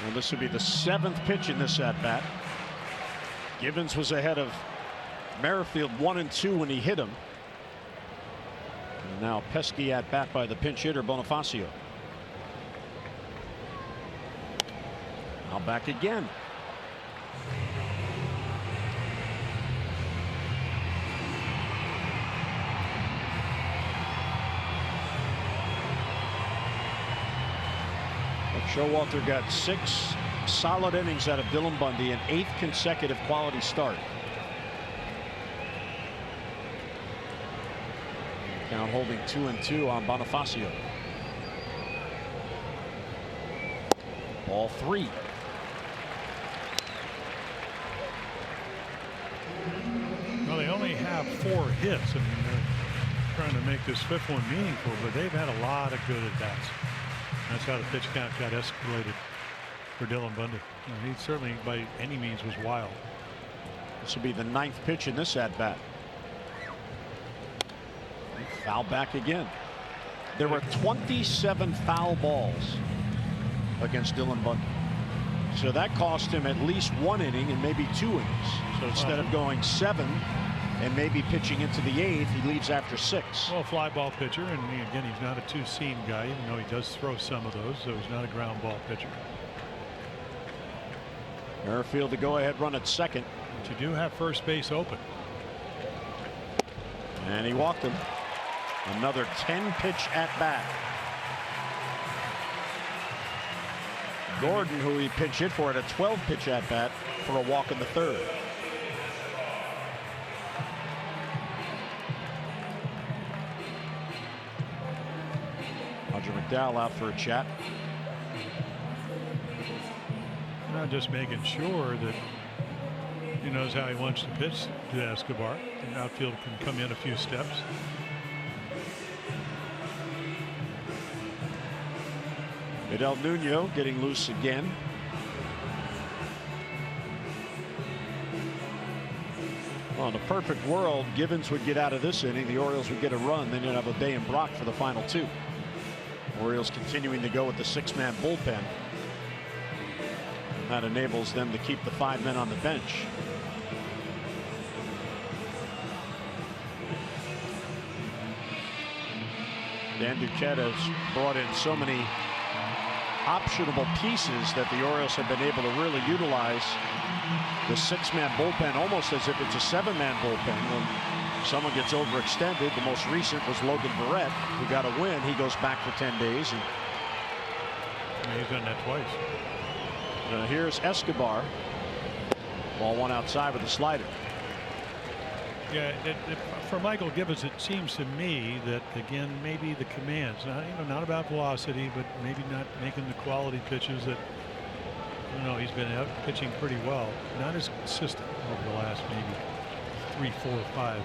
Well, this would be the 7th pitch in this at bat. Givens was ahead of Merrifield 1-2 when he hit him. And now pesky at bat by the pinch hitter Bonifacio. Now back again. Showalter got 6 solid innings out of Dylan Bundy, an 8th consecutive quality start. Count holding 2-2 on Bonifacio. Ball 3. Well, they only have 4 hits. I mean, they're trying to make this 5th one meaningful, but they've had a lot of good at bats. That's how the pitch count got escalated for Dylan Bundy. He certainly by any means was wild. This will be the 9th pitch in this at bat. Foul back again. There were 27 foul balls against Dylan Bundy. So that cost him at least 1 inning and maybe 2 innings. So instead of going 7 and maybe pitching into the 8th, he leaves after 6. Well, fly ball pitcher, and again, he's not a 2-seam guy, even though he does throw some of those, so he's not a ground ball pitcher. Merrifield the go-ahead run at second. But you do have first base open. And he walked him. Another 10-pitch at bat. Gordon, who he pinch hit for, at a 12-pitch at bat for a walk in the 3rd. Roger McDowell out for a chat. Not just making sure that he knows how he wants to pitch to Escobar. The outfield can come in a few steps. Fidel Nuno getting loose again. Well, in a perfect world, Givens would get out of this inning. The Orioles would get a run. Then you'd have O'Day and Brock for the final 2. Orioles continuing to go with the 6-man bullpen. That enables them to keep the 5 men on the bench. Dan Duquette has brought in so many optionable pieces that the Orioles have been able to really utilize the 6-man bullpen almost as if it's a 7-man bullpen. When someone gets overextended, the most recent was Logan Barrett, who got a win. He goes back for 10 days. And he's done that twice. Here's Escobar. Ball 1 outside with a slider. Yeah, for Michael Givens, it seems to me that, again, maybe the commands, not about velocity, but maybe not making the quality pitches that, he's been out pitching pretty well. Not as consistent over the last maybe 3, 4, 5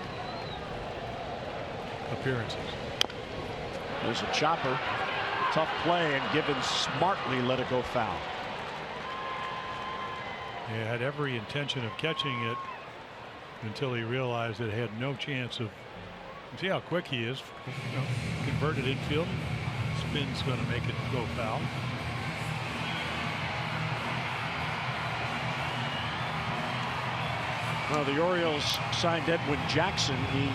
appearances. There's a chopper. Tough play, and Givens smartly let it go foul. He had every intention of catching it until he realized that he had no chance of. See how quick he is. Converted infield. Spin's going to make it go foul. Well, the Orioles signed Edwin Jackson. He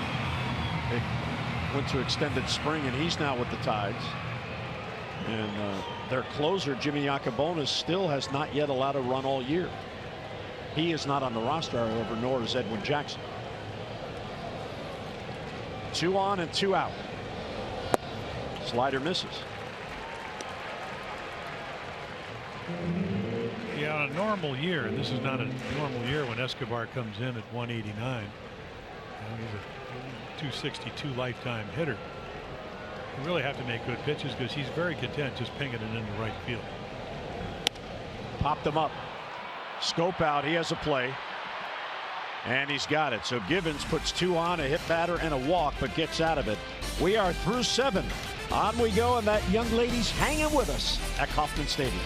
went to extended spring, and he's now with the Tides. And their closer, Jimmy Yacobonis, still has not yet allowed a run all year. He is not on the roster, however, nor is Edwin Jackson. 2 on and 2 out. Slider misses. Yeah, on a normal year, and this is not a normal year when Escobar comes in at 189. He's a 262 lifetime hitter. You really have to make good pitches because he's very content just pinging it into right field. Popped them up. Scope out. He has a play. And he's got it. So Givens puts 2 on, a hit batter and a walk, but gets out of it. We are through 7. On we go, and that young lady's hanging with us at Kauffman Stadium.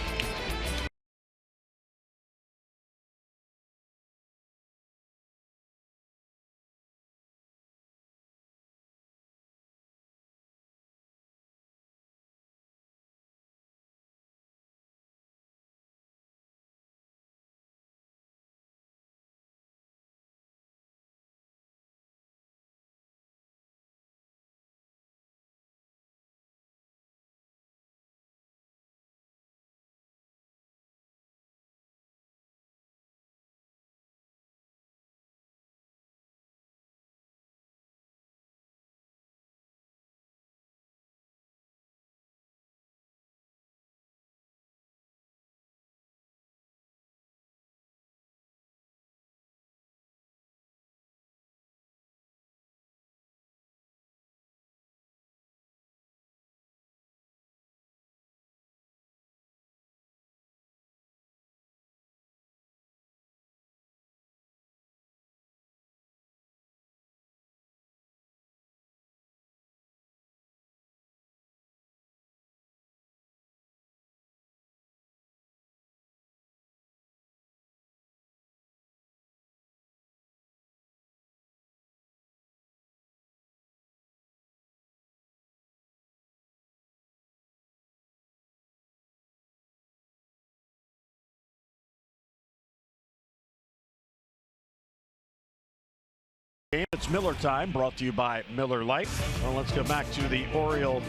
It's Miller time, brought to you by Miller Lite. Well, let's go back to the Oriole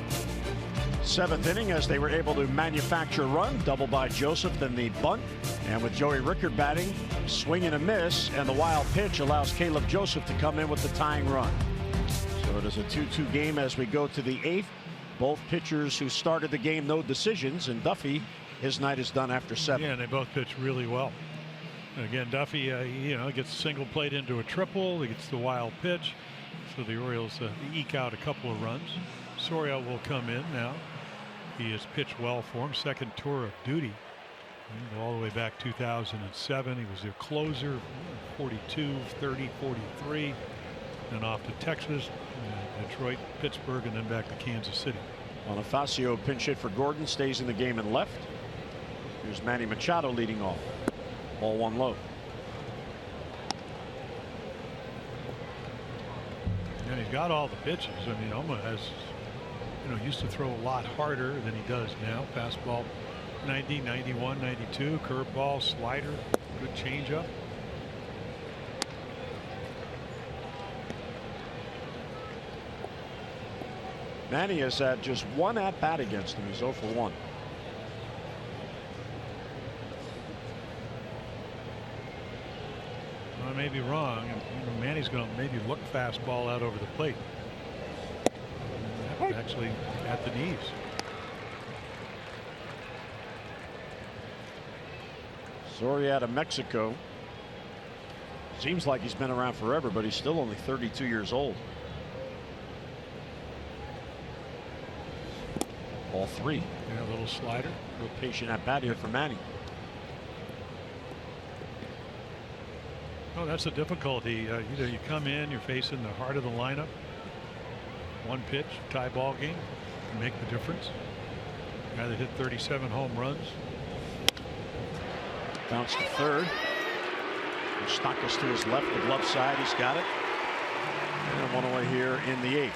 seventh inning as they were able to manufacture a run, double by Joseph, then the bunt. And with Joey Rickard batting, swing and a miss, and the wild pitch allows Caleb Joseph to come in with the tying run. So it is a 2-2 game as we go to the eighth. Both pitchers who started the game, no decisions, and Duffy, his night is done after 7. Yeah, and they both pitched really well. Again, Duffy, gets a single plate into a triple. He gets the wild pitch. So the Orioles eke out a couple of runs. Soria will come in now. He has pitched well for him. Second tour of duty. All the way back 2007. He was their closer, 42, 30, 43. Then off to Texas, Detroit, Pittsburgh, and then back to Kansas City. Bonifacio pinch hit for Gordon, stays in the game and left. Here's Manny Machado leading off. Ball 1 low. And he's got all the pitches. I mean, Oma has, used to throw a lot harder than he does now. Fastball 90, 91, 92. Curveball, slider, good changeup. Manny has had just 1 at bat against him. He's 0 for 1. I may be wrong. Manny's going to maybe look fastball out over the plate. Actually at the knees. Soria out of Mexico. Seems like he's been around forever, but he's still only 32 years old. Ball 3. Yeah, a little slider. Real patient at bat here for Manny. Oh, that's the difficulty. You come in, you're facing the heart of the lineup. 1 pitch, tie ball game, can make the difference. Guy that hit 37 home runs. Bounce to third. Moustakas to his left, the glove side. He's got it. And 1 away here in the 8th.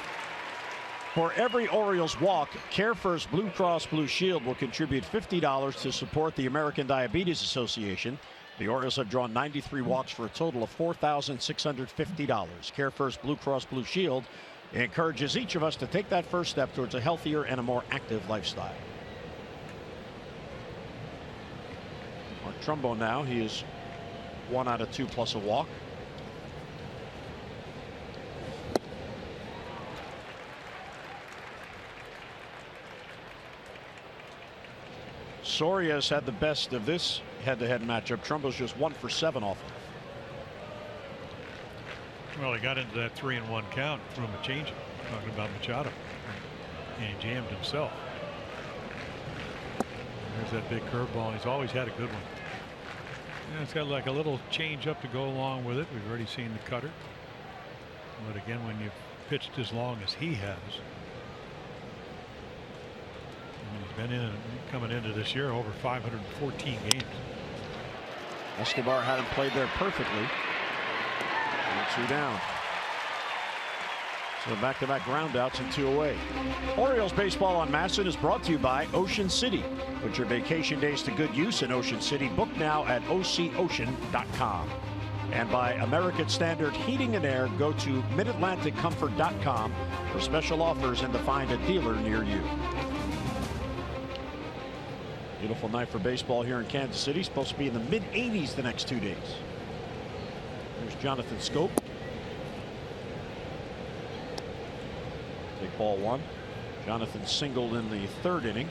For every Orioles walk, CareFirst Blue Cross Blue Shield will contribute $50 to support the American Diabetes Association. The Orioles have drawn 93 walks for a total of $4,650. CareFirst Blue Cross Blue Shield encourages each of us to take that first step towards a healthier and a more active lifestyle. Mark Trumbo now, he is 1 out of 2 plus a walk. Soria's had the best of this head-to-head matchup. Trumbo's just 1 for 7 off. Well, he got into that 3-1 count from a changeup. Talking about Machado, and he jammed himself. There's that big curveball. He's always had a good one. Yeah, it's got like a little change up to go along with it. We've already seen the cutter. But again, when you've pitched as long as he has, he's been coming into this year over 514 games. Escobar hadn't played there perfectly. 2 down. So back-to-back groundouts and 2 away. Orioles baseball on MASN is brought to you by Ocean City. Put your vacation days to good use in Ocean City. Book now at ococean.com. And by American Standard Heating and Air. Go to midatlanticcomfort.com for special offers and to find a dealer near you. Beautiful night for baseball here in Kansas City. Supposed to be in the mid-80s the next 2 days. There's Jonathan Scope. Take ball 1. Jonathan singled in the 3rd inning.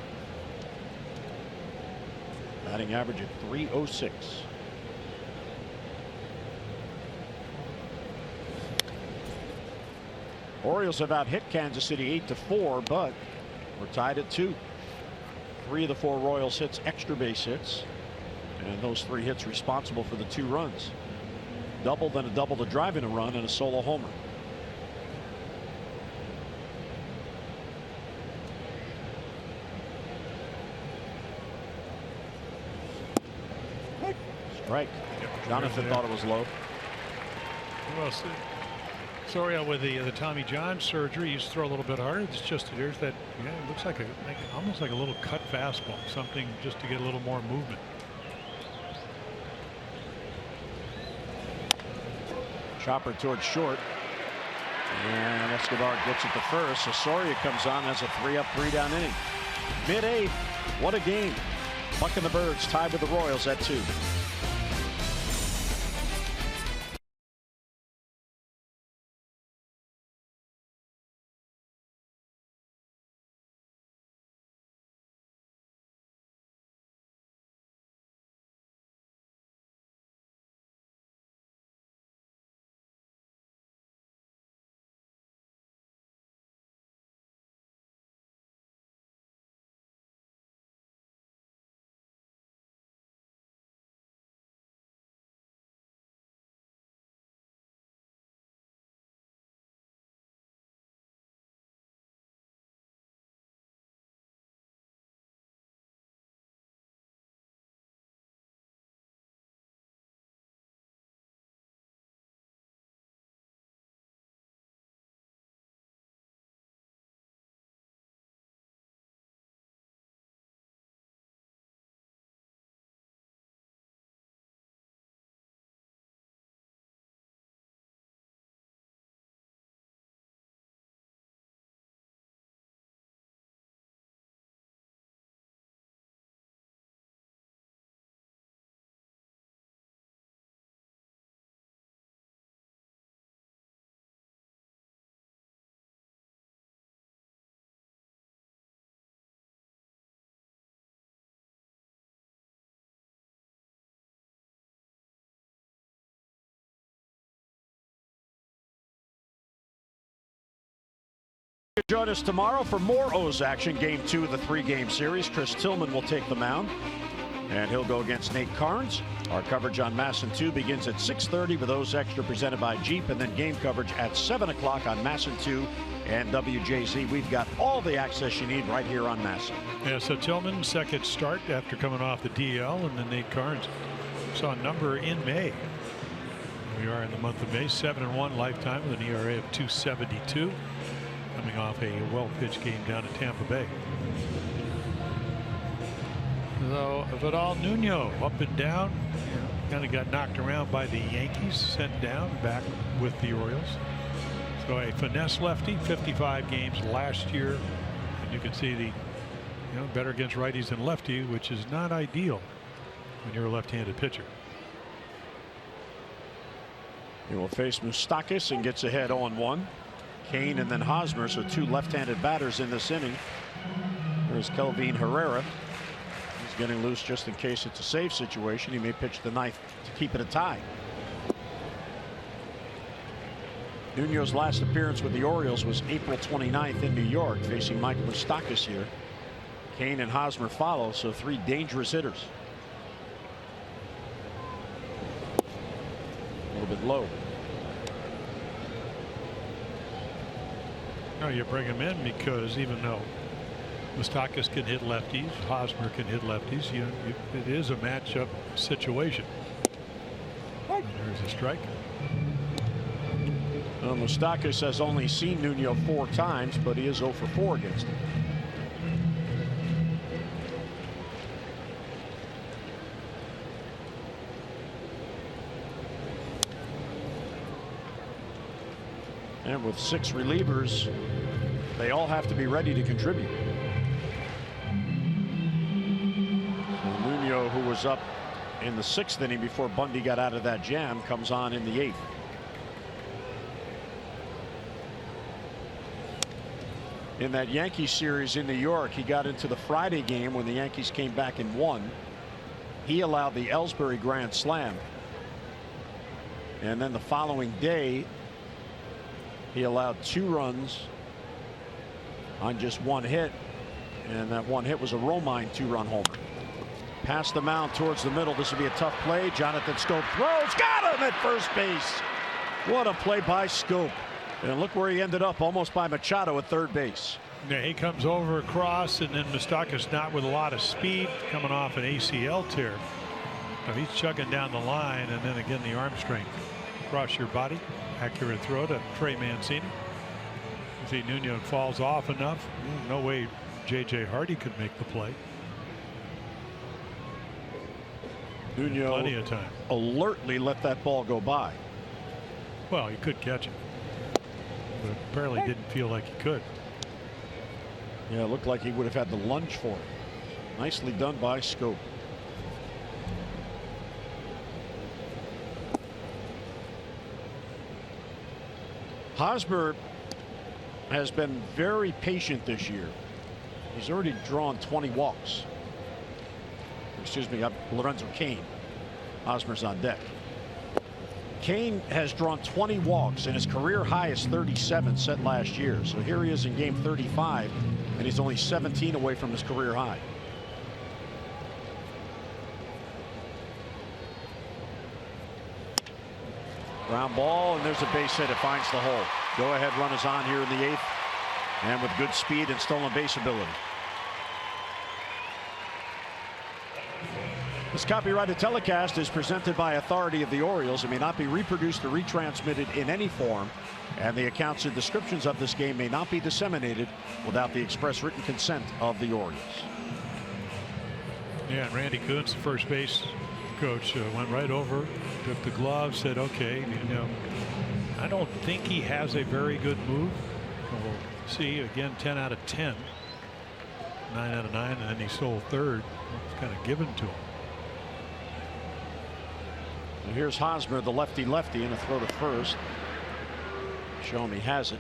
Batting average at .306. Orioles have out hit Kansas City 8-4, but we're tied at 2. 3 of the 4 Royals hits extra base hits, and those 3 hits responsible for the 2 runs. Double, then a double to drive in a run, and a solo homer. Strike. Jonathan thought it was low. Well, Soria with the Tommy John surgery, he used to throw a little bit harder. It's just there's that. Yeah, it looks like almost like a little cut fastball, something just to get a little more movement. Chopper towards short. And Escobar gets it to first. Osorio comes on as a 3-up, 3-down inning. Mid-8th. What a game. Buck and the Birds tied with the Royals at 2. Join us tomorrow for more O's action. Game 2 of the 3-game series. Chris Tillman will take the mound, and he'll go against Nate Carnes. Our coverage on MASN 2 begins at 6:30 with O's Extra presented by Jeep, and then game coverage at 7 o'clock on MASN 2 and WJZ. We've got all the access you need right here on MASN. Yeah, so Tillman, second start after coming off the DL, and then Nate Carnes saw a number in May. We are in the month of May, 7-1 lifetime with an ERA of 2.72. Coming off a well-pitched game down at Tampa Bay. So Vidal Nuno up and down, kind of got knocked around by the Yankees, sent down back with the Orioles. So a finesse lefty, 55 games last year, and you can see the better against righties than lefty, which is not ideal when you're a left-handed pitcher. He will face Moustakas and gets ahead 0-1. Kane and then Hosmer, so 2 left-handed batters in this inning. There's Kelvin Herrera. He's getting loose just in case it's a save situation. He may pitch the 9th to keep it a tie. Nuno's last appearance with the Orioles was April 29th in New York, facing Mike Moustakas here. Kane and Hosmer follow, so 3 dangerous hitters. A little bit low. No, you bring him in because even though Moustakas can hit lefties, Hosmer can hit lefties, it is a matchup situation. And there's a strike. Well, Moustakas has only seen Nuno 4 times, but he is 0 for 4 against him. And with 6 relievers, they all have to be ready to contribute. So Nuno, who was up in the 6th inning before Bundy got out of that jam, comes on in the 8th. In that Yankees series in New York, he got into the Friday game when the Yankees came back and won. He allowed the Ellsbury grand slam. And then the following day, he allowed 2 runs on just 1 hit, and that 1 hit was a Romine 2-run homer. Past the mound towards the middle. This would be a tough play. Jonathan Scope throws, got him at first base. What a play by Scope. And look where he ended up, almost by Machado at third base. Yeah, he comes over across, and then Moustakas not with a lot of speed, coming off an ACL tear. Now he's chugging down the line, and then again the arm strength across your body. Accurate throw to Trey Mancini. You see Nuno falls off enough. No way J.J. Hardy could make the play. Nuno plenty of time. Alertly let that ball go by. Well, he could catch it. but apparently didn't feel like he could. Yeah, it looked like he would have had the lunge for it. Nicely done by Scope. Hosmer has been very patient this year. He's already drawn 20 walks. Excuse me, Lorenzo Cain. Hosmer's on deck. Cain has drawn 20 walks, and his career high is 37 set last year. So here he is in game 35, and he's only 17 away from his career high. Ground ball, and there's a base hit. It finds the hole. Go ahead run is on here in the 8th, and with good speed and stolen base ability. This copyrighted telecast is presented by authority of the Orioles. It may not be reproduced or retransmitted in any form, and the accounts and descriptions of this game may not be disseminated without the express written consent of the Orioles. Yeah, and Randy Kuntz, the first base coach, went right over, took the glove, said, okay, I don't think he has a very good move. We'll see. Again, 10 out of 10. 9 out of 9, and then he stole third. It's kind of given to him. And here's Hosmer, the lefty-lefty, and a throw to first. Show him he has it.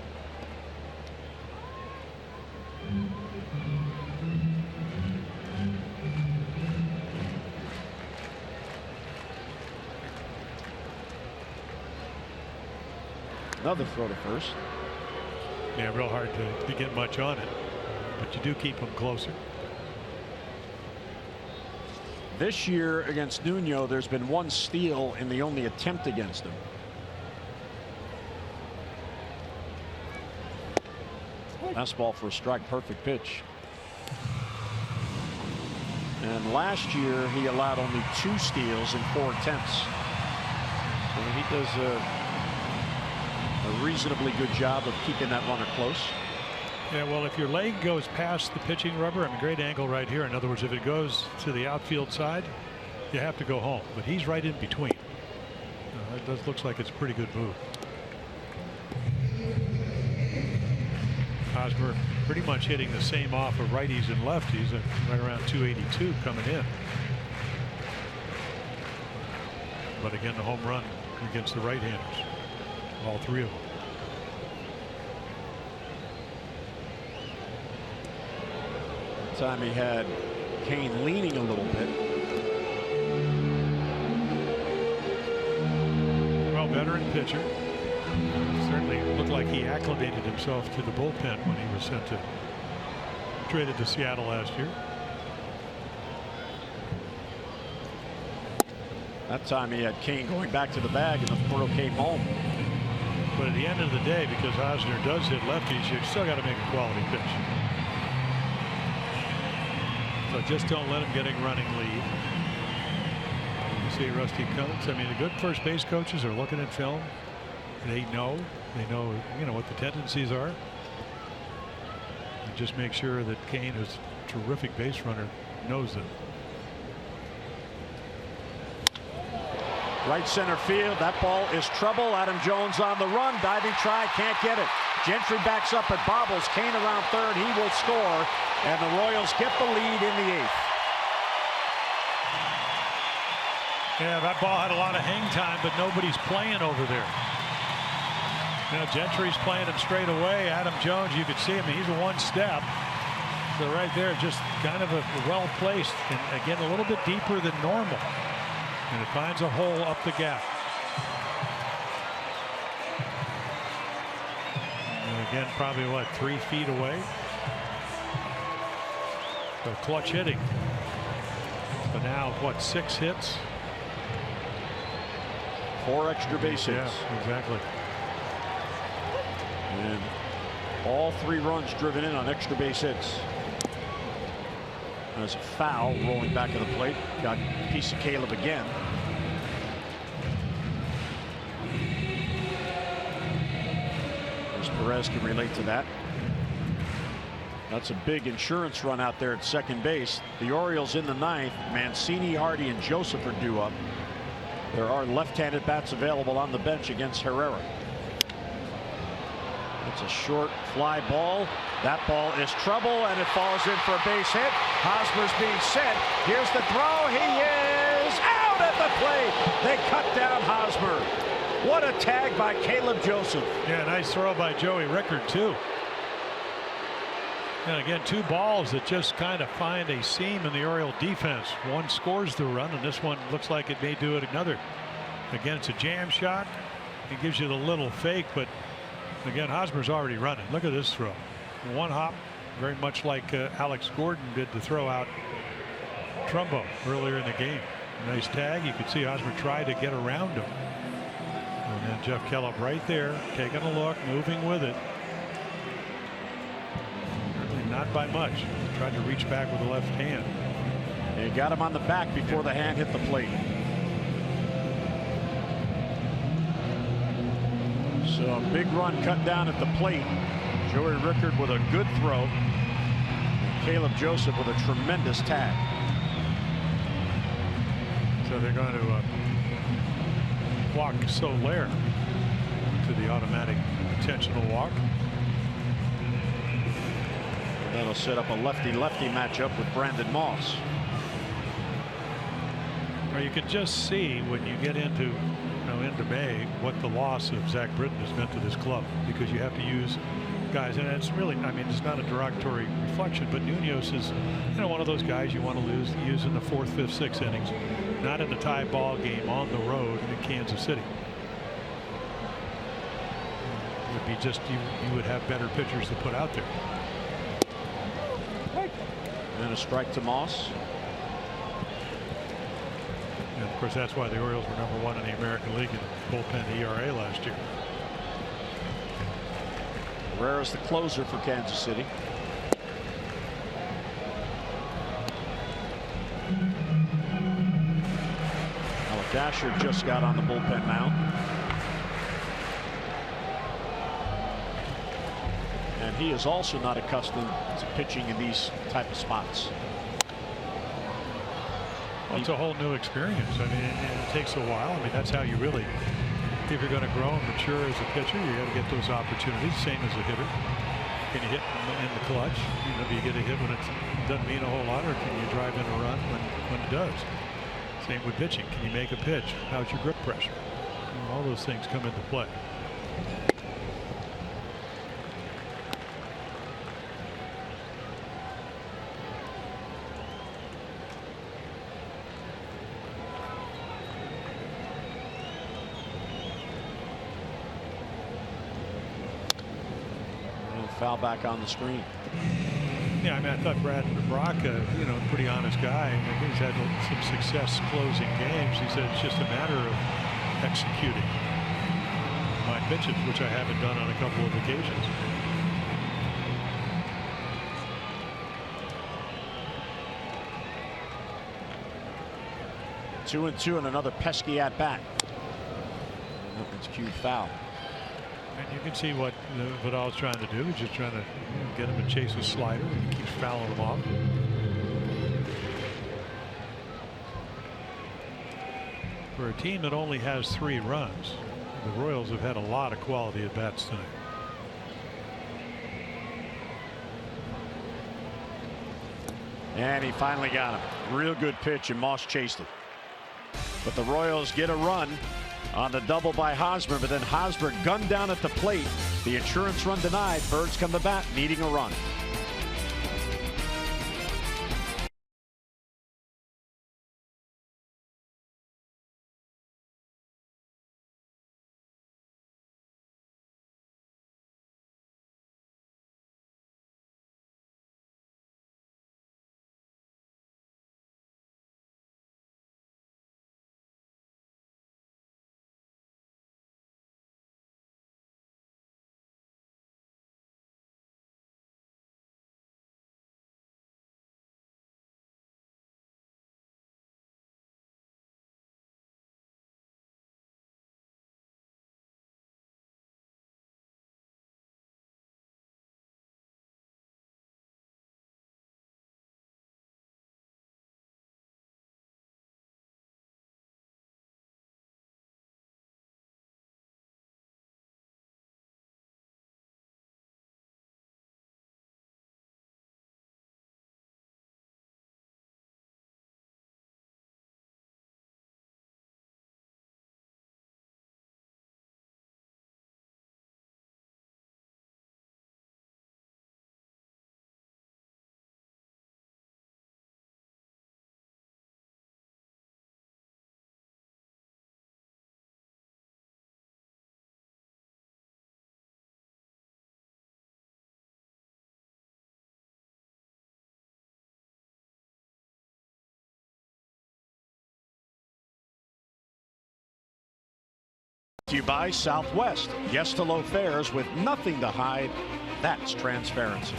Another throw to first. Yeah, real hard to get much on it, but you do keep them closer. This year against Nuno, there's been one steal in the only attempt against him. Fastball for a strike, perfect pitch. And last year he allowed only 2 steals in 4 attempts. So he does a reasonably good job of keeping that runner close. Yeah, well, if your leg goes past the pitching rubber, I mean, great angle right here. In other words, if it goes to the outfield side, you have to go home. But he's right in between. It looks like it's a pretty good move. Hosmer pretty much hitting the same off of righties and lefties at right around 282 coming in. But again, the home run against the right-handers. All 3 of them. Time he had Cain leaning a little bit. Well, veteran pitcher. Certainly looked like he acclimated himself to the bullpen when he was sent to traded to Seattle last year. That time he had Cain going back to the bag, and the throw came home. But at the end of the day, because Hosmer does hit lefties, you still got to make a quality pitch. So just don't let him get a running lead. You see Rusty Kuntz. I mean, the good first base coaches are looking at film. They know what the tendencies are. And just make sure that Cain, who's a terrific base runner, knows them. Right center field. That ball is trouble. Adam Jones on the run. Diving try. Can't get it. Gentry backs up and bobbles. Cain around third. He will score. And the Royals get the lead in the 8th. Yeah, that ball had a lot of hang time, but nobody's playing over there. Gentry's playing him straight away. Adam Jones, you could see him. He's a one step. So right there, just kind of a well placed, and again a little bit deeper than normal. And it finds a hole up the gap. And again, probably what, 3 feet away. So clutch hitting. So now what, 6 hits? 4 extra base hits. Yeah, exactly. And all 3 runs driven in on extra base hits. There's a foul rolling back to the plate. Got a piece of Caleb again. Perez can relate to that. That's a big insurance run out there at second base. The Orioles in the 9th. Mancini, Hardy, and Joseph are due up. There are left-handed bats available on the bench against Herrera. It's a short fly ball. That ball is trouble, and it falls in for a base hit. Hosmer's being set. Here's the throw. He is out at the plate. They cut down Hosmer. What a tag by Caleb Joseph. Yeah, nice throw by Joey Rickard, too. And again, two balls that just kind of find a seam in the Oriole defense. One scores the run, and this one looks like it may do it another. Again, it's a jam shot. It gives you the little fake, but again, Hosmer's already running. Look at this throw. One hop, very much like Alex Gordon did to throw out Trumbo earlier in the game. Nice tag. You could see Hosmer try to get around him. And then Jeff Kellogg right there, taking a look, moving with it. Not by much. Tried to reach back with the left hand. They got him on the back before the hand hit the plate. So a big run cut down at the plate. Joey Rickard with a good throw. And Caleb Joseph with a tremendous tag. So they're going to walk Soler to the automatic intentional walk. That'll set up a lefty-lefty matchup with Brandon Moss. Well, you can just see when you get into May what the loss of Zach Britton has meant to this club, because you have to use guys, and it's really, I mean, it's not a derogatory reflection, but Munoz is, one of those guys you want to use in the 4th, 5th, 6th innings, not in the tie ball game on the road in Kansas City. It would be just you would have better pitchers to put out there. And a strike to Moss. And of course, that's why the Orioles were #1 in the American League in bullpen ERA last year. Herrera's the closer for Kansas City. Dasher just got on the bullpen mound. And he is also not accustomed to pitching in these type of spots. Well, it's a whole new experience. I mean, it takes a while. I mean, that's how you really, if you're going to grow and mature as a pitcher, you got to get those opportunities. Same as a hitter. Can you hit in the clutch? Do you get a hit when it doesn't mean a whole lot, or can you drive in a run when it does? Same with pitching. Can you make a pitch? How's your grip pressure? All those things come into play. Foul back on the screen. Yeah, I mean, I thought Brad Brock, pretty honest guy. I mean, he's had some success closing games. He said it's just a matter of executing my pitches, which I haven't done on a couple of occasions. Two and two and another pesky at bat. It's cued foul. And you can see what Vidal's trying to do. He's just trying to get him to chase a slider, and he keeps fouling him off. For a team that only has 3 runs, the Royals have had a lot of quality at bats tonight. And he finally got him. Real good pitch, and Moss chased it. But the Royals get a run on the double by Hosmer, but then Hosmer gunned down at the plate. The insurance run denied. Birds come to bat, needing a run. To you by Southwest. Yes to low fares with nothing to hide. That's transparency.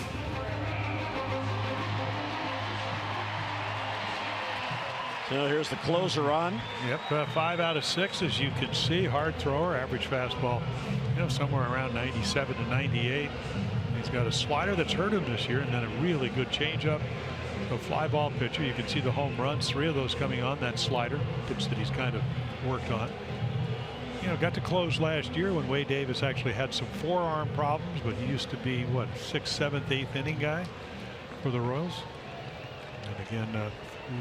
So here's the closer on. Yep, 5 out of 6, as you can see. Hard thrower, average fastball, somewhere around 97 to 98. He's got a slider that's hurt him this year, and then a really good changeup. A fly ball pitcher. You can see the home runs, 3 of those coming on that slider, pitch that he's kind of worked on. Got to close last year when Wade Davis actually had some forearm problems, but he used to be, what, 6th, 7th, 8th inning guy for the Royals. And again,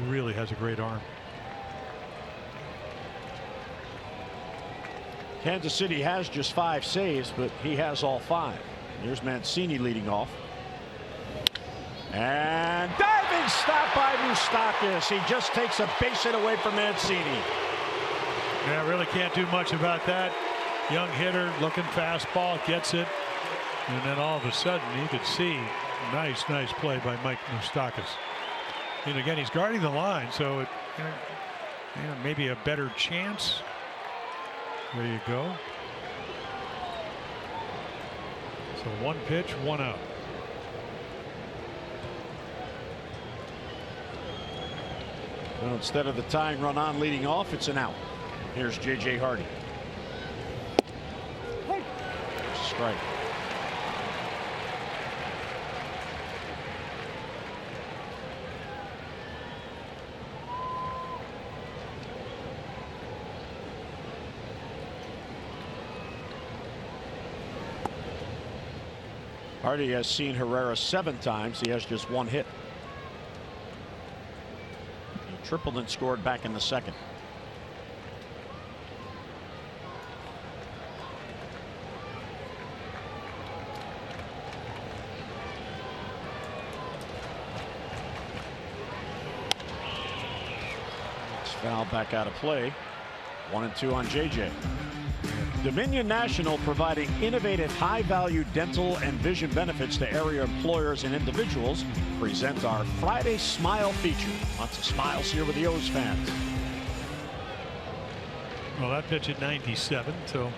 really has a great arm. Kansas City has just 5 saves, but he has all 5. Here's Mancini leading off. And diving stop by Moustakas. He just takes a base hit away from Mancini. Yeah, really can't do much about that. Young hitter looking fastball, gets it, and then all of a sudden you could see nice play by Mike Moustakas. And again, he's guarding the line, so it, maybe a better chance. There you go. So 1 pitch, 1 out. Well, instead of the tying run on leading off, it's an out. Here's J.J. Hardy. Strike. Hardy has seen Herrera 7 times. He has just 1 hit. He tripled and scored back in the 2nd. Foul back out of play. 1-2 on JJ. Dominion National, providing innovative high-value dental and vision benefits to area employers and individuals, present our Friday Smile feature. Lots of smiles here with the O's fans. Well, that pitch at 97, so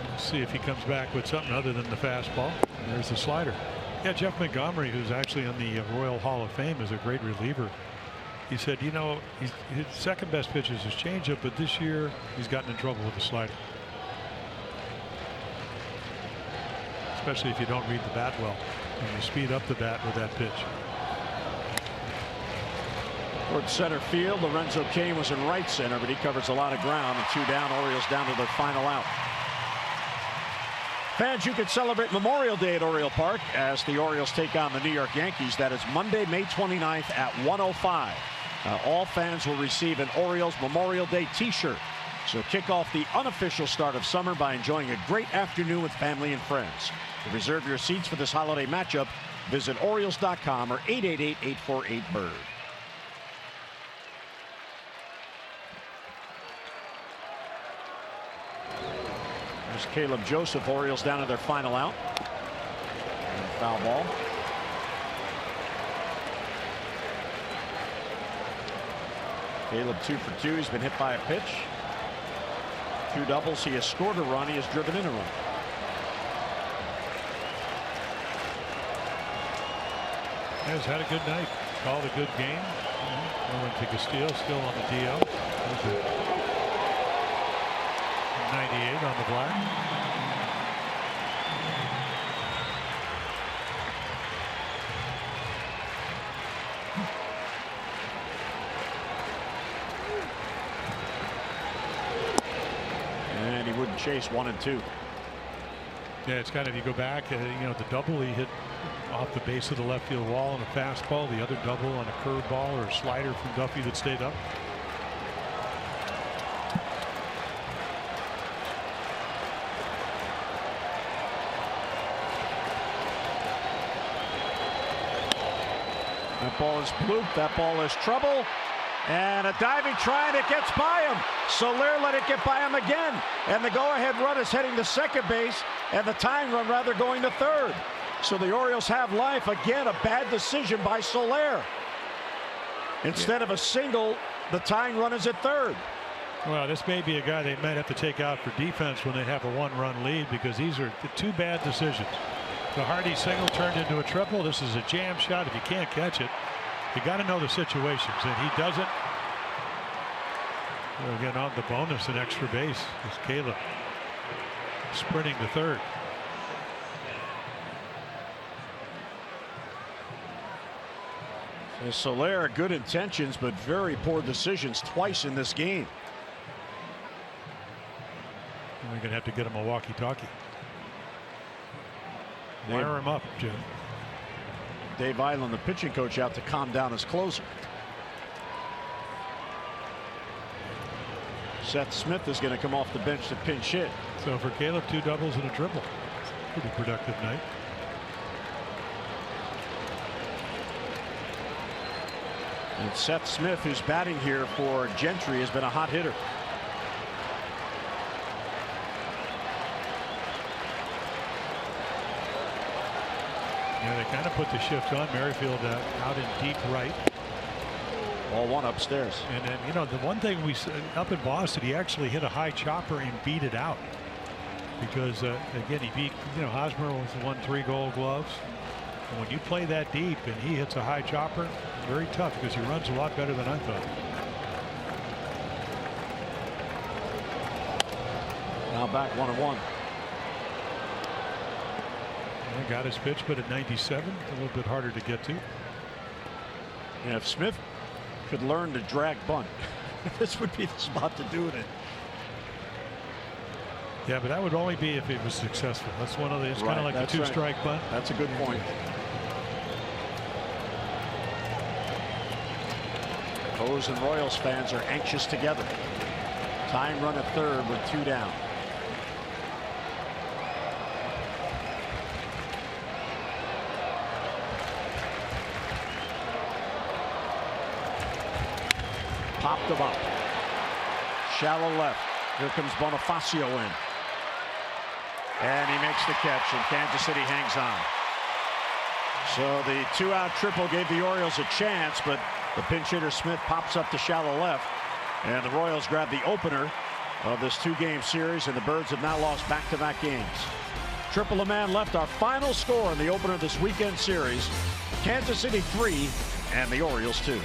we'll see if he comes back with something other than the fastball. There's the slider. Yeah, Jeff Montgomery, who's actually on the Royal Hall of Fame, is a great reliever. He said, his 2nd best pitch is his changeup, but this year he's gotten in trouble with the slider. Especially if you don't read the bat well and you speed up the bat with that pitch. Toward center field, Lorenzo Cain was in right center, but he covers a lot of ground. And 2 down, Orioles down to their final out. Fans, you can celebrate Memorial Day at Oriole Park as the Orioles take on the New York Yankees. That is Monday, May 29th at 1:05. All fans will receive an Orioles Memorial Day t-shirt. So kick off the unofficial start of summer by enjoying a great afternoon with family and friends. To reserve your seats for this holiday matchup, visit Orioles.com or 888-848-BIRD. There's Caleb Joseph. Orioles down to their final out. And foul ball. Caleb 2 for 2. He's been hit by a pitch. 2 doubles. He has scored a run. He has driven in a run. Has had a good night. Called a good game. Went to Castillo, still on the DL. 98 on the black. And he wouldn't chase 1 and 2. Yeah, it's kind of, you go back, the double he hit off the base of the left field wall on a fastball, the other double on a curveball or a slider from Duffy that stayed up. That ball is blooped. That ball is trouble. And a diving try, and it gets by him. Soler let it get by him again. And the go-ahead run is heading to second base, and the tying run rather going to third. So the Orioles have life. Again, a bad decision by Soler. Instead of a single, the tying run is at third. Well, this may be a guy they might have to take out for defense when they have a 1-run lead, because these are the 2 bad decisions. The Hardy single turned into a triple. This is a jam shot. If you can't catch it, you got to know the situations, and he doesn't. We'll get on the bonus, an extra base. It's Caleb sprinting to third. So Soler, good intentions, but very poor decisions twice in this game. We're going to have to get him a walkie-talkie. Wire him up, Jim. Dave Eiland, the pitching coach, out to calm down his closer. Seth Smith is going to come off the bench to pinch hit. So for Caleb, 2 doubles and a triple. Pretty productive night. And Seth Smith, who's batting here for Gentry, has been a hot hitter. Yeah, they kind of put the shift on. Merrifield out in deep right. Ball 1 upstairs. And then, you know, the one thing up in Boston, he actually hit a high chopper and beat it out. Because, again, he beat, Hosmer won 3 Gold Gloves. And when you play that deep and he hits a high chopper, very tough, because he runs a lot better than I thought. Now back 1-1. Got his pitch, but at 97, a little bit harder to get to. And if Smith could learn to drag bunt, this would be the spot to do it in. Yeah, but that would only be if it was successful. That's one of the, it's kind of like the 2-strike bunt. That's a good point. O's and Royals fans are anxious together. Tying run at third with 2 down. Popped him up. Shallow left. Here comes Bonifacio in. And he makes the catch, and Kansas City hangs on. So the 2-out triple gave the Orioles a chance, but the pinch hitter Smith pops up to shallow left, and the Royals grab the opener of this 2-game series, and the Birds have now lost back-to-back games. Triple a man left. Our final score in the opener of this weekend series: Kansas City 3 and the Orioles 2.